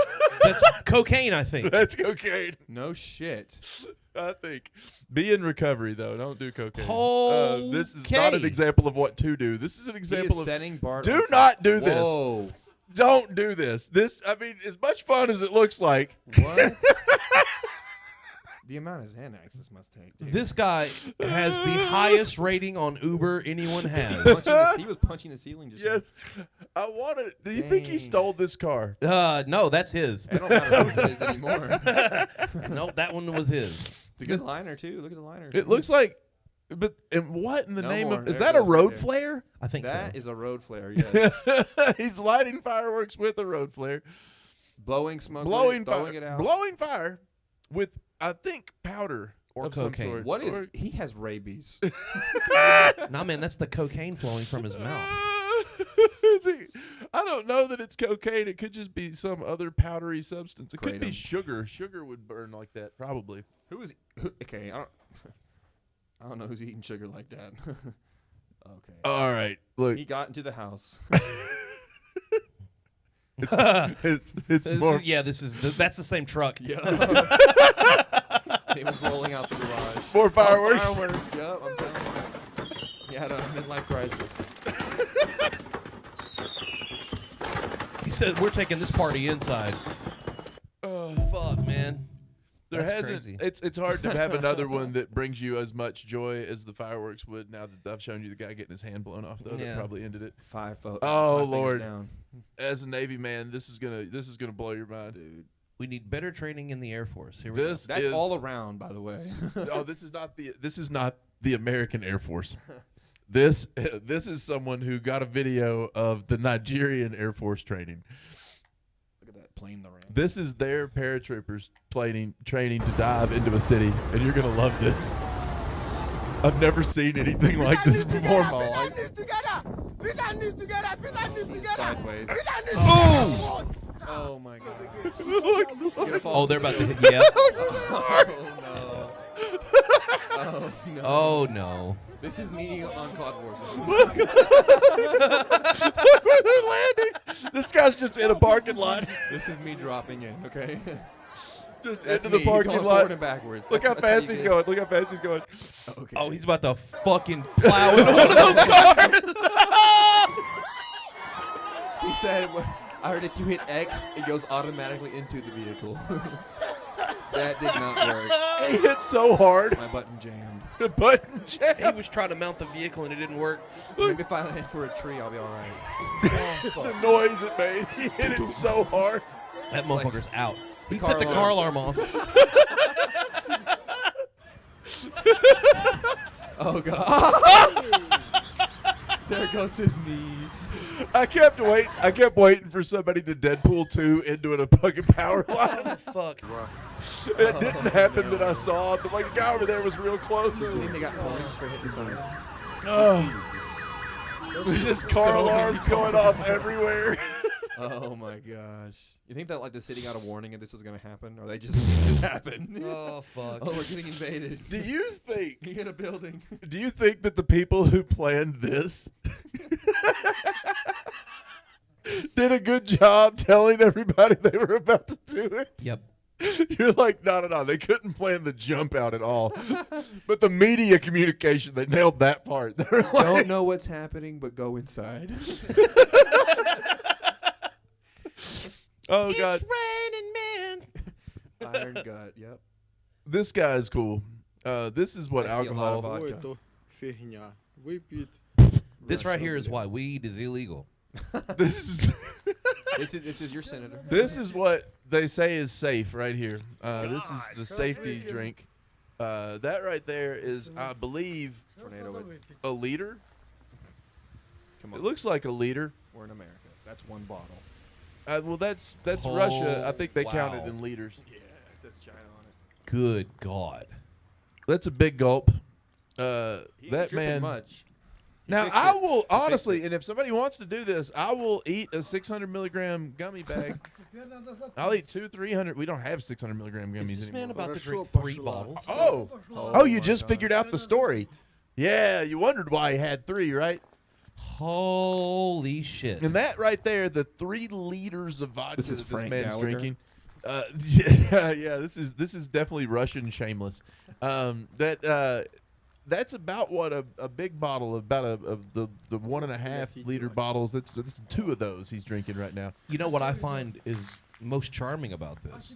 cocaine, I think. That's cocaine. No shit. I think. Be in recovery, though. Don't do cocaine. This is not an Okay. example of what to do. This is an He example is of setting Bart do on not do this. Whoa. Don't do this. This, I mean, as much fun as it looks like. What? The amount of Xanax this must take. Dude. This guy has the highest rating on Uber anyone has. He was punching the ceiling just Yes. I want to. Do you think he Dang. stole this car? No, that's his. now. I don't matter whose it is anymore. No, that one was his. It's a good liner, too. Look at the liner. It looks like. But and what in the No name more. of. Is There that it a goes right road there. flare? I think That so. is a road flare, yes. He's lighting fireworks with a road flare. Blowing smoke. Blowing throwing fire. it out. Blowing fire with, I think, powder Or of some cocaine. sort. What is? Or- He has rabies. Nah, man, that's the cocaine flowing from his mouth. I don't know that it's cocaine. It could just be some other powdery substance. It could be Kratom. sugar. Sugar would burn like that, probably. Okay, I don't know who's eating sugar like that. Okay. All right, look. He got into the house. It's more. That's the same truck. Yeah. He was rolling out the garage. More fireworks. Fireworks, yep, I'm telling you. He had a midlife crisis. He said, "We're taking this party inside." Fuck, man. There That's hasn't. crazy. It's hard to have another one that brings you as much joy as the fireworks would. Now that I've shown you the guy getting his hand blown off, though, Yeah. that probably ended it. Five Oh, fingers Lord. down. As a Navy man, this is gonna blow your mind, Dude. We need better training in the Air Force. Here we This That's is, all around, by the way. Oh, this is not the American Air Force. This is someone who got a video of the Nigerian Air Force training. Look at that plane they're in. This is their paratroopers training to dive into a city, and you're gonna love this. I've never seen anything like this before in my life. Sideways. Oh! Oh my god. Oh, they're about to hit. Yeah. Oh no. Oh no. Oh no. This is me on Cloud Wars. Look where they're landing. This guy's just in a parking lot, This is me dropping in, okay? just That's into the me. He's parking going lot. forward and backwards. Look how That's fast you he's get it. going. Look how fast he's going. Okay. Oh, he's about to fucking plow into one of those cars. He said, I heard if you hit X, it goes automatically into the vehicle. That did not work. He hit so hard. My button jammed. The button He jammed. was trying to mount the vehicle and it didn't work. Maybe if I land for a tree, I'll be alright. The noise it made. He hit it so hard. That motherfucker's out. He car set the car alarm. alarm off. Oh god. There goes his knees. I kept waiting for somebody to Deadpool 2 into a fucking power line. Fuck. It didn't happen that I saw, but like the guy over there was real close. I think they got points for hitting something. There's just car So alarms many going off everywhere. Oh my gosh. You think that like the city got a warning if this was gonna happen? Or they just happened? Oh fuck. Oh, we're getting invaded. Do you think In a building. that the people who planned this did a good job telling everybody they were about to do it? Yep. You're like, no. They couldn't plan the jump out at all. But the media communication, they nailed that part. They were like, Don't know what's happening, but go inside. oh, God. raining men. Iron gut, yep. This guy is cool. This is what I see a lot of alcohol. vodka. This right here is why weed is illegal. This This is your senator. is what they say is safe right here. This is the safety drink. That right there is, I believe, Tornado it. a liter. Come on. It looks like a liter. We're in America. That's one bottle. Well, that's Russia. I think they count it wow. in liters. Yeah, it says China on it. Good God. That's a big gulp. He ain't That dripping man. much. He Now fixed I it. will He fixed honestly, it. and if somebody wants to do this, I will eat a 600 milligram gummy bag. I'll eat 300. We don't have 600 milligram gummies Is this man anymore. about to drink 3 bottles? Oh, you my just God. figured out the story. Yeah, you wondered why he had 3, right? Holy shit. And that right there, the 3 liters of vodka This is that this Frank man's Gallagher? drinking. Yeah, this is definitely Russian shameless. That's about what a big bottle of the 1.5 liter bottles. That's 2 of those he's drinking right now. You know what I find is most charming about this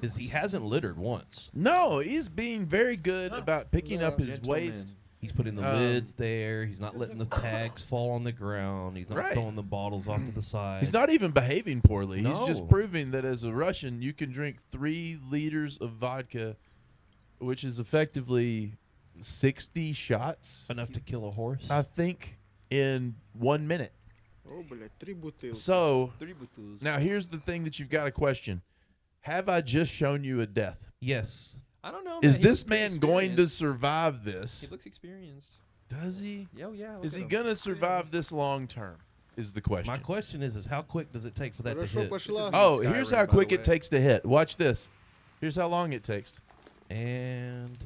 is he hasn't littered once. No, he's being very good about picking up his Gentleman. waste. He's putting the lids there. He's not letting the tags fall on the ground. He's not Right. throwing the bottles off to the side. He's not even behaving poorly. He's No. just proving that as a Russian, you can drink 3 liters of vodka, which is effectively 60 shots, enough to kill a horse. I think, in 1 minute. So 3 bottles. now here's the thing that you've got to question: have I just shown you a death? Yes. I don't know. Is man. He this looks pretty man going to experienced. survive this? He looks experienced. Does he? Yeah, look Is at he him. gonna survive this long term? is the question. My question is how quick does it take for that to Хорошо hit? пошла. Oh, Skyrim, here's by how the quick way. it takes to hit. Watch this. Here's how long it takes. And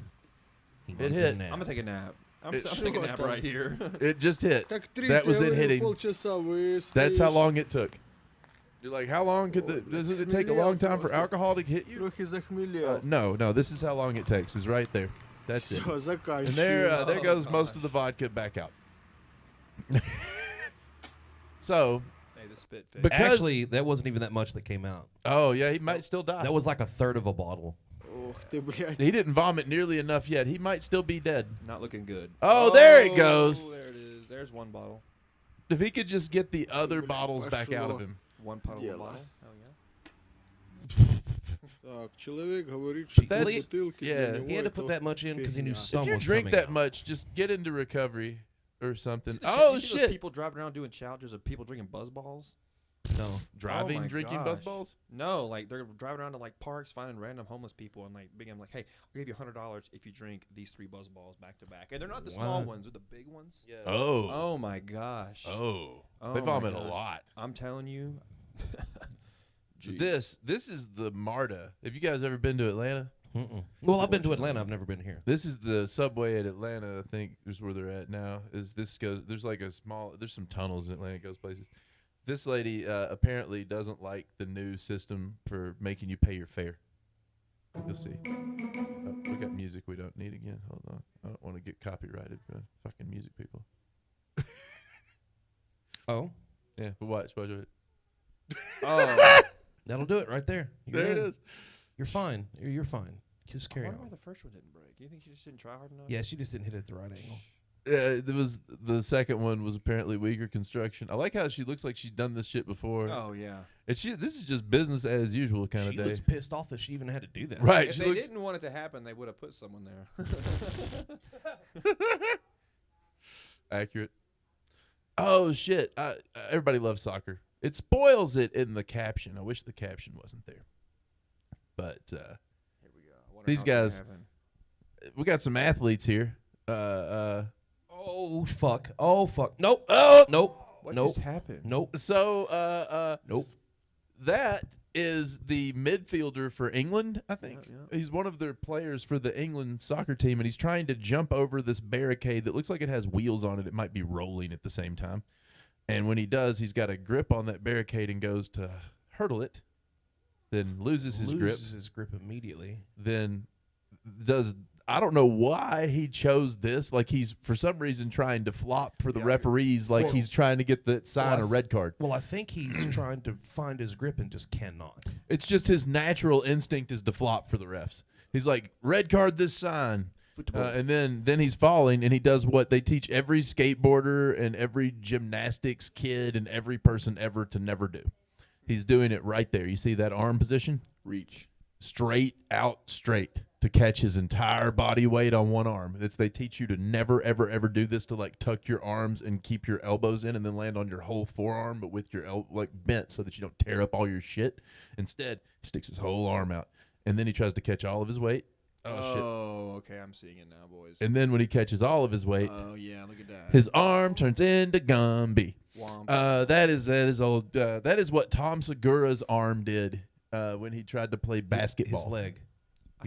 he It needs a hit. nap. I'm gonna take a nap. I'm It- taking a nap right here. It just hit. Как три, That was я it говорю, hitting. полчаса вы That's how стоишь. long it took. You're like, how long could the? Doesn't it take a long time for alcohol to hit you? Трохи захмелел. No. This is how long it takes. Is right there. That's it. Всё, заканчиваю. And there Oh, goes most gosh. of the vodka back out. So, Hey, the spit fix. Because- Actually, that wasn't even that much that came out. oh yeah, he might still die. That was like a third of a bottle. Ох ты, блядь. He didn't vomit nearly enough yet. He might still be dead. Not looking good. Oh, there it goes. There it is. There's one bottle. If he could just get the other bottles back out of him. One puddle of Дело. bottle. Hell yeah. Так, человек говорит, But что that's- бутылки yeah. для него He had to это put that much in because he knew фигня. some If you was drink coming that out. much, just get into recovery or something. You see the Oh you see those shit! people driving around doing challenges of people drinking buzz balls. No. Driving, Oh my drinking gosh. buzzballs. No, like they're driving around to like parks, finding random homeless people, and like being like, "Hey, I'll give you $100 if you drink these 3 buzz balls back to back." And they're not the small What? ones; they're the big ones. Yeah. Oh, Oh my gosh! oh, Oh they my vomit a gosh. lot. I'm telling you. This is the MARTA. Have you guys ever been to Atlanta? Mm-mm. Well, I've been to Atlanta. I've never been here. This is the subway at Atlanta. I think is where they're at now. Is this goes? There's like a small. There's some tunnels in Atlanta. It goes places. This lady apparently doesn't like the new system for making you pay your fare. You'll see. Oh, we got music we don't need again. Hold on. I don't want to get copyrighted by fucking music people. Oh. Yeah, but watch. Oh, That'll do it right there. You're There it in. is. You're fine. You're fine. Just I carry wonder why on. the first one didn't break. You think she just didn't try hard enough? Yeah, she just didn't hit it at the right angle. There was the second one was apparently weaker construction. I like how she looks like she's done this shit before. Oh yeah. And this is just business as usual kind She of day. looks pissed off that she even had to do that. Right. If She they looks, didn't want it to happen, they would have put someone there. accurate. Oh shit! Everybody loves soccer. It spoils it in the caption. I wish the caption wasn't there. But Here we go. I wonder These how it's gonna guys- happen. we got some athletes here. Oh fuck. Oh fuck. Nope. Oh Nope. What Nope. just happened? Nope. So Nope. that is the midfielder for England. I think Yeah. he's one of their players for the England soccer team, and he's trying to jump over this barricade that looks like it has wheels on it. It might be rolling at the same time. And when he does, he's got a grip on that barricade and goes to hurdle it, then loses his grip, Loses his grip immediately. then does. I don't know why he chose this. Like he's for some reason trying to flop for the referees. Like Well- he's trying to get the sign Well, a red card. Well, I think he's trying to find his grip and just cannot. It's just his natural instinct is to flop for the refs. He's like, red card this sign. And then he's falling, and he does what they teach every skateboarder and every gymnastics kid and every person ever to never do. He's doing it right there. You see that arm position? Reach. Straight out straight to catch his entire body weight on one arm. They teach you to never, ever, ever do this, to like tuck your arms and keep your elbows in and then land on your whole forearm, but with your like bent so that you don't tear up all your shit. Instead, he sticks his whole arm out, and then he tries to catch all of his weight. Oh, okay. I'm seeing it now, boys. And then when he catches all of his weight, Oh yeah, look at that. his arm turns into Gumby. Womp. That is old. That is what Tom Segura's arm did when he tried to play basketball. His leg.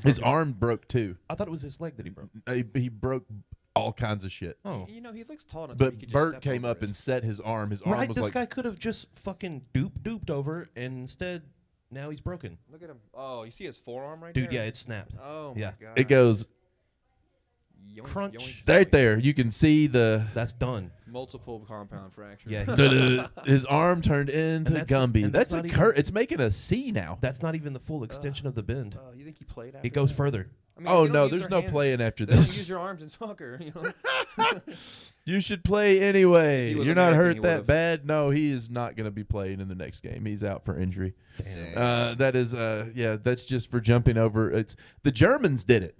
His arm broke too. I thought it was his leg that he broke. He broke all kinds of shit. Oh. You know, he looks tall enough. that he But could just Bert step came over up it. and set his arm. His arm Right, was this like, guy could have just fucking duped over, and instead, now he's broken. Look at him. Oh, you see his forearm right Dude, there? yeah, it snapped. Oh yeah. my god. it goes Yoink, crunch. yoink, right yoink. there. You can see the That's done. Multiple compound fractures. Yeah, his arm turned into that's- Gumby. and That's that's a not cur. even- It's making a C now. That's not even the full extension of the bend. You think he played after It goes that? further. I mean, Oh they don't no, use there's their no hands. playing after They don't this. use your arms in soccer. You know. You should play anyway. If he was You're not American, hurt he that would've. bad. No, he is not going to be playing in the next game. He's out for injury. Damn. That is, yeah, that's just for jumping over. It's the Germans did it.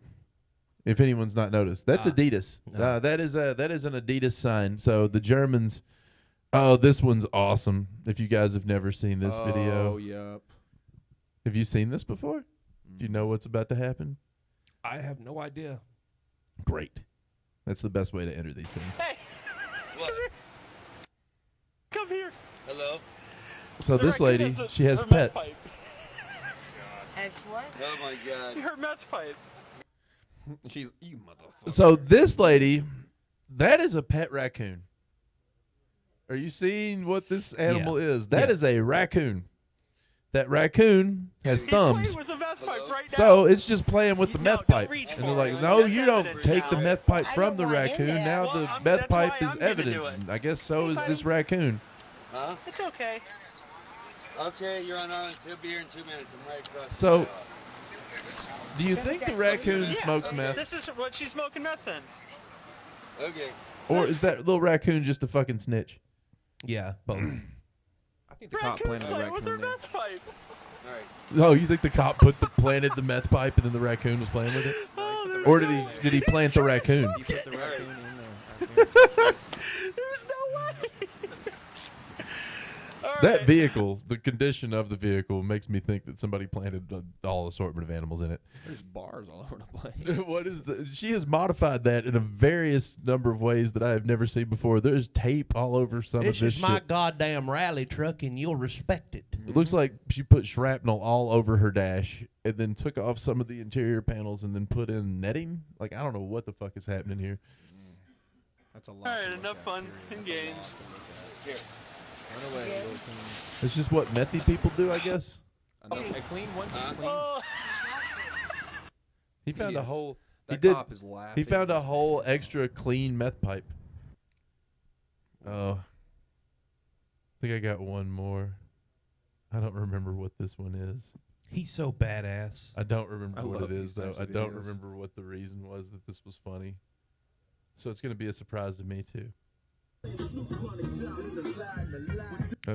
If anyone's not noticed, that's Adidas. Ah. That is an Adidas sign. So the Germans. Oh, this one's awesome. If you guys have never seen this Oh, video, yep. have you seen this before? Do you know what's about to happen? I have no idea. Great. That's the best way to enter these things. Hey! What? Come here. Hello? So The this raccoon lady, has a- she has her meth pets. pipe. As what? Oh my god. Her meth pipe. She's you motherfucker. So this lady, that is a pet raccoon. Are you seeing what this animal is? That is a raccoon. That raccoon has He's thumbs. playing with the meth pipe right now. So it's just playing with the No, meth don't pipe. reach And for they're it. like, no, That's you don't evidence take the now. meth pipe I from don't the want in raccoon. there. Now Well, the that's meth why pipe is I'm gonna do evidence. it. And I guess so is Hey, this buddy. raccoon. Huh? It's okay. Okay, you're on Arlington. He'll be here in 2 minutes. I'm right across the So, way. do you think the raccoon Yeah, smokes meth? This is what she's smoking meth in. Okay. Or is that little raccoon just a fucking snitch? Yeah, both. I think the cop planted the Playing with her raccoon there. meth pipe. All right. Oh, you think the cop planted the meth pipe and then the raccoon was playing with it? Oh, Or did he plant the raccoon? He put the raccoon in there. There's no way. All That right. vehicle, the condition of the vehicle makes me think that somebody planted all assortment of animals in it. There's bars all over the place. What is she has modified that in a various number of ways that I have never seen before. There's tape all over some of this shit. goddamn rally truck, and you'll respect it. It looks like she put shrapnel all over her dash and then took off some of the interior panels and then put in netting. Like, I don't know what the fuck is happening here. That's a lot. All to right, look enough at, fun period. and That's a lot games. to look at. Run away, little teen. It's just what methy people do, I guess. A clean one, just clean. Oh, He found a is- whole. That He did. cop is laughing. He found a He's- whole extra clean meth pipe. Oh. I think I got one more. I don't remember what this one is. He's so badass. I don't remember I what love it these is, though. types I of don't videos. remember what the reason was that this was funny. So it's going to be a surprise to me, too.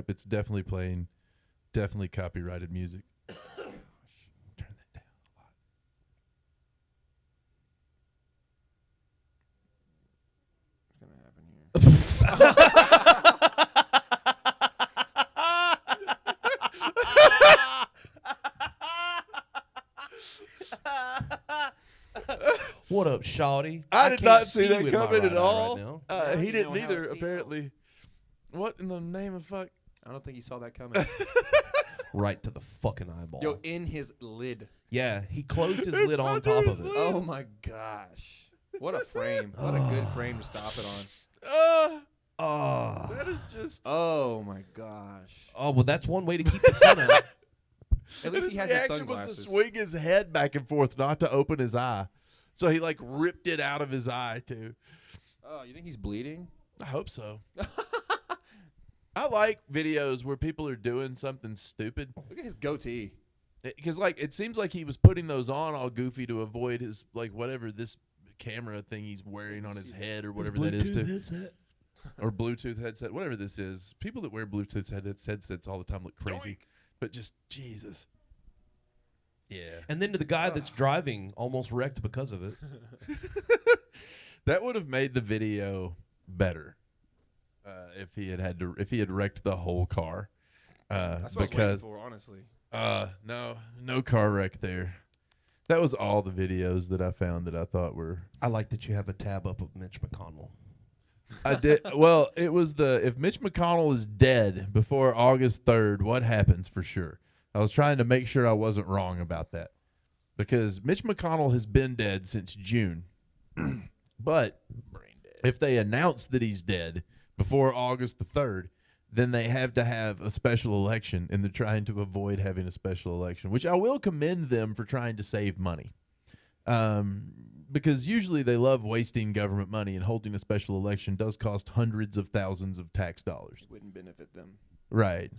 It's definitely playing, definitely copyrighted music. Turn that down a lot. What's gonna happen here? What up, shawty? I did can't not see that with my coming right at eye all. Right now. Now He you didn't know how either, it feels. apparently. What in the name of fuck? I don't think he saw that coming. Right to the fucking eyeball. Yo, in his lid. Yeah, he closed his It's lid on under top his of it. lid. Oh my gosh. What a frame. What a good frame to stop it on. Oh. That is just. Oh my gosh. Oh, well, that's one way to keep the sun out. At least he has the his action was sunglasses. to swing his head back and forth, not to open his eye. So he like ripped it out of his eye too. Oh, you think he's bleeding? I hope so. I like videos where people are doing something stupid Look at his goatee. because like it seems like he was putting those on all goofy to avoid his like whatever this camera thing he's wearing on his head or whatever that is too. Or Bluetooth headset, whatever this is. People that wear Bluetooth headsets all the time look crazy. But just Jesus. Yeah. And then to the guy that's driving, almost wrecked because of it. That would have made the video better if he had wrecked the whole car. That's what I was waiting because for, honestly. no car wreck there. That was all the videos that I found that I thought were. I like that you have a tab up of Mitch McConnell. I did well. It was if Mitch McConnell is dead before August 3rd, what happens for sure? I was trying to make sure I wasn't wrong about that because Mitch McConnell has been dead since June. But if they announce that he's dead before August the 3rd, then they have to have a special election, and they're trying to avoid having a special election, which I will commend them for trying to save money. Because usually they love wasting government money, and holding a special election does cost hundreds of thousands of tax dollars. It wouldn't benefit them. Right.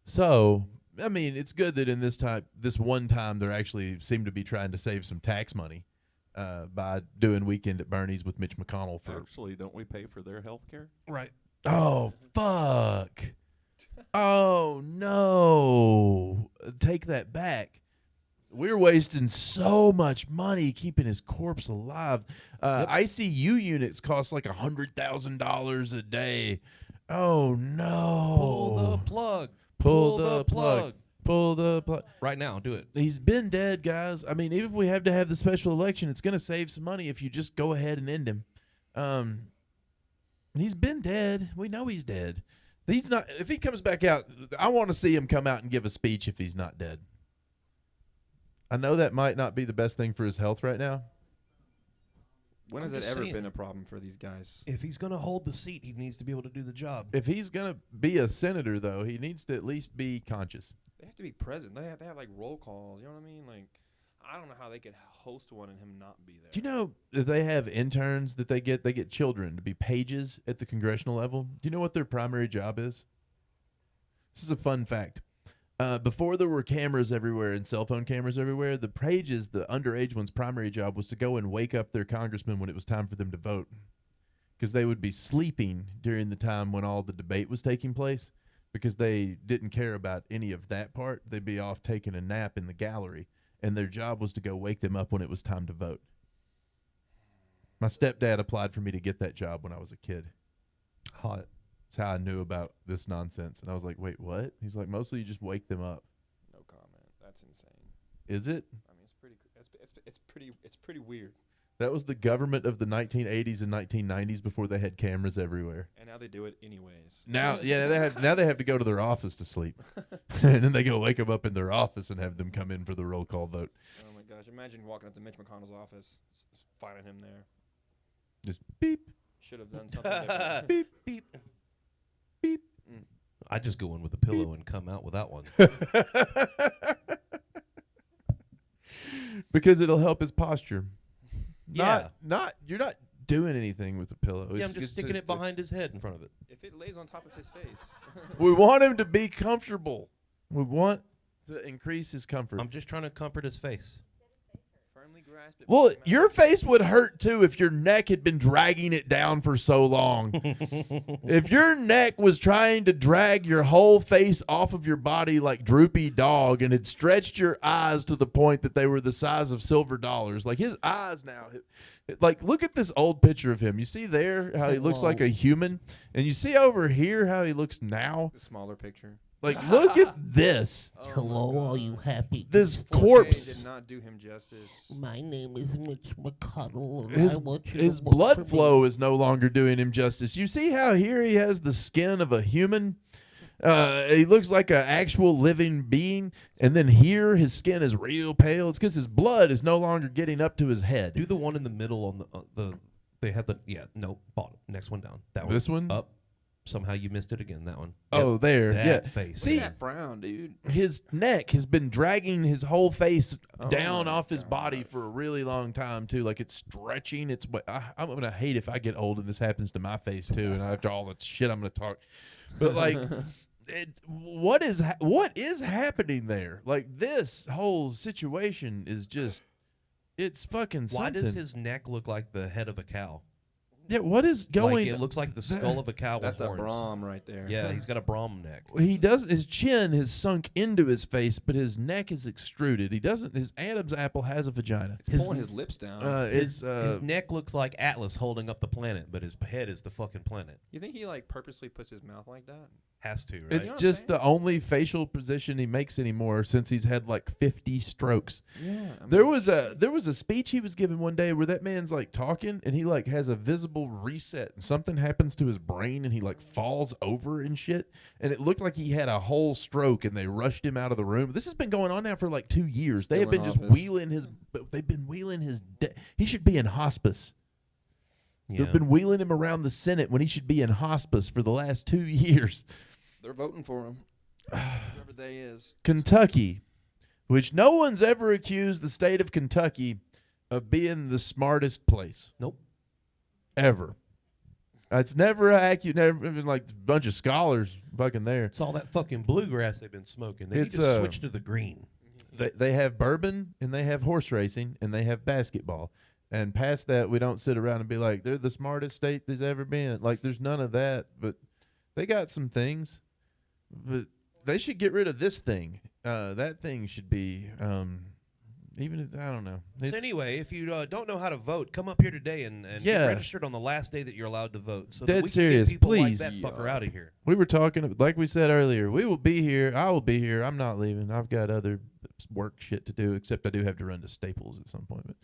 So, I mean, it's good that in this one time, they actually seem to be trying to save some tax money by doing Weekend at Bernie's with Mitch McConnell for. Actually, don't we pay for their health care? Right. Oh, fuck. Oh, no. Take that back. We're wasting so much money keeping his corpse alive. ICU units cost like $100,000 a day. Oh, no. Pull the plug. Pull the plug. Pull the plug. Right now, do it. He's been dead, guys. I mean, even if we have to have the special election, it's going to save some money if you just go ahead and end him. He's been dead. We know he's dead. He's not. If he comes back out, I want to see him come out and give a speech if he's not dead. I know that might not be the best thing for his health right now. When I'm has it just ever saying. been a problem for these guys? If he's going to hold the seat, he needs to be able to do the job. If he's going to be a senator, though, he needs to at least be conscious. They have to be present. They have like roll calls. You know what I mean? Like, I don't know how they could host one and him not be there. Do you know that they have interns that they get? They get children to be pages at the congressional level. Do you know what their primary job is? This is a fun fact. Before there were cameras everywhere and cell phone cameras everywhere, the pages, the underage one's primary job was to go and wake up their congressman when it was time for them to vote. Because they would be sleeping during the time when all the debate was taking place because they didn't care about any of that part. They'd be off taking a nap in the gallery, and their job was to go wake them up when it was time to vote. My stepdad applied for me to get that job when I was a kid. Hot. That's how I knew about this nonsense. And I was like, wait, what? He's like, mostly you just wake them up. No comment. That's insane. Is it? I mean, it's pretty weird. That was the government of the 1980s and 1990s before they had cameras everywhere. And now they do it anyways. Now, yeah, now they have to go to their office to sleep. And then they go wake them up in their office and have them come in for the roll call vote. Oh, my gosh. Imagine walking up to Mitch McConnell's office, finding him there. Just beep. Should have done something different. Beep, beep. Beep. I just go in with a pillow and come out without one. Because it'll help his posture. Yeah. You're not doing anything with the pillow. Yeah, I'm just sticking it behind his head in front of it. If it lays on top of his face. We want him to be comfortable. We want to increase his comfort. I'm just trying to comfort his face. Firmly grasp it. Well, your face would hurt too if your neck had been dragging it down for so long. If your neck was trying to drag your whole face off of your body like Droopy Dog and had stretched your eyes to the point that they were the size of silver dollars, like his eyes now, like look at this old picture of him. You see there how he looks like a human, and you see over here how he looks now. The smaller picture. Like, look at this. Hello, are you happy? This 4K corpse. did not do him justice. My name is Mitch McConnell. And His, I want you his to vote for blood me. flow is no longer doing him justice. You see how here he has the skin of a human? He looks like an actual living being. And then here his skin is real pale. It's because his blood is no longer getting up to his head. Do the one in the middle on the they have the bottom. Next one down. That one. This one? Up. Somehow you missed it again. That one. Oh, Yep. there. That Yeah. face. See, That frown, dude. his neck has been dragging his whole face down my off his body for a really long time too. Like it's stretching. I'm gonna hate if I get old and this happens to my face too. And after all that shit, I'm gonna talk. But like, what is happening there? Like this whole situation is just, it's fucking something. Why does his neck look like the head of a cow? Yeah, what is going? Like it looks like the skull of a cow That's with a horns. Brahm right there. Yeah, he's got a Brahm neck. He does. His chin has sunk into his face, but his neck is extruded. He doesn't. His Adam's apple has a vagina. It's pulling his lips down. His neck looks like Atlas holding up the planet, but his head is the fucking planet. You think he like purposely puts his mouth like that? Has to, right? It's just the only facial position he makes anymore since he's had like 50 strokes. Yeah. I mean, There was a speech he was giving one day where that man's like talking and he like has a visible reset and something happens to his brain and he like falls over and shit, and it looked like he had a whole stroke and they rushed him out of the room. This has been going on now for like 2 years. Still They have in been just office. wheeling his. They've been wheeling his. He should be in hospice. Yeah. They've been wheeling him around the Senate when he should be in hospice for the last 2 years. they're voting for him. Whoever they is. Kentucky, which no one's ever accused the state of Kentucky of being the smartest place. Nope. Ever. It's never been like a bunch of scholars fucking there. It's all that fucking bluegrass they've been smoking. They need It's, to switch to the green. They have bourbon and they have horse racing and they have basketball. And past that, we don't sit around and be like, they're the smartest state there's ever been. Like, there's none of that. But they got some things. But they should get rid of this thing. That thing should be, even if, I don't know. So anyway, if you don't know how to vote, come up here today and Yeah. get registered on the last day that you're allowed to vote. So Dead that we serious, can get people please. like that fucker out of here. We were talking, like we said earlier, we will be here. I will be here. I'm not leaving. I've got other work shit to do, except I do have to run to Staples at some point. But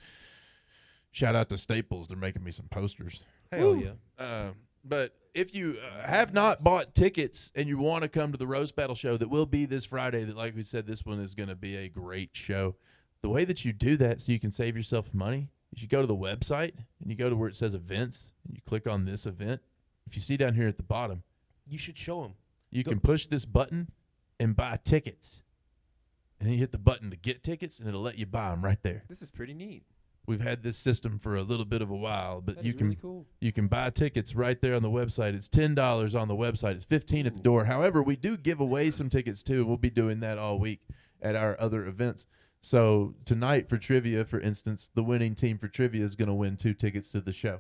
shout out to Staples. They're making me some posters. Hell Woo. yeah. But if you have not bought tickets and you want to come to the Roast Battle show that will be this Friday, that like we said, this one is going to be a great show. The way that you do that so you can save yourself money is you go to the website and you go to where it says events and you click on this event. If you see down here at the bottom, You should show them. you can push this button and buy tickets. And then you hit the button to get tickets and it'll let you buy them right there. This is pretty neat. We've had this system for a little bit of a while, but That you is can really cool. you can buy tickets right there on the website. It's $10 on the website. It's $15 at the door. However, we do give away some tickets too, and we'll be doing that all week at our other events. So tonight for trivia, for instance, the winning team for trivia is going to win 2 tickets to the show.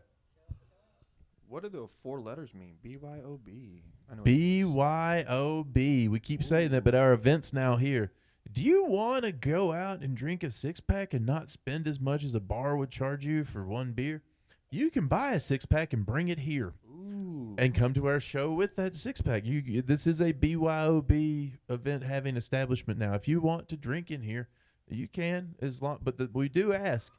What do the 4 letters mean? BYOB. I know BYOB. We keep saying that, but our event's now here. Do you want to go out and drink a 6-pack and not spend as much as a bar would charge you for 1 beer? You can buy a 6-pack and bring it here. Ooh. And come to our show with that 6-pack. This is a BYOB event having establishment now. If you want to drink in here, you can, but we do ask,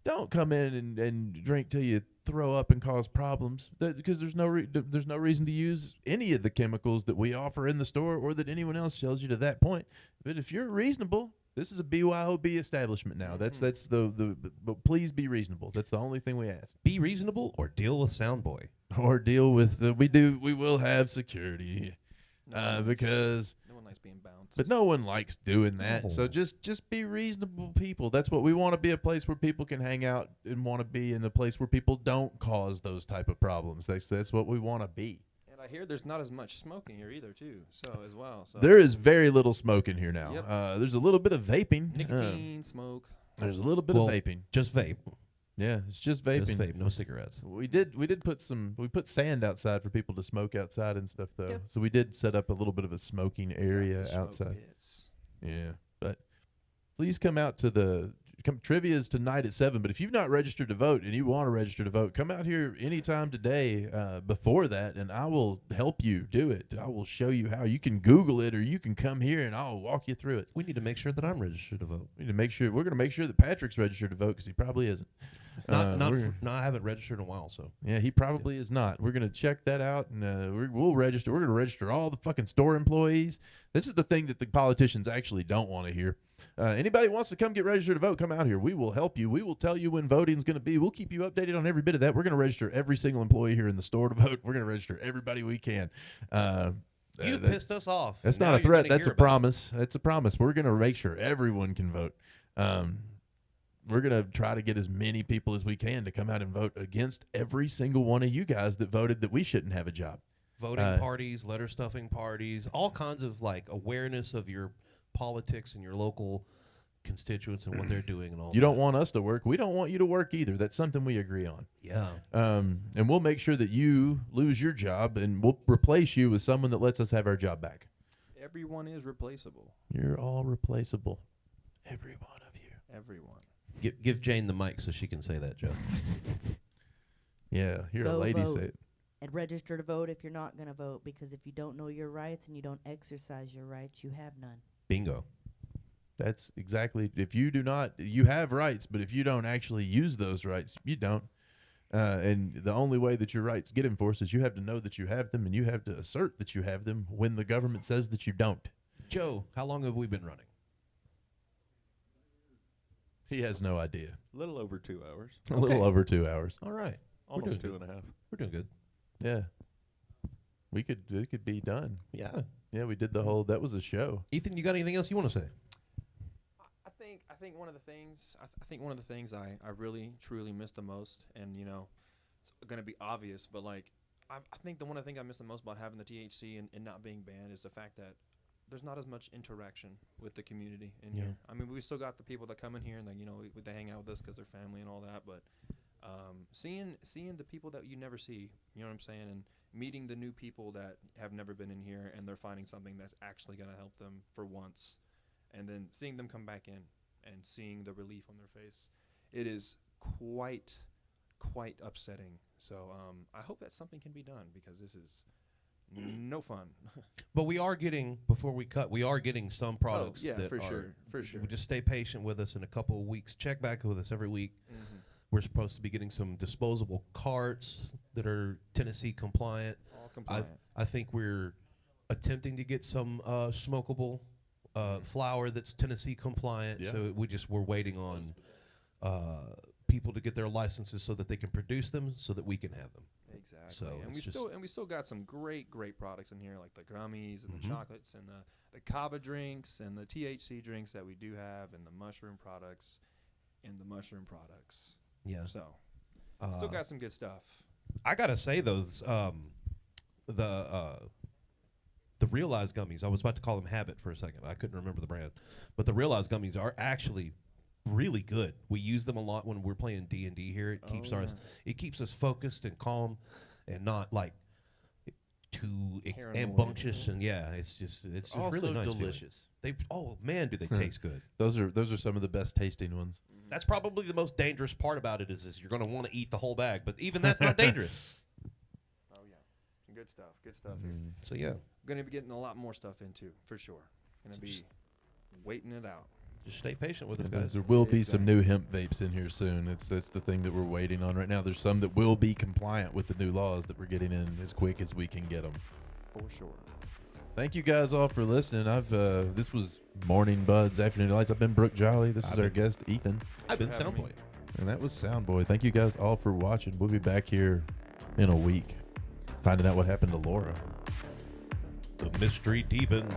don't come in and drink till you throw up and cause problems, because there's no reason to use any of the chemicals that we offer in the store or that anyone else tells you to that point. But if you're reasonable, this is a BYOB establishment now. That's but please be reasonable. That's the only thing we ask. Be reasonable or deal with Soundboy. Or deal with we will have security. Because no one likes being bounced. But no one likes doing that. No. So just be reasonable people. That's what we want to be, a place where people can hang out and want to be, in a place where people don't cause those type of problems. That's what we want to be. And I hear there's not as much smoking here either, too. So as well. So There is very little smoke in here now. Yep. There's a little bit of vaping. nicotine, smoke. There's a little bit of vaping. Just vape. Yeah, it's just vaping. Just vape, no cigarettes. We put sand outside for people to smoke outside and stuff though. Yep. So we did set up a little bit of a smoking area Smoke outside. pits. Yeah, but please come out to trivia is tonight at 7. But if you've not registered to vote and you want to register to vote, come out here anytime today before that, and I will help you do it. I will show you how. You can Google it, or you can come here and I'll walk you through it. We need to make sure that I'm registered to vote. We need to make sure we're going to make sure that Patrick's registered to vote, because he probably isn't. No, I haven't registered in a while, so. Yeah, he probably is not. We're going to check that out, and we'll register. We're going to register all the fucking store employees. This is the thing that the politicians actually don't want to hear. Anybody wants to come get registered to vote, come out here. We will help you. We will tell you when voting is going to be. We'll keep you updated on every bit of that. We're going to register every single employee here in the store to vote. We're going to register everybody we can. You pissed us off. That's Now not a you're threat. gonna That's hear a about it. promise. That's a promise. We're going to make sure everyone can vote. We're going to try to get as many people as we can to come out and vote against every single one of you guys that voted that we shouldn't have a job. Voting parties, letter stuffing parties, all kinds of awareness of your politics and your local constituents and what they're doing and all. You don't want us to work. We don't want you to work either. That's something we agree on. Yeah. And we'll make sure that you lose your job, and we'll replace you with someone that lets us have our job back. Everyone is replaceable. You're all replaceable. Every one of you. Everyone. Give Jane the mic so she can say that, Joe. Yeah, hear a Go lady vote. say it. And register to vote if you're not going to vote, because if you don't know your rights and you don't exercise your rights, you have none. Bingo. That's exactly. If you do not, you have rights, but if you don't actually use those rights, you don't. And the only way that your rights get enforced is you have to know that you have them, and you have to assert that you have them when the government says that you don't. Joe, how long have we been running? He has no idea. A little over 2 hours. A little over 2 hours. All right. Almost doing 2.5. We're doing good. Yeah. It could be done. Yeah. Yeah, we did the whole, that was a show. Ethan, you got anything else you want to say? I think one of the things I really truly miss the most, and it's gonna be obvious, but I think one of the things I miss the most about having the THC and not being banned is the fact that there's not as much interaction with the community in here. I mean, we still got the people that come in here and they hang out with us because they're family and all that, but seeing the people that you never see, you know what I'm saying, and meeting the new people that have never been in here and they're finding something that's actually going to help them for once, and then seeing them come back in and seeing the relief on their face, it is quite upsetting. So I hope that something can be done, because this is no fun. But we are getting, before we cut, we are getting some products. yeah, that for are- sure, for sure. Just stay patient with us in a couple of weeks. Check back with us every week. We're supposed to be getting some disposable carts that are Tennessee compliant. All compliant. I think we're attempting to get some smokable flower that's Tennessee compliant. Yeah. So we're waiting on people to get their licenses so that they can produce them, so that we can have them. Exactly. So and we still got some great products in here, like the gummies and the chocolates and the kava drinks and the THC drinks that we do have, and the mushroom products Yeah. So still got some good stuff. I gotta say those the Realize gummies. I was about to call them Habit for a second. I couldn't remember the brand, but the Realize gummies are actually really good. We use them a lot when we're playing D&D here. It keeps it keeps us focused and calm, and not like too rambunctious. And it's just also really nice. delicious. Man, do they taste good. Those are some of the best tasting ones. That's probably the most dangerous part about it is you're going to want to eat the whole bag, but even that's not dangerous. Oh yeah, some good stuff here. So yeah, Going to be getting a lot more stuff in too, for sure. Going to be waiting it out. just stay patient with us, guys. There will be some new hemp vapes in here soon. That's the thing that we're waiting on right now. There's some that will be compliant with the new laws that we're getting in as quick as we can get them. For sure. Thank you guys all for listening. This was Morning Buds, Afternoon Lights. I've been Brooke Jolly. This is our guest, Ethan. I've been Soundboy. And that was Soundboy. Thank you guys all for watching. We'll be back here in a week, finding out what happened to Laura. The mystery deepens.